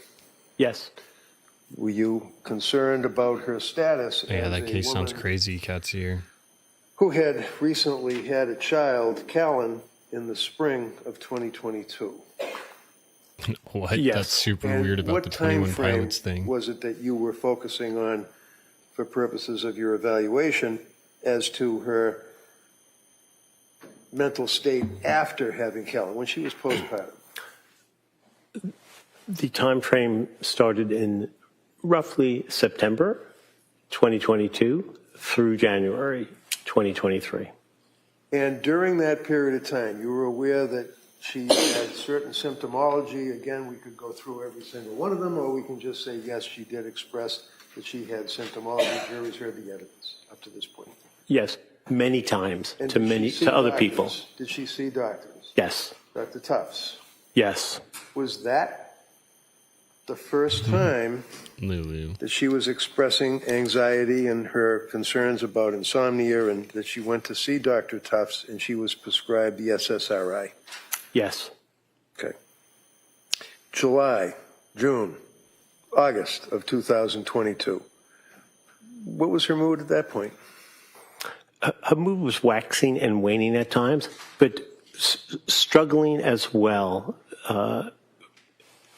Yes. Were you concerned about her status Yeah, as that a case sounds woman crazy, Cat's ear. who had recently had a child, Callan, in the spring of 2022? What? Yes. That's super And weird about what the 21 time frame Pilots thing. was it that you were focusing on for purposes of your evaluation? as to her mental state after having Kellen, when she was postpartum? The time frame started in roughly September 2022 through January 2023. And during that period of time, you were aware that she had certain symptomology. Again, we could go through every single one of them, or we can just say, yes, she did express that she had symptomology. Jury's heard the evidence up to this point. Yes, many times And to did she see other doctors? people. Did she see doctors? Yes, Dr. Tufts? yes. Was that the first time Lulu. that she was expressing anxiety and her concerns about insomnia, and that she went to see Dr. Tufts and she was prescribed the SSRI? Yes. Okay. July, June, August of 2022. What was her mood at that point? Her mood was waxing and waning at times, but struggling as well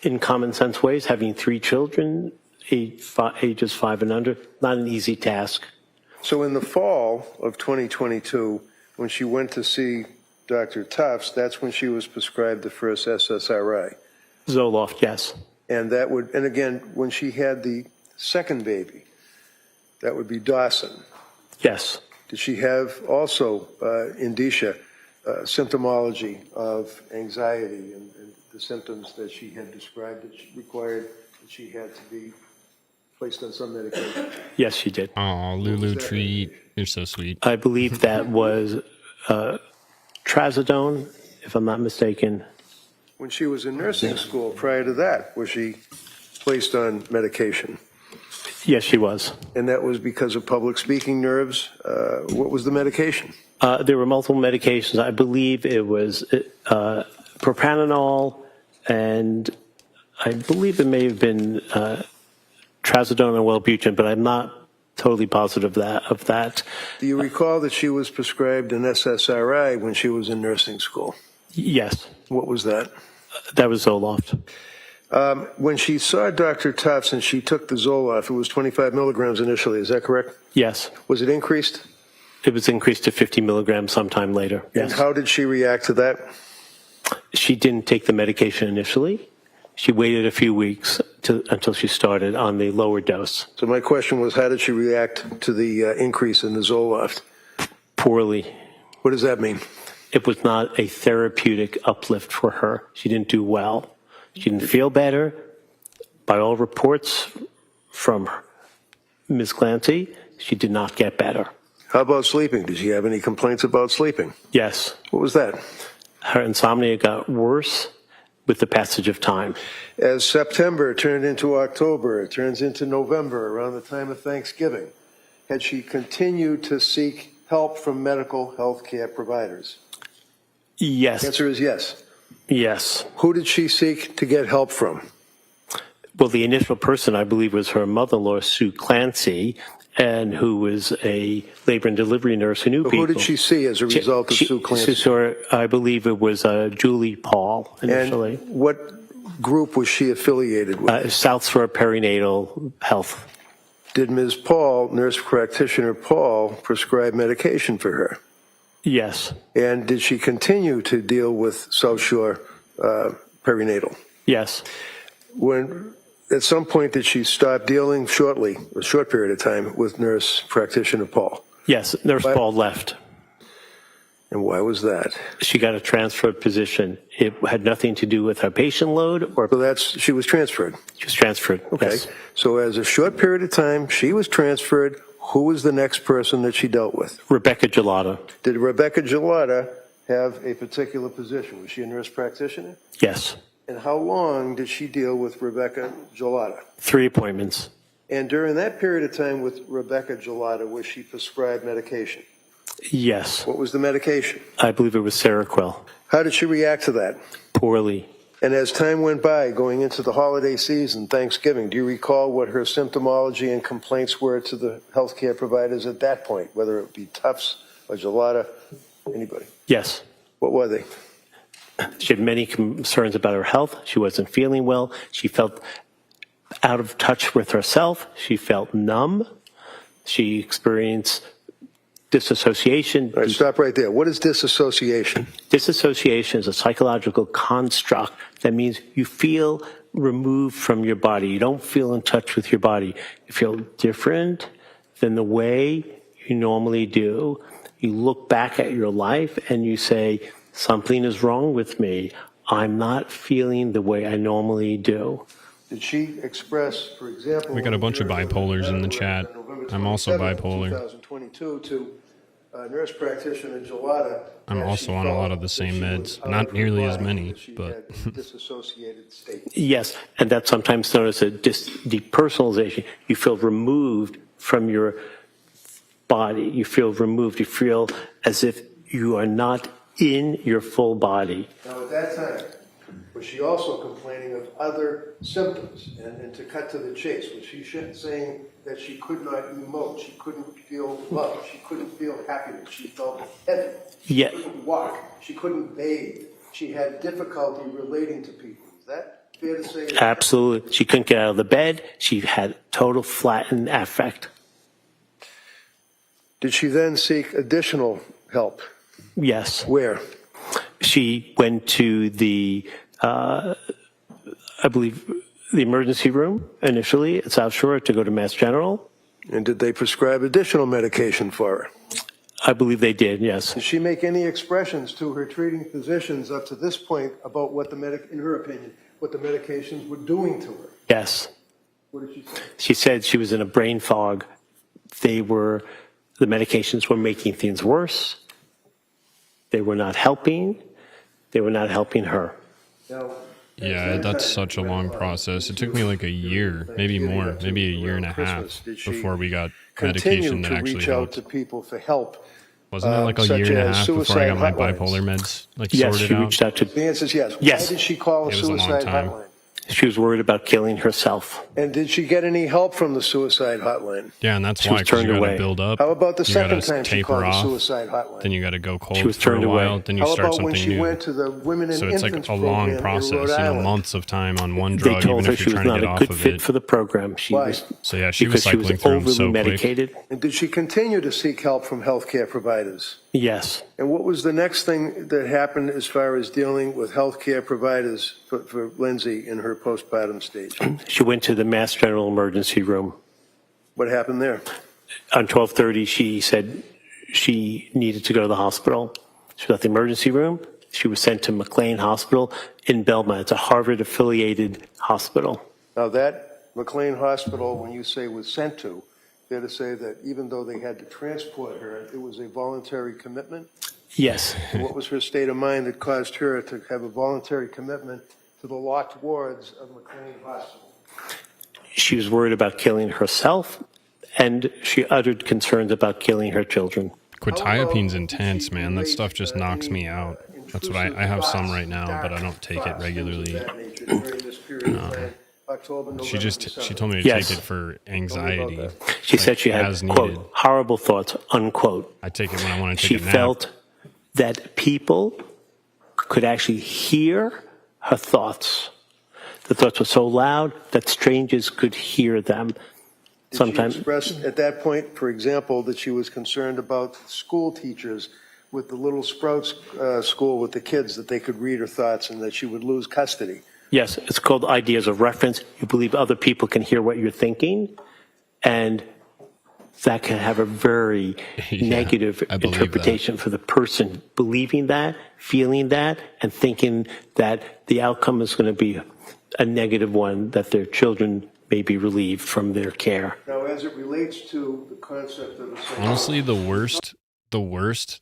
in common sense ways. Having 3 children, ages 5 and under, not an easy task. So in the fall of 2022, when she went to see Dr. Tufts, that's when she was prescribed the first SSRI. Zoloft, yes. And that would, and again, when she had the second baby, that would be Dawson. Yes. Did she have also indicia, symptomology of anxiety and the symptoms that she had described that she required that she had to be placed on some medication? Yes, she did. Oh, Lulu treat. You're so sweet. I believe that was trazodone, if I'm not mistaken. When she was in nursing school prior to that, was she placed on medication? Yes, she was. And that was because of public speaking nerves? What was the medication? There were multiple medications. I believe it was propranolol, and I believe it may have been trazodone and Wellbutrin, but I'm not totally positive of that. Do you recall that she was prescribed an SSRI when she was in nursing school? Yes. What was that? That was Zoloft. When she saw Dr. Tufts and she took the Zoloft, it was 25 milligrams initially, is that correct? Yes. Was it increased? It was increased to 50 milligrams sometime later. And Yes. how did she react to that? She didn't take the medication initially. She waited a few weeks until she started on the lower dose. So my question was, how did she react to the increase in the Zoloft? Poorly. What does that mean? It was not a therapeutic uplift for her. She didn't do well. She didn't feel better. By all reports from Ms. Clancy, she did not get better. How about sleeping? Did she have any complaints about sleeping? Yes. What was that? Her insomnia got worse with the passage of time. As September turned into October, it turns into November, around the time of Thanksgiving. Had she continued to seek help from medical health care providers? Yes. The answer is yes. Yes. Who did she seek to get help from? Well, the initial person, I believe, was her mother-in-law, Sue Clancy, and who was a labor and delivery nurse who knew people. Who did she see as a result of Sue Clancy? I believe it was Julie Paul initially. And what group was she affiliated with? South Shore Perinatal Health. Did Ms. Paul, nurse practitioner Paul, prescribe medication for her? Yes. And did she continue to deal with South Shore perinatal? Yes. When at some point did she stop dealing shortly, a short period of time, with nurse practitioner Paul? Yes, Nurse Paul left. And why was that? She got a transferred position. It had nothing to do with her patient load or. So she was transferred. She was transferred. Okay. Yes. So as a short period of time, she was transferred. Who was the next person that she dealt with? Rebecca Gelada. Did Rebecca Gelada have a particular position? Was she a nurse practitioner? Yes. And how long did she deal with Rebecca Gelada? 3 appointments. And during that period of time with Rebecca Gelada, was she prescribed medication? Yes. What was the medication? I believe it was Seroquel. How did she react to that? Poorly. And as time went by, going into the holiday season, Thanksgiving, do you recall what her symptomology and complaints were to the healthcare providers at that point, whether it be Tufts or Gelada, anybody? Yes. What were they? She had many concerns about her health. She wasn't feeling well. She felt out of touch with herself. She felt numb. She experienced Disassociation. All right, stop right there. What is disassociation? Disassociation is a psychological construct that means you feel removed from your body. You don't feel in touch with your body. You feel different than the way you normally do. You look back at your life and you say, something is wrong with me. I'm not feeling the way I normally do. Did she express, for example... We got a bunch of bipolars in the chat. I'm also bipolar. 2022 to nurse practitioner Gelada. I'm also on a lot of the same meds. Not nearly as many, but... Disassociated state. Yes, and that's sometimes known as a depersonalization. You feel removed from your body. You feel removed. You feel as if you are not in your full body. Now, at that time, was she also complaining of other symptoms? And to cut to the chase, was she saying that she could not emote, she couldn't feel love, she couldn't feel happiness, she felt heavy, she couldn't walk, she couldn't bathe, she had difficulty relating to people? Is that fair to say? Absolutely. She couldn't get out of the bed. She had total flattened affect. Did she then seek additional help? Yes. Where? She went to the, I believe, the emergency room initially at South Shore to go to Mass General. And did they prescribe additional medication for her? I believe they did, yes. Did she make any expressions to her treating physicians up to this point about what in her opinion, what the medications were doing to her? Yes. What did she say? She said she was in a brain fog. The medications were making things worse. They were not helping. They were not helping her. Now, yeah, that's such a long process. It took me like a year, maybe more, maybe a year and a half before we got medication that actually helped. To people for help. Wasn't it like a year and a half before I got my bipolar meds sorted out? Reached out to. The answer is yes. Yes. Why did she call a It was a long suicide time. hotline? She was worried about killing herself. And did she get any help from the suicide hotline? Yeah, and that's She why, was because you turned got to away. build up. How about the You second gotta time she taper called the off, suicide hotline? then you got to go cold She was for turned a while, away. then you How start about when something she new. went to the Women and So it's Infants like a long program process, in Rhode Island? months of time on one They drug, told even her if she you're was trying to not get a off good of fit it. for the program. Why? So yeah, she was because she was cycling through them overly so quick. medicated. And did she continue to seek help from healthcare providers? Yes. And what was the next thing that happened as far as dealing with healthcare providers for Lindsay in her postpartum stage? She went to the Mass General emergency room. What happened there? On 12:30, she said she needed to go to the hospital. She was at the emergency room. She was sent to McLean Hospital in Belmont. It's a Harvard-affiliated hospital. Now that McLean Hospital, when you say was sent to, fair to say that even though they had to transport her, it was a voluntary commitment? Yes. And what was her state of mind that caused her to have a voluntary commitment to the locked wards of McLean Hospital? She was worried about killing herself, and she uttered concerns about killing her children. Quetiapine's intense, man. That stuff just knocks me out. That's what I have some right now, but I don't take it regularly. She told me to Yes. take it for anxiety. She said she had, as quote, needed. horrible thoughts, unquote. I take it when I want to She take a nap. felt that people could actually hear her thoughts. The thoughts were so loud that strangers could hear them. Sometimes Did she express at that point, for example, that she was concerned about school teachers with the little Sprouts school with the kids, that they could read her thoughts and that she would lose custody? yes, it's called ideas of reference. You believe other people can hear what you're thinking, and that can have a very negative I believe interpretation for the person believing that, feeling that, and thinking that the outcome is going to be a negative one, that their children may be relieved from their care. Now, as it relates to the concept of a Honestly, the worst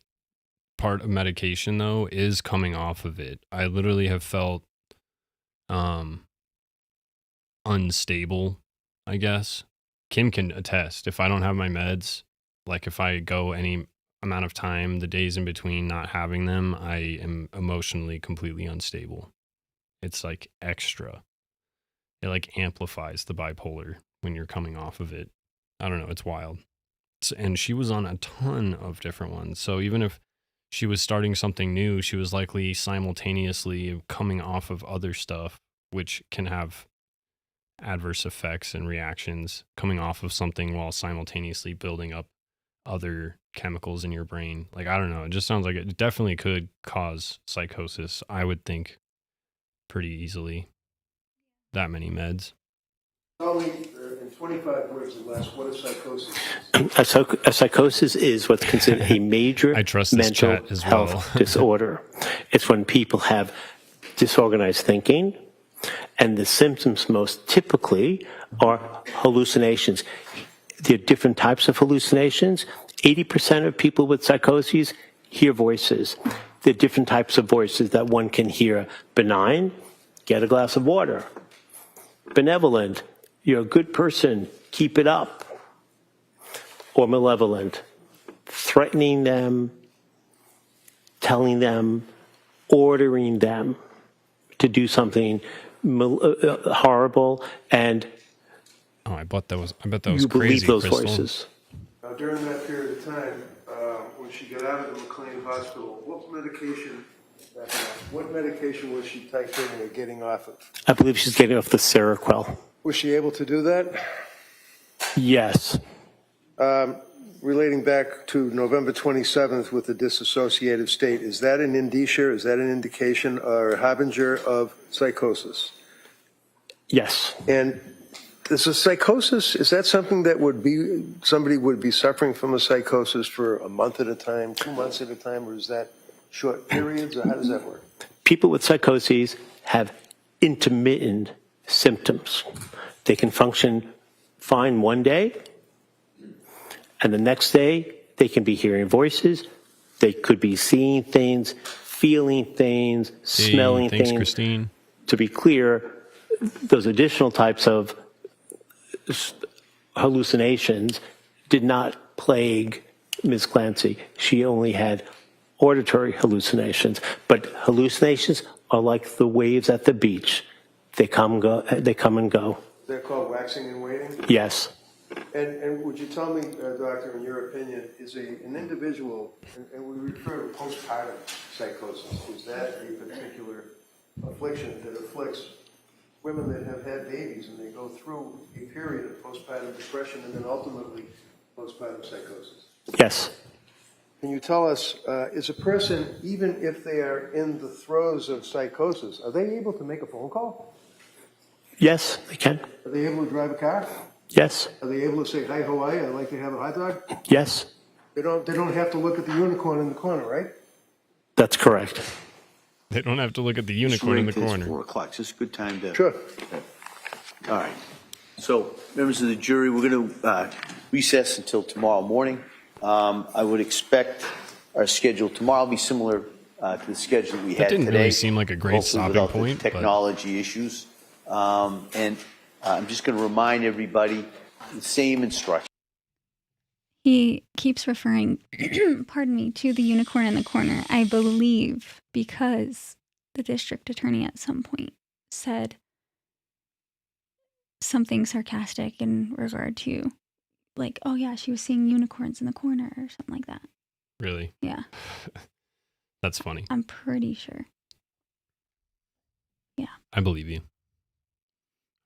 part of medication though is coming off of it. I literally have felt unstable, I guess. Kim can attest. If I don't have my meds, like if I go any amount of time, the days in between not having them, I am emotionally completely unstable. It's like extra. It like amplifies the bipolar when you're coming off of it. I don't know. It's wild. And she was on a ton of different ones. So even if she was starting something new, she was likely simultaneously coming off of other stuff, which can have adverse effects and reactions, coming off of something while simultaneously building up other chemicals in your brain. Like, I don't know. It just sounds like it definitely could cause psychosis, I would think, pretty easily. That many meds. Only in 25 words or less, what is psychosis? A psychosis is what's considered a major I trust this mental chat as well. health disorder. It's when people have disorganized thinking, and the symptoms most typically are hallucinations. There are different types of hallucinations. 80% of people with psychoses hear voices. There are different types of voices that one can hear. Benign, get a glass of water. Benevolent, you're a good person, keep it up. Or malevolent, threatening them, telling them, ordering them to do something horrible, and Oh, I bet that was you crazy, believe those Crystal. voices. Now, during that period of time, when she got out of the McLean Hospital, what medication was she titrating or getting off of? I believe she's getting off the Seroquel. Was she able to do that? Yes. Relating back to November 27th with the dissociative state, is that an indicia, is that an indication or a harbinger of psychosis? Yes. And is a psychosis, is that something that somebody would be suffering from a psychosis for a month at a time, 2 months at a time, or is that short periods, or how does that work? People with psychoses have intermittent symptoms. They can function fine one day, and the next day they can be hearing voices. They could be seeing things, feeling things, smelling Thanks, things. Christine. To be clear, those additional types of hallucinations did not plague Ms. Clancy. She only had auditory hallucinations. But hallucinations are like the waves at the beach. They come and go. They're called waxing and waning? Yes. And would you tell me, doctor, in your opinion, is an individual, and we refer to postpartum psychosis, is that a particular affliction that afflicts women that have had babies and they go through a period of postpartum depression and then ultimately postpartum psychosis? Yes. Can you tell us, is a person, even if they are in the throes of psychosis, are they able to make a phone call? Yes, they can. Are they able to drive a car? Yes. Are they able to say, "Hi, Hawaii, I'd like to have a hot dog"? Yes. They don't have to look at the unicorn in the corner, right? That's correct. They don't have to look at the unicorn in the corner. It's 4 o'clock. Is this a good time to? Sure. All right. So, members of the jury, we're going to recess until tomorrow morning. I would expect our schedule tomorrow will be similar to the schedule we had today. That didn't really seem like a great hopefully stopping without the point. technology issues. And I'm just going to remind everybody the same instruction. He keeps referring, pardon me, to the unicorn in the corner, I believe, because the district attorney at some point said something sarcastic in regard to, like, oh yeah, she was seeing unicorns in the corner or something like that. Really? Yeah. That's funny. I'm pretty sure. Yeah. I believe you.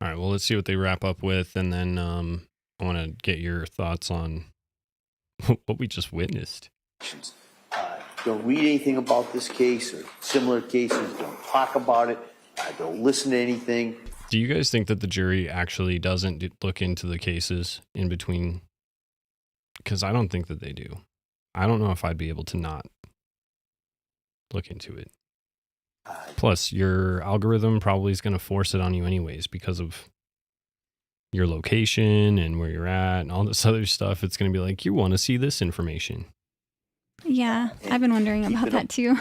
All right, well, let's see what they wrap up with, and then I want to get your thoughts on what we just witnessed. Don't read anything about this case or similar cases. Don't talk about it. Don't listen to anything. Do you guys think that the jury actually doesn't look into the cases in between? Because I don't think that they do. I don't know if I'd be able to not look into it. Plus, your algorithm probably is going to force it on you anyways because of your location and where you're at and all this other stuff. It's going to be like, you want to see this information. Yeah, I've been wondering about that too.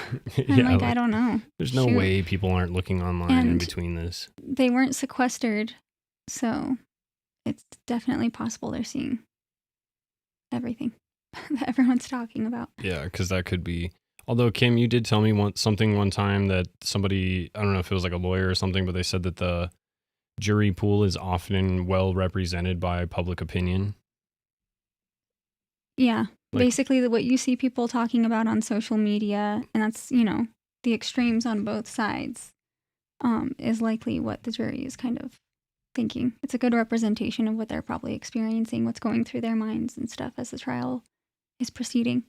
I'm I don't know. There's no way people aren't looking online in between this. They weren't sequestered, so it's definitely possible they're seeing everything that everyone's talking about. Yeah, because that could be. Although, Kim, you did tell me something one time that somebody, I don't know if it was like a lawyer or something, but they said that the jury pool is often well represented by public opinion. Yeah, basically what you see people talking about on social media, and that's, the extremes on both sides, is likely what the jury is kind of thinking. It's a good representation of what they're probably experiencing, what's going through their minds and stuff as the trial is proceeding.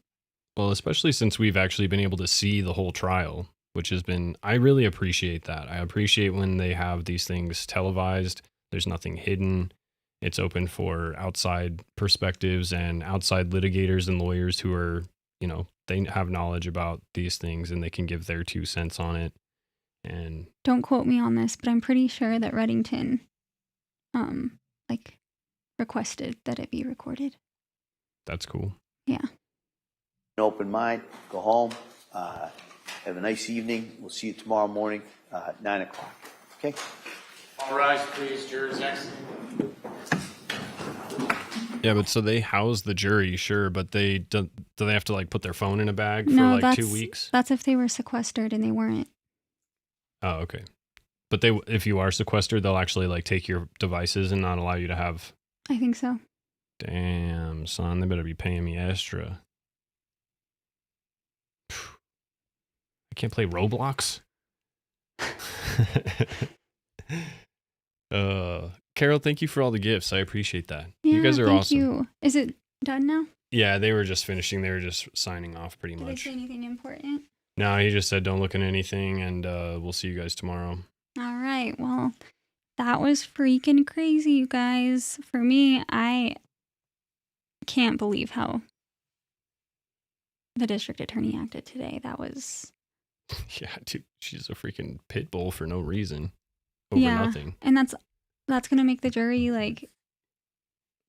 Well, especially since we've actually been able to see the whole trial, which has been, I really appreciate that. I appreciate when they have these things televised. There's nothing hidden. It's open for outside perspectives and outside litigators and lawyers who are, they have knowledge about these things and they can give their 2 cents on it. And Don't quote me on this, but I'm pretty sure that Reddington, requested that it be recorded. that's cool. Yeah. An open mind, go home, have a nice evening. We'll see you tomorrow morning, 9 o'clock. Okay? All rise, please, jurors. Yeah, but so they house the jury, sure, but they do they have to like put their phone in a bag for No, like 2 weeks? That's if they were sequestered and they weren't. Oh, okay. But if you are sequestered, they'll actually like take your devices and not allow you to have. I think so. Damn, son, they better be paying me extra. I can't play Roblox. Carol, thank you for all the gifts. I appreciate that. Yeah, you guys are thank awesome. you. Is it done now? Yeah, they were just finishing. They were just signing off pretty Did they much. say anything important? No, he just said don't look at anything, and we'll see you guys tomorrow. All right. Well, that was freaking crazy, you guys. For me, I can't believe how the district attorney acted today. That was... Yeah, dude, she's a freaking pit bull for no reason. Over nothing. And that's going to make the jury, like,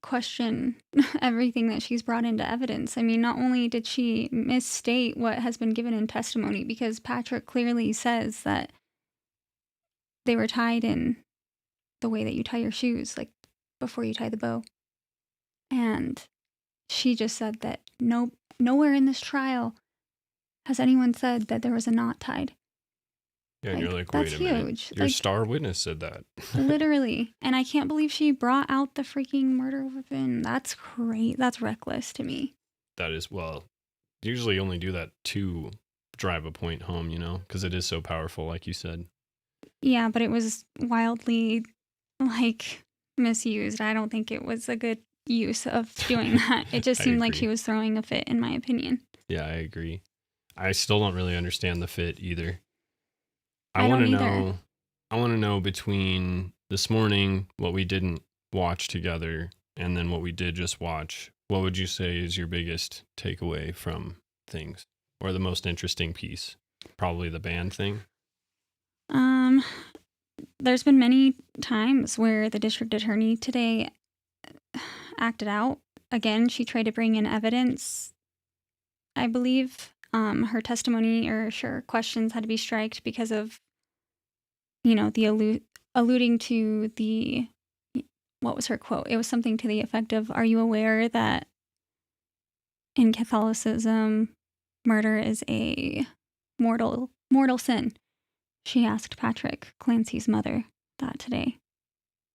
question everything that she's brought into evidence. I mean, not only did she misstate what has been given in testimony, because Patrick clearly says that they were tied in the way that you tie your shoes, like before you tie the bow. And she just said that nowhere in this trial has anyone said that there was a knot tied. Yeah, and you're like, that's wait a minute. huge. Your Like, star witness said that. literally. And I can't believe she brought out the freaking murder weapon. That's great. That's reckless to me. That is, well, usually you only do that to drive a point home, because it is so powerful, like you said. Yeah, but it was wildly, like, misused. I don't think it was a good use of doing that. It just seemed like she was throwing a fit, in my opinion. Yeah, I agree. I still don't really understand the fit either. I want don't to either. know. I want to know between this morning, what we didn't watch together, and then what we did just watch. What would you say is your biggest takeaway from things, or the most interesting piece? Probably the band thing. There's been many times where the district attorney today acted out. Again, she tried to bring in evidence, I believe. Her testimony or her questions had to be striked because of, the alluding to the, what was her quote? It was something to the effect of, "Are you aware that in Catholicism, murder is a mortal sin?" She asked Patrick Clancy's mother that today.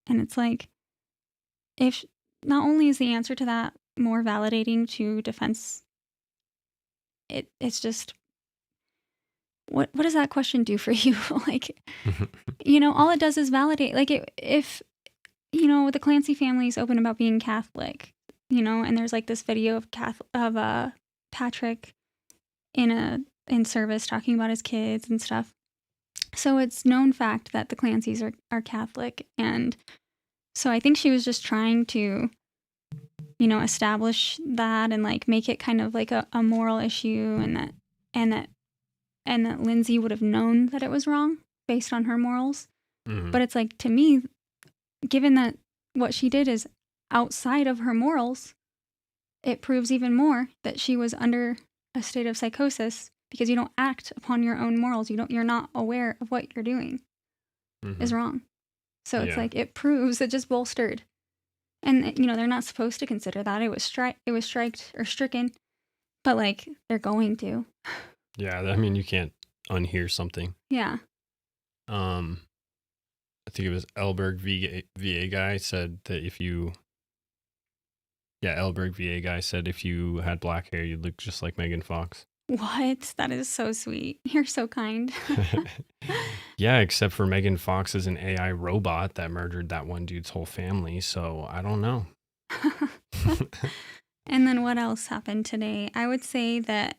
And it's like, if not only is the answer to that more validating to defense, it's just, what does that question do for you? Like, all it does is validate. Like, if the Clancy family is open about being Catholic, and there's like this video of Patrick in service talking about his kids and stuff. So it's known fact that the Clancys are Catholic. And so I think she was just trying to, establish that and like make it kind of like a moral issue, and that Lindsay would have known that it was wrong based on her morals. Mm-hmm. But it's like, to me, given that what she did is outside of her morals, it proves even more that she was under a state of psychosis, because you don't act upon your own morals. You're not aware of what you're doing is wrong. So it's like, it proves, it just bolstered. And they're not supposed to consider that. It was striked or stricken, but like, they're going to. Yeah, I mean, you can't unhear something. Yeah. I think it was Elberg VA guy said that if you had black hair, you'd look just like Megan Fox. What? That is so sweet. You're so kind. Yeah, except for Megan Fox is an AI robot that murdered that one dude's whole family, so I don't know. And then what else happened today? I would say that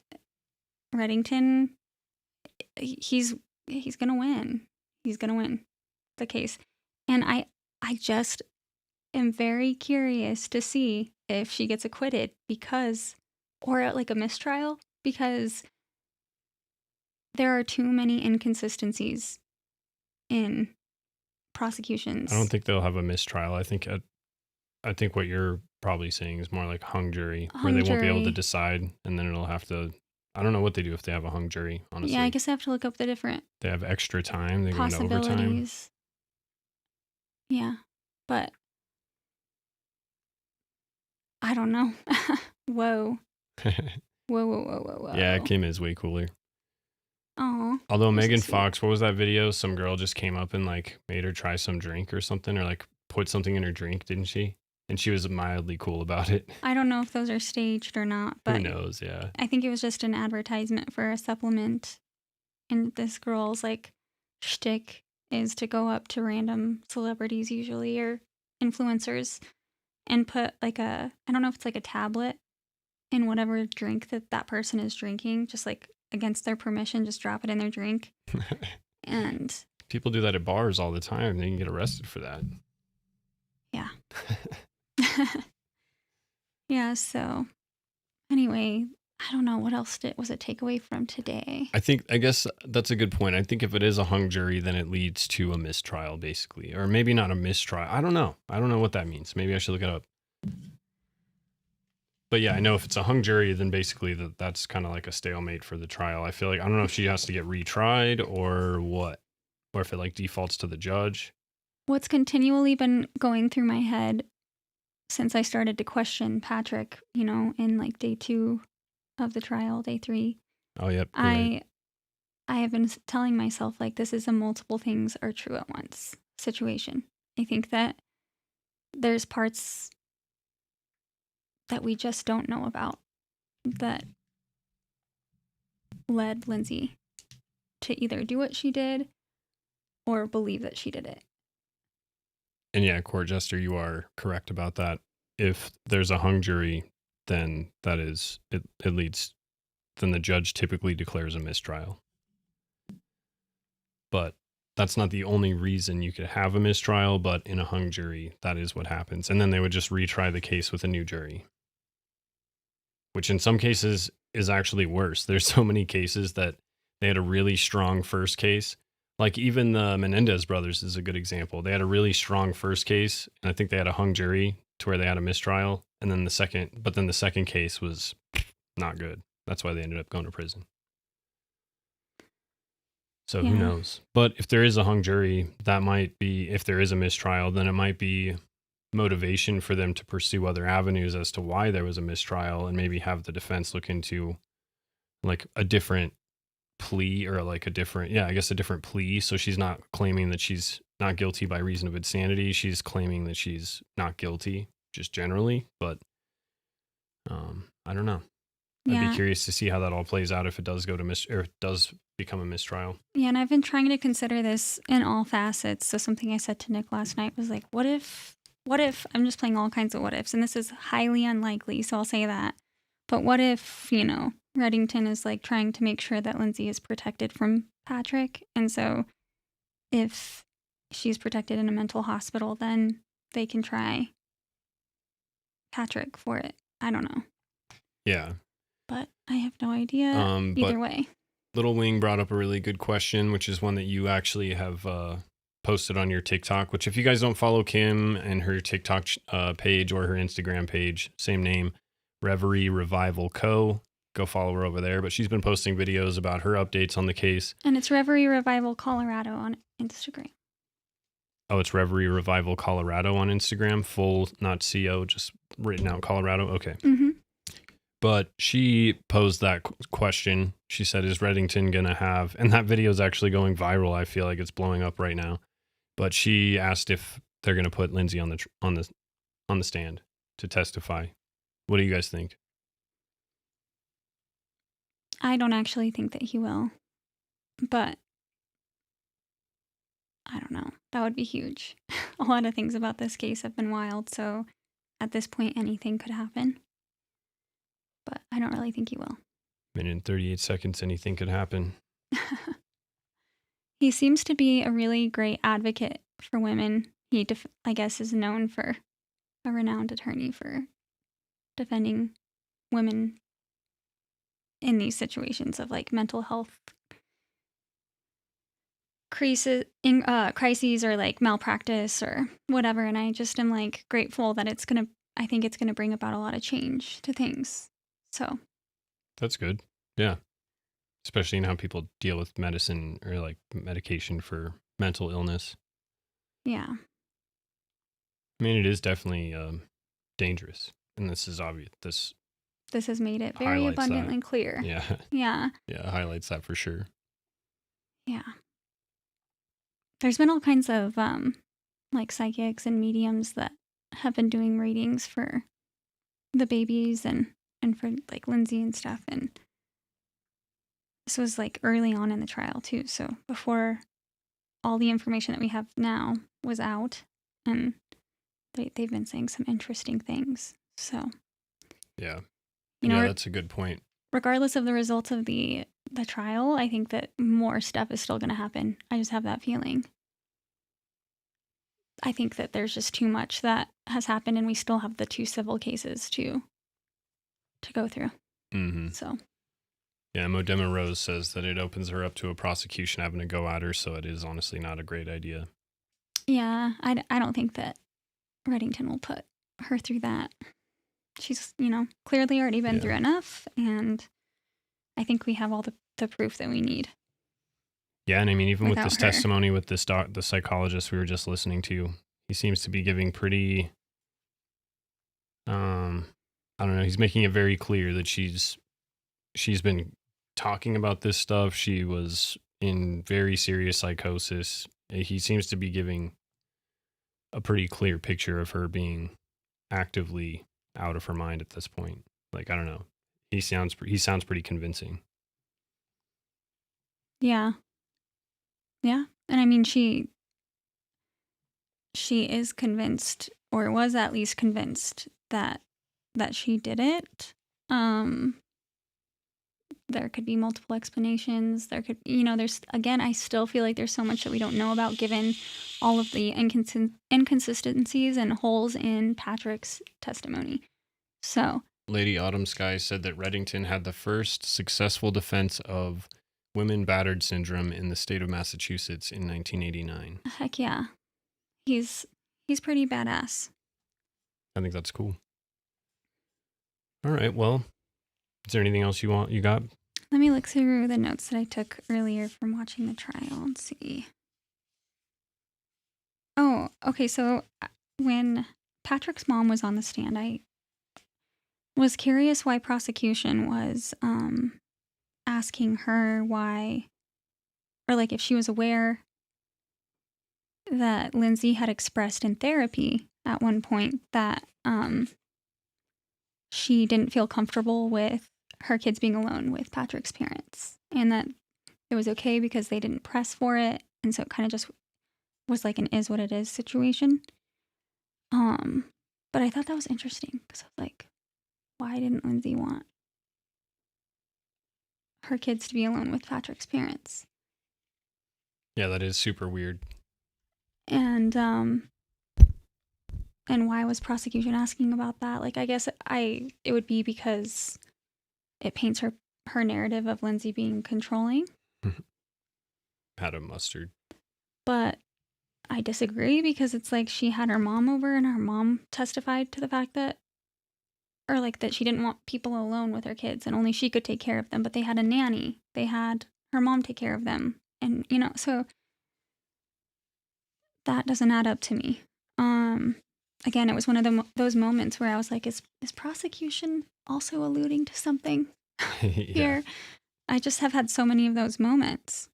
Reddington, he's gonna win. He's gonna win the case. And I just am very curious to see if she gets acquitted or like a mistrial, because there are too many inconsistencies in prosecutions. I don't think they'll have a mistrial. I think what you're probably saying is more like hung jury, where they won't be able to decide, and then it'll have to. I don't know what they do if they have a hung jury, honestly. Yeah, I guess I have to look up the different they have extra time. They go into overtime. possibilities. Yeah, but I don't know. Whoa. Whoa. Yeah, Kim is way cooler. Aw. Although This is Megan sweet. Fox, what was that video? Some girl just came up and like made her try some drink or something, or like put something in her drink, didn't she? And she was mildly cool about it. I don't know if those are staged or not, but Who knows? Yeah. I think it was just an advertisement for a supplement. And this girl's like shtick is to go up to random celebrities usually or influencers and put like I don't know if it's like a tablet in whatever drink that person is drinking, just like against their permission, just drop it in their drink. And people do that at bars all the time. They can get arrested for that. Yeah. Yeah, so anyway, I don't know what else was a takeaway from today. I guess that's a good point. I think if it is a hung jury, then it leads to a mistrial, basically. Or maybe not a mistrial. I don't know. I don't know what that means. Maybe I should look it up. But yeah, I know if it's a hung jury, then basically that's kind of like a stalemate for the trial. I feel like, I don't know if she has to get retried or what. Or if it like defaults to the judge. What's continually been going through my head since I started to question Patrick, in like day 2 of the trial, day 3. Oh, yep. I have been telling myself like this is a multiple things are true at once situation. I think that there's parts that we just don't know about that led Lindsay to either do what she did or believe that she did it. And yeah, Court Jester, you are correct about that. If there's a hung jury, then that is, it leads, then the judge typically declares a mistrial. But that's not the only reason you could have a mistrial, but in a hung jury, that is what happens. And then they would just retry the case with a new jury, which in some cases is actually worse. There's so many cases that they had a really strong first case. Like even the Menendez brothers is a good example. They had a really strong first case, and I think they had a hung jury to where they had a mistrial. And then the second case was not good. That's why they ended up going to prison. So who knows? But if there is a hung jury, that might be, if there is a mistrial, then it might be motivation for them to pursue other avenues as to why there was a mistrial, and maybe have the defense look into like a different plea, or like a different plea. So she's not claiming that she's not guilty by reason of insanity. She's claiming that she's not guilty just generally. But I don't know. I'd be curious to see how that all plays out if it does go to or it does become a mistrial. Yeah, and I've been trying to consider this in all facets. So something I said to Nick last night was like, what if I'm just playing all kinds of what ifs, and this is highly unlikely, so I'll say that. But what if, Reddington is like trying to make sure that Lindsay is protected from Patrick, and so if she's protected in a mental hospital, then they can try Patrick for it. I don't know. Yeah. But I have no idea either way. Little Wing brought up a really good question, which is one that you actually have posted on your TikTok, which if you guys don't follow Kim and her TikTok page or her Instagram page, same name, Reverie Revival Co., go follow her over there. But she's been posting videos about her updates on the case. And it's Reverie Revival Colorado on Instagram. Oh, it's Reverie Revival Colorado on Instagram, full, not CO, just written out Colorado. Okay. Mm-hmm. But she posed that question. She said, is Reddington going to have, and that video is actually going viral. I feel like it's blowing up right now. But she asked if they're going to put Lindsay on the stand to testify. What do you guys think? I don't actually think that he will. But I don't know. That would be huge. A lot of things about this case have been wild, so at this point anything could happen. but I don't really think he will. Minute and 38 seconds, anything could happen. He seems to be a really great advocate for women. He, I guess, is known for a renowned attorney for defending women in these situations of like mental health crises or like malpractice or whatever. And I just am like grateful that I think it's gonna bring about a lot of change to things. So that's good. Yeah. Especially in how people deal with medicine or like medication for mental illness. Yeah. I mean, it is definitely dangerous. And this is obvious. This has made it very abundantly clear. Yeah. Yeah. Yeah, highlights that for sure. Yeah. There's been all kinds of like psychics and mediums that have been doing readings for the babies and for like Lindsay and stuff. And this was like early on in the trial too. So before all the information that we have now was out, and they've been saying some interesting things. So yeah. Yeah, that's a good point. Regardless of the results of the trial, I think that more stuff is still going to happen. I just have that feeling. I think that there's just too much that has happened, and we still have the 2 civil cases to go through. Mm-hmm. So. Yeah, Modema Rose says that it opens her up to a prosecution having to go at her, so it is honestly not a great idea. Yeah, I don't think that Reddington will put her through that. She's, clearly already been through enough, and I think we have all the proof that we need. Yeah, and I mean, even with this testimony with this the psychologist we were just listening to, he seems to be giving pretty, I don't know, he's making it very clear that she's been talking about this stuff. She was in very serious psychosis. He seems to be giving a pretty clear picture of her being actively out of her mind at this point. Like, I don't know. He sounds pretty convincing. Yeah. Yeah. And I mean, she is convinced, or was at least convinced that she did it. There could be multiple explanations. There could, there's, again, I still feel like there's so much that we don't know about given all of the inconsistencies and holes in Patrick's testimony. So, Lady Autumn Sky said that Reddington had the first successful defense of women battered syndrome in the state of Massachusetts in 1989. Heck yeah. He's pretty badass. I think that's cool. All right, well, is there anything else you got? Let me look through the notes that I took earlier from watching the trial and see. Oh, okay, so when Patrick's mom was on the stand, I was curious why prosecution was asking her why, or like if she was aware that Lindsay had expressed in therapy at one point that she didn't feel comfortable with her kids being alone with Patrick's parents, and that it was okay because they didn't press for it, and so it kind of just was like an is what it is situation. But I thought that was interesting because I was like, why didn't Lindsay want her kids to be alone with Patrick's parents? Yeah, that is super weird. And why was prosecution asking about that? Like, I guess it would be because it paints her narrative of Lindsay being controlling. Had a mustard. But I disagree because it's like she had her mom over and her mom testified to the fact that, or like that she didn't want people alone with her kids and only she could take care of them. But they had a nanny. They had her mom take care of them. And, so that doesn't add up to me. Again, it was one of those moments where I was like, is prosecution also alluding to something here? I just have had so many of those moments.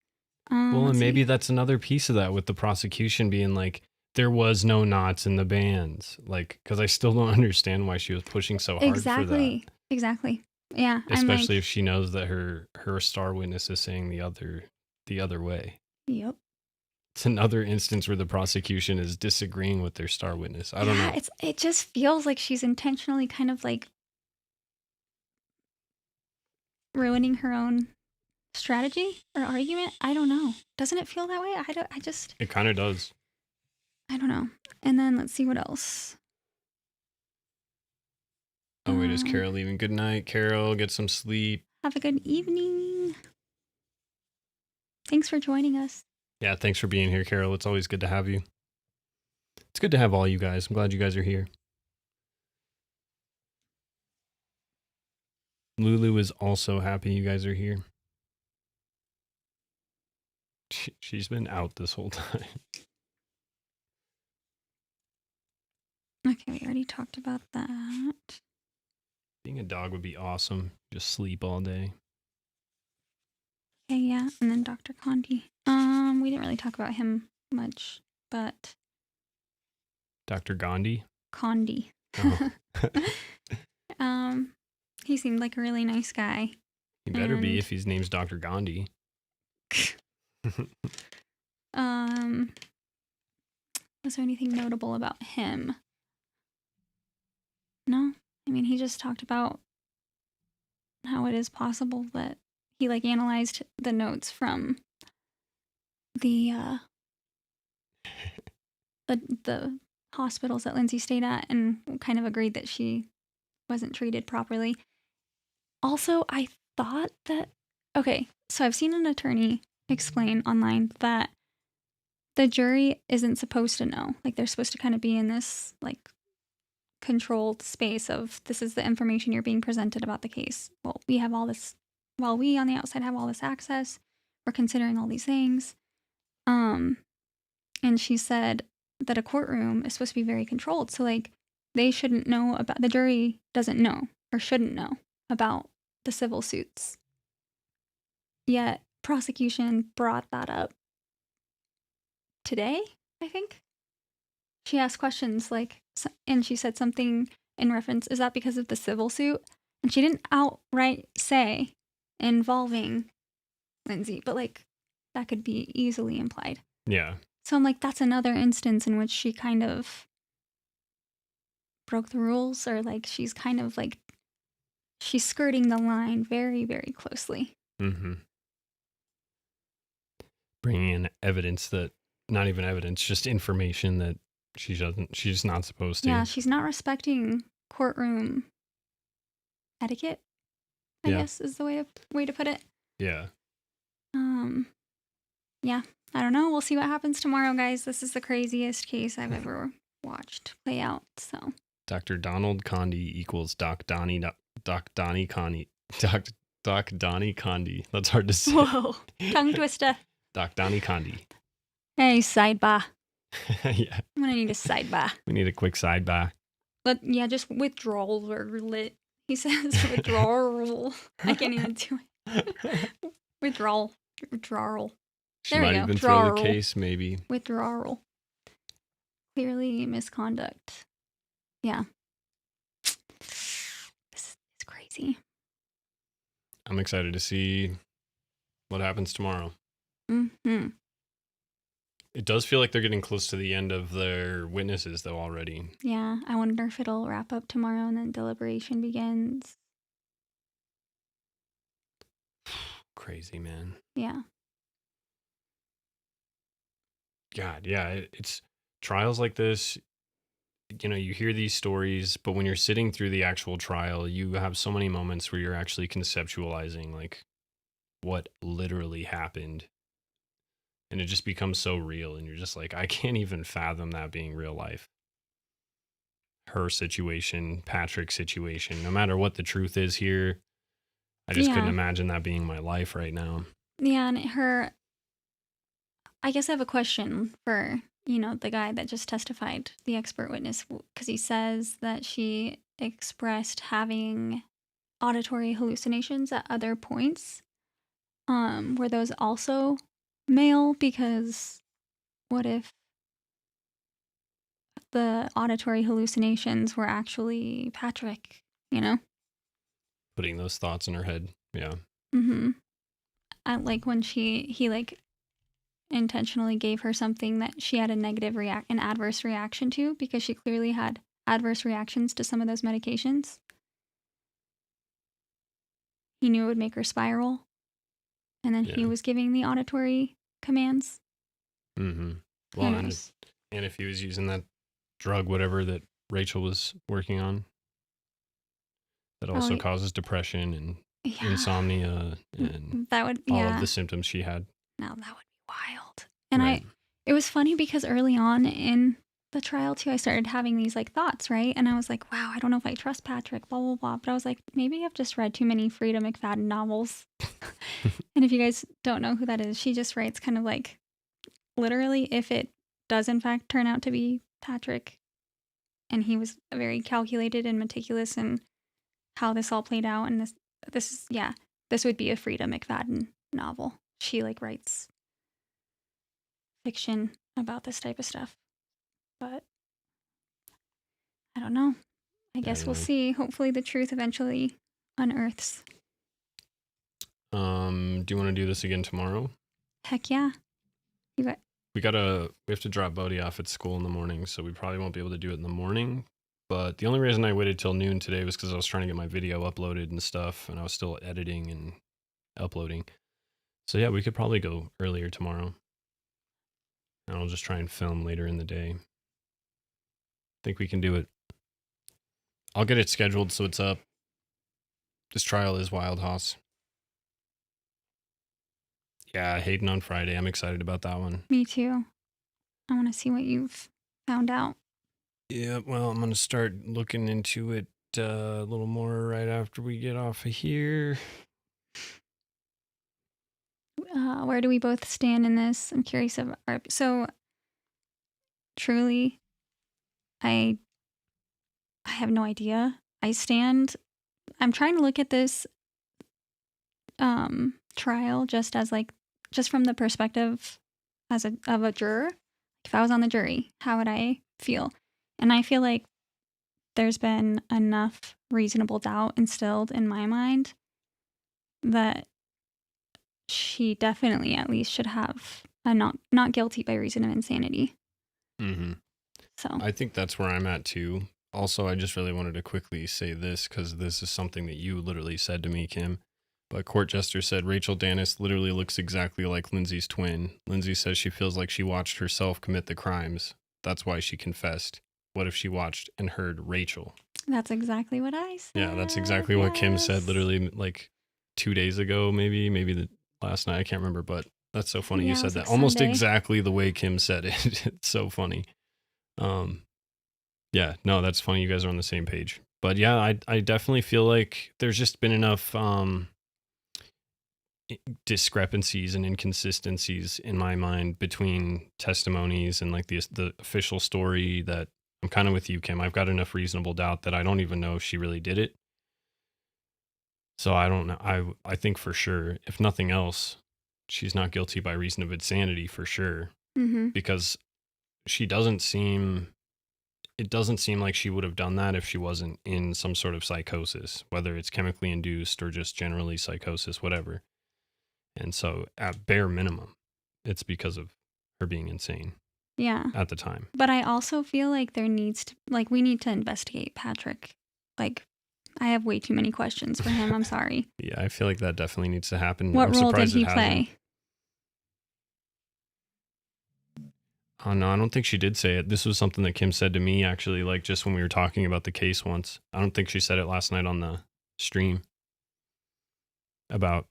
Well, and maybe that's another piece of that with the prosecution being like, there was no knots in the bands. Like, because I still don't understand why she was pushing so hard for that. Exactly. Yeah. Especially if she knows that her star witness is saying the other way. Yep. It's another instance where the prosecution is disagreeing with their star witness. I don't know. It just feels like she's intentionally kind of like ruining her own strategy or argument. I don't know. Doesn't it feel that way? It kind of does. I don't know. And then let's see what else. Oh, wait, is Carol leaving? Good night, Carol. Get some sleep. Have a good evening. Thanks for joining us. Yeah, thanks for being here, Carol. It's always good to have you. It's good to have all you guys. I'm glad you guys are here. Lulu is also happy you guys are here. She's been out this whole time. Okay, we already talked about that. Being a dog would be awesome. Just sleep all day. Okay, yeah, and then Dr. Condi. We didn't really talk about him much, but Dr. Gandhi? Condi. Oh. He seemed like a really nice guy. He better be if his name's Dr. Gandhi. Was there anything notable about him? No? I mean, he just talked about how it is possible that he, like, analyzed the notes from the hospitals that Lindsay stayed at and kind of agreed that she wasn't treated properly. Also, I thought that... Okay, so I've seen an attorney explain online that the jury isn't supposed to know. Like, they're supposed to kind of be in this, like, controlled space of, this is the information you're being presented about the case. Well, we have all this... While we on the outside have all this access, we're considering all these things. And she said that a courtroom is supposed to be very controlled. So, like, they shouldn't know about... The jury doesn't know or shouldn't know about the civil suits. Yet, prosecution brought that up today, I think. She asked questions, like, and she said something in reference, is that because of the civil suit? And she didn't outright say involving Lindsay, but, like, that could be easily implied. Yeah. So I'm like, that's another instance in which she kind of broke the rules, or, like, she's kind of, like, she's skirting the line very, very closely. Mm-hmm. Bringing in evidence that, not even evidence, just information that she's not supposed to. Yeah, she's not respecting courtroom etiquette, I guess is the way to put it. Yeah. Yeah, I don't know. We'll see what happens tomorrow, guys. This is the craziest case I've ever watched play out, so. Dr. Donald Condi equals Doc Donnie Condi. Doc Donnie Condi. That's hard to say. Whoa, tongue twister. Doc Donnie Condi. Hey, sidebar. Yeah. I'm gonna need a sidebar. We need a quick sidebar. Just withdrawal or lit. He says withdrawal. I can't even do it. Withdrawal. She There we might go. even throw the case, maybe. Withdrawal. Clearly misconduct. Yeah. This is crazy. I'm excited to see what happens tomorrow. Mm-hmm. It does feel like they're getting close to the end of their witnesses, though, already. Yeah, I wonder if it'll wrap up tomorrow and then deliberation begins. Crazy, man. Yeah. God, yeah, it's trials like this. You know, you hear these stories, but when you're sitting through the actual trial, you have so many moments where you're actually conceptualizing, like, what literally happened. And it just becomes so real, and you're just like, I can't even fathom that being real life. Her situation, Patrick's situation, no matter what the truth is here, I just couldn't imagine that being my life right now. Yeah, and I guess I have a question for, the guy that just testified, the expert witness, because he says that she expressed having auditory hallucinations at other points. Were those also male? Because what if the auditory hallucinations were actually Patrick, Putting those thoughts in her head, yeah. Mm-hmm. Like when he intentionally gave her something that she had an adverse reaction to, because she clearly had adverse reactions to some of those medications. he knew it would make her spiral. And then he was giving the auditory commands. Mm-hmm. Well, and if he was using that drug, whatever that Rachel was working on, that also causes depression and insomnia and that would all of the symptoms she had. Now that would be wild. And it was funny because early on in the trial too, I started having these like thoughts, right? And I was like, wow, I don't know if I trust Patrick, blah, blah, blah. But I was like, maybe I've just read too many Frida McFadden novels. And if you guys don't know who that is, she just writes kind of like literally if it does in fact turn out to be Patrick, and he was very calculated and meticulous in how this all played out. And this would be a Frida McFadden novel. She like writes fiction about this type of stuff. But I don't know. I guess we'll see. Hopefully the truth eventually unearths. Do you want to do this again tomorrow? Heck yeah. You got we have to drop Bodhi off at school in the morning, so we probably won't be able to do it in the morning. But the only reason I waited till noon today was because I was trying to get my video uploaded and stuff, and I was still editing and uploading. So yeah, we could probably go earlier tomorrow. And I'll just try and film later in the day. I think we can do it. I'll get it scheduled so it's up. This trial is wild, Hoss. Yeah, Hayden on Friday. I'm excited about that one. Me too. I want to see what you've found out. Yeah, well, I'm going to start looking into it a little more right after we get off of here. Where do we both stand in this? I'm curious. So, truly, I have no idea. I'm trying to look at this trial just from the perspective of a juror. If I was on the jury, how would I feel? And I feel like there's been enough reasonable doubt instilled in my mind that she definitely at least should have a not guilty by reason of insanity. Mm-hmm. So I think that's where I'm at too. Also, I just really wanted to quickly say this because this is something that you literally said to me, Kim. But court jester said Rachel Danis literally looks exactly like Lindsay's twin. Lindsay says she feels like she watched herself commit the crimes. That's why she confessed. What if she watched and heard Rachel? That's exactly what I said. Yeah, that's exactly what Kim said literally like 2 days ago, maybe the last night. I can't remember, but that's so funny you said that. Almost Sunday. exactly the way Kim said it. It's so funny. Yeah, no, that's funny. You guys are on the same page. But yeah, I definitely feel like there's just been enough discrepancies and inconsistencies in my mind between testimonies and like the official story that I'm kind of with you, Kim. I've got enough reasonable doubt that I don't even know if she really did it. So I don't know. I think for sure, if nothing else, she's not guilty by reason of insanity for sure. Mm-hmm. Because it doesn't seem like she would have done that if she wasn't in some sort of psychosis, whether it's chemically induced or just generally psychosis, whatever. And so at bare minimum, it's because of her being insane. Yeah. At the time. But I also feel like we need to investigate Patrick. Like, I have way too many questions for him. I'm sorry. Yeah, I feel like that definitely needs to happen. What role did he play? Oh, no, I don't think she did say it. This was something that Kim said to me, actually, like just when we were talking about the case once. I don't think she said it last night on the stream about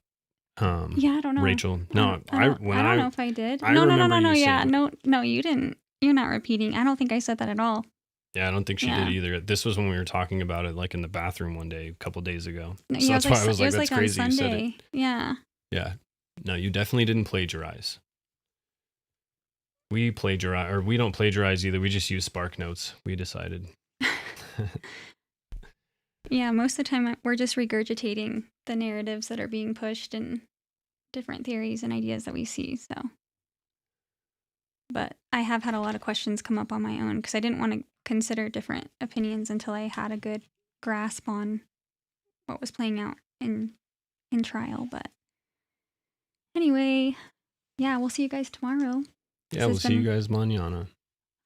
I don't know. Rachel. No, I don't know if I did. No. Yeah, no, you didn't. You're not repeating. I don't think I said that at all. Yeah, I don't think she did either. This was when we were talking about it, like in the bathroom one day, a couple days ago. No, so that's why I was like, that's like crazy on Sunday. you said it. Yeah. Yeah. No, you definitely didn't plagiarize. We don't plagiarize either. We just use Spark Notes. We decided. Yeah, most of the time we're just regurgitating the narratives that are being pushed and different theories and ideas that we see. So, but I have had a lot of questions come up on my own because I didn't want to consider different opinions until I had a good grasp on what was playing out in trial. But anyway, yeah, we'll see you guys tomorrow. Yeah, we'll see you guys mañana.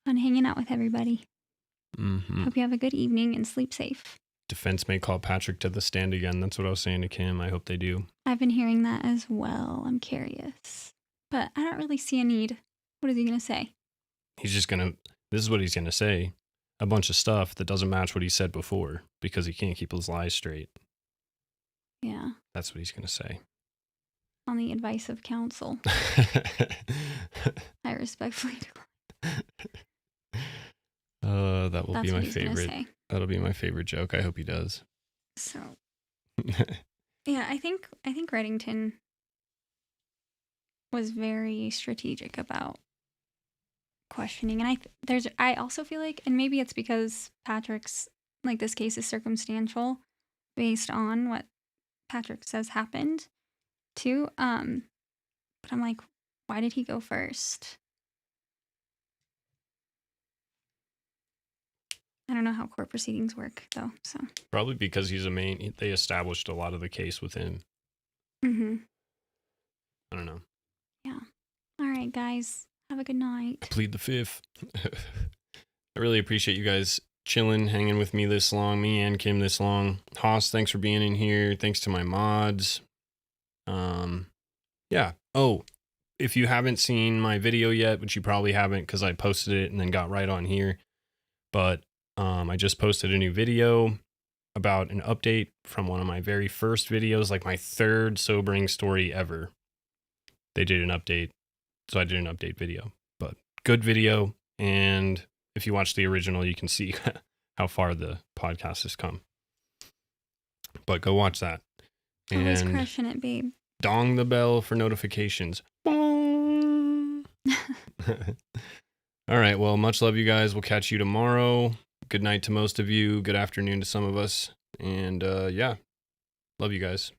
Fun hanging out with everybody. Mm-hmm. Hope you have a good evening and sleep safe. defense may call Patrick to the stand again. That's what I was saying to Kim. I hope they do. I've been hearing that as well. I'm curious. But I don't really see a need. What is he going to say? He's just going to, this is what he's going to say. A bunch of stuff that doesn't match what he said before because he can't keep his lies straight. Yeah. That's what he's going to say. On the advice of counsel. I respectfully decline. That will be my favorite. That'll be my favorite joke. I hope he does. So, yeah, I think Reddington was very strategic about questioning, and I also feel like, and maybe it's because Patrick's, like, this case is circumstantial based on what Patrick says happened too. But I'm like, why did he go first? I don't know how court proceedings work, though. So probably because he's they established a lot of the case with him. Mm-hmm. I don't know. Yeah. All right, guys. Have a good night. Plead the fifth. I really appreciate you guys chilling, hanging with me this long, me and Kim this long. Haas, thanks for being in here. Thanks to my mods. Yeah. Oh, if you haven't seen my video yet, which you probably haven't because I posted it and then got right on here, but I just posted a new video about an update from one of my very first videos, like my third sobering story ever. They did an update, so I did an update video, but good video. And if you watch the original, you can see how far the podcast has come. But go watch that. Always And crushing it, babe. dong the bell for notifications. All right. Well, much love, you guys. We'll catch you tomorrow. Good night to most of you. Good afternoon to some of us. And yeah, love you guys.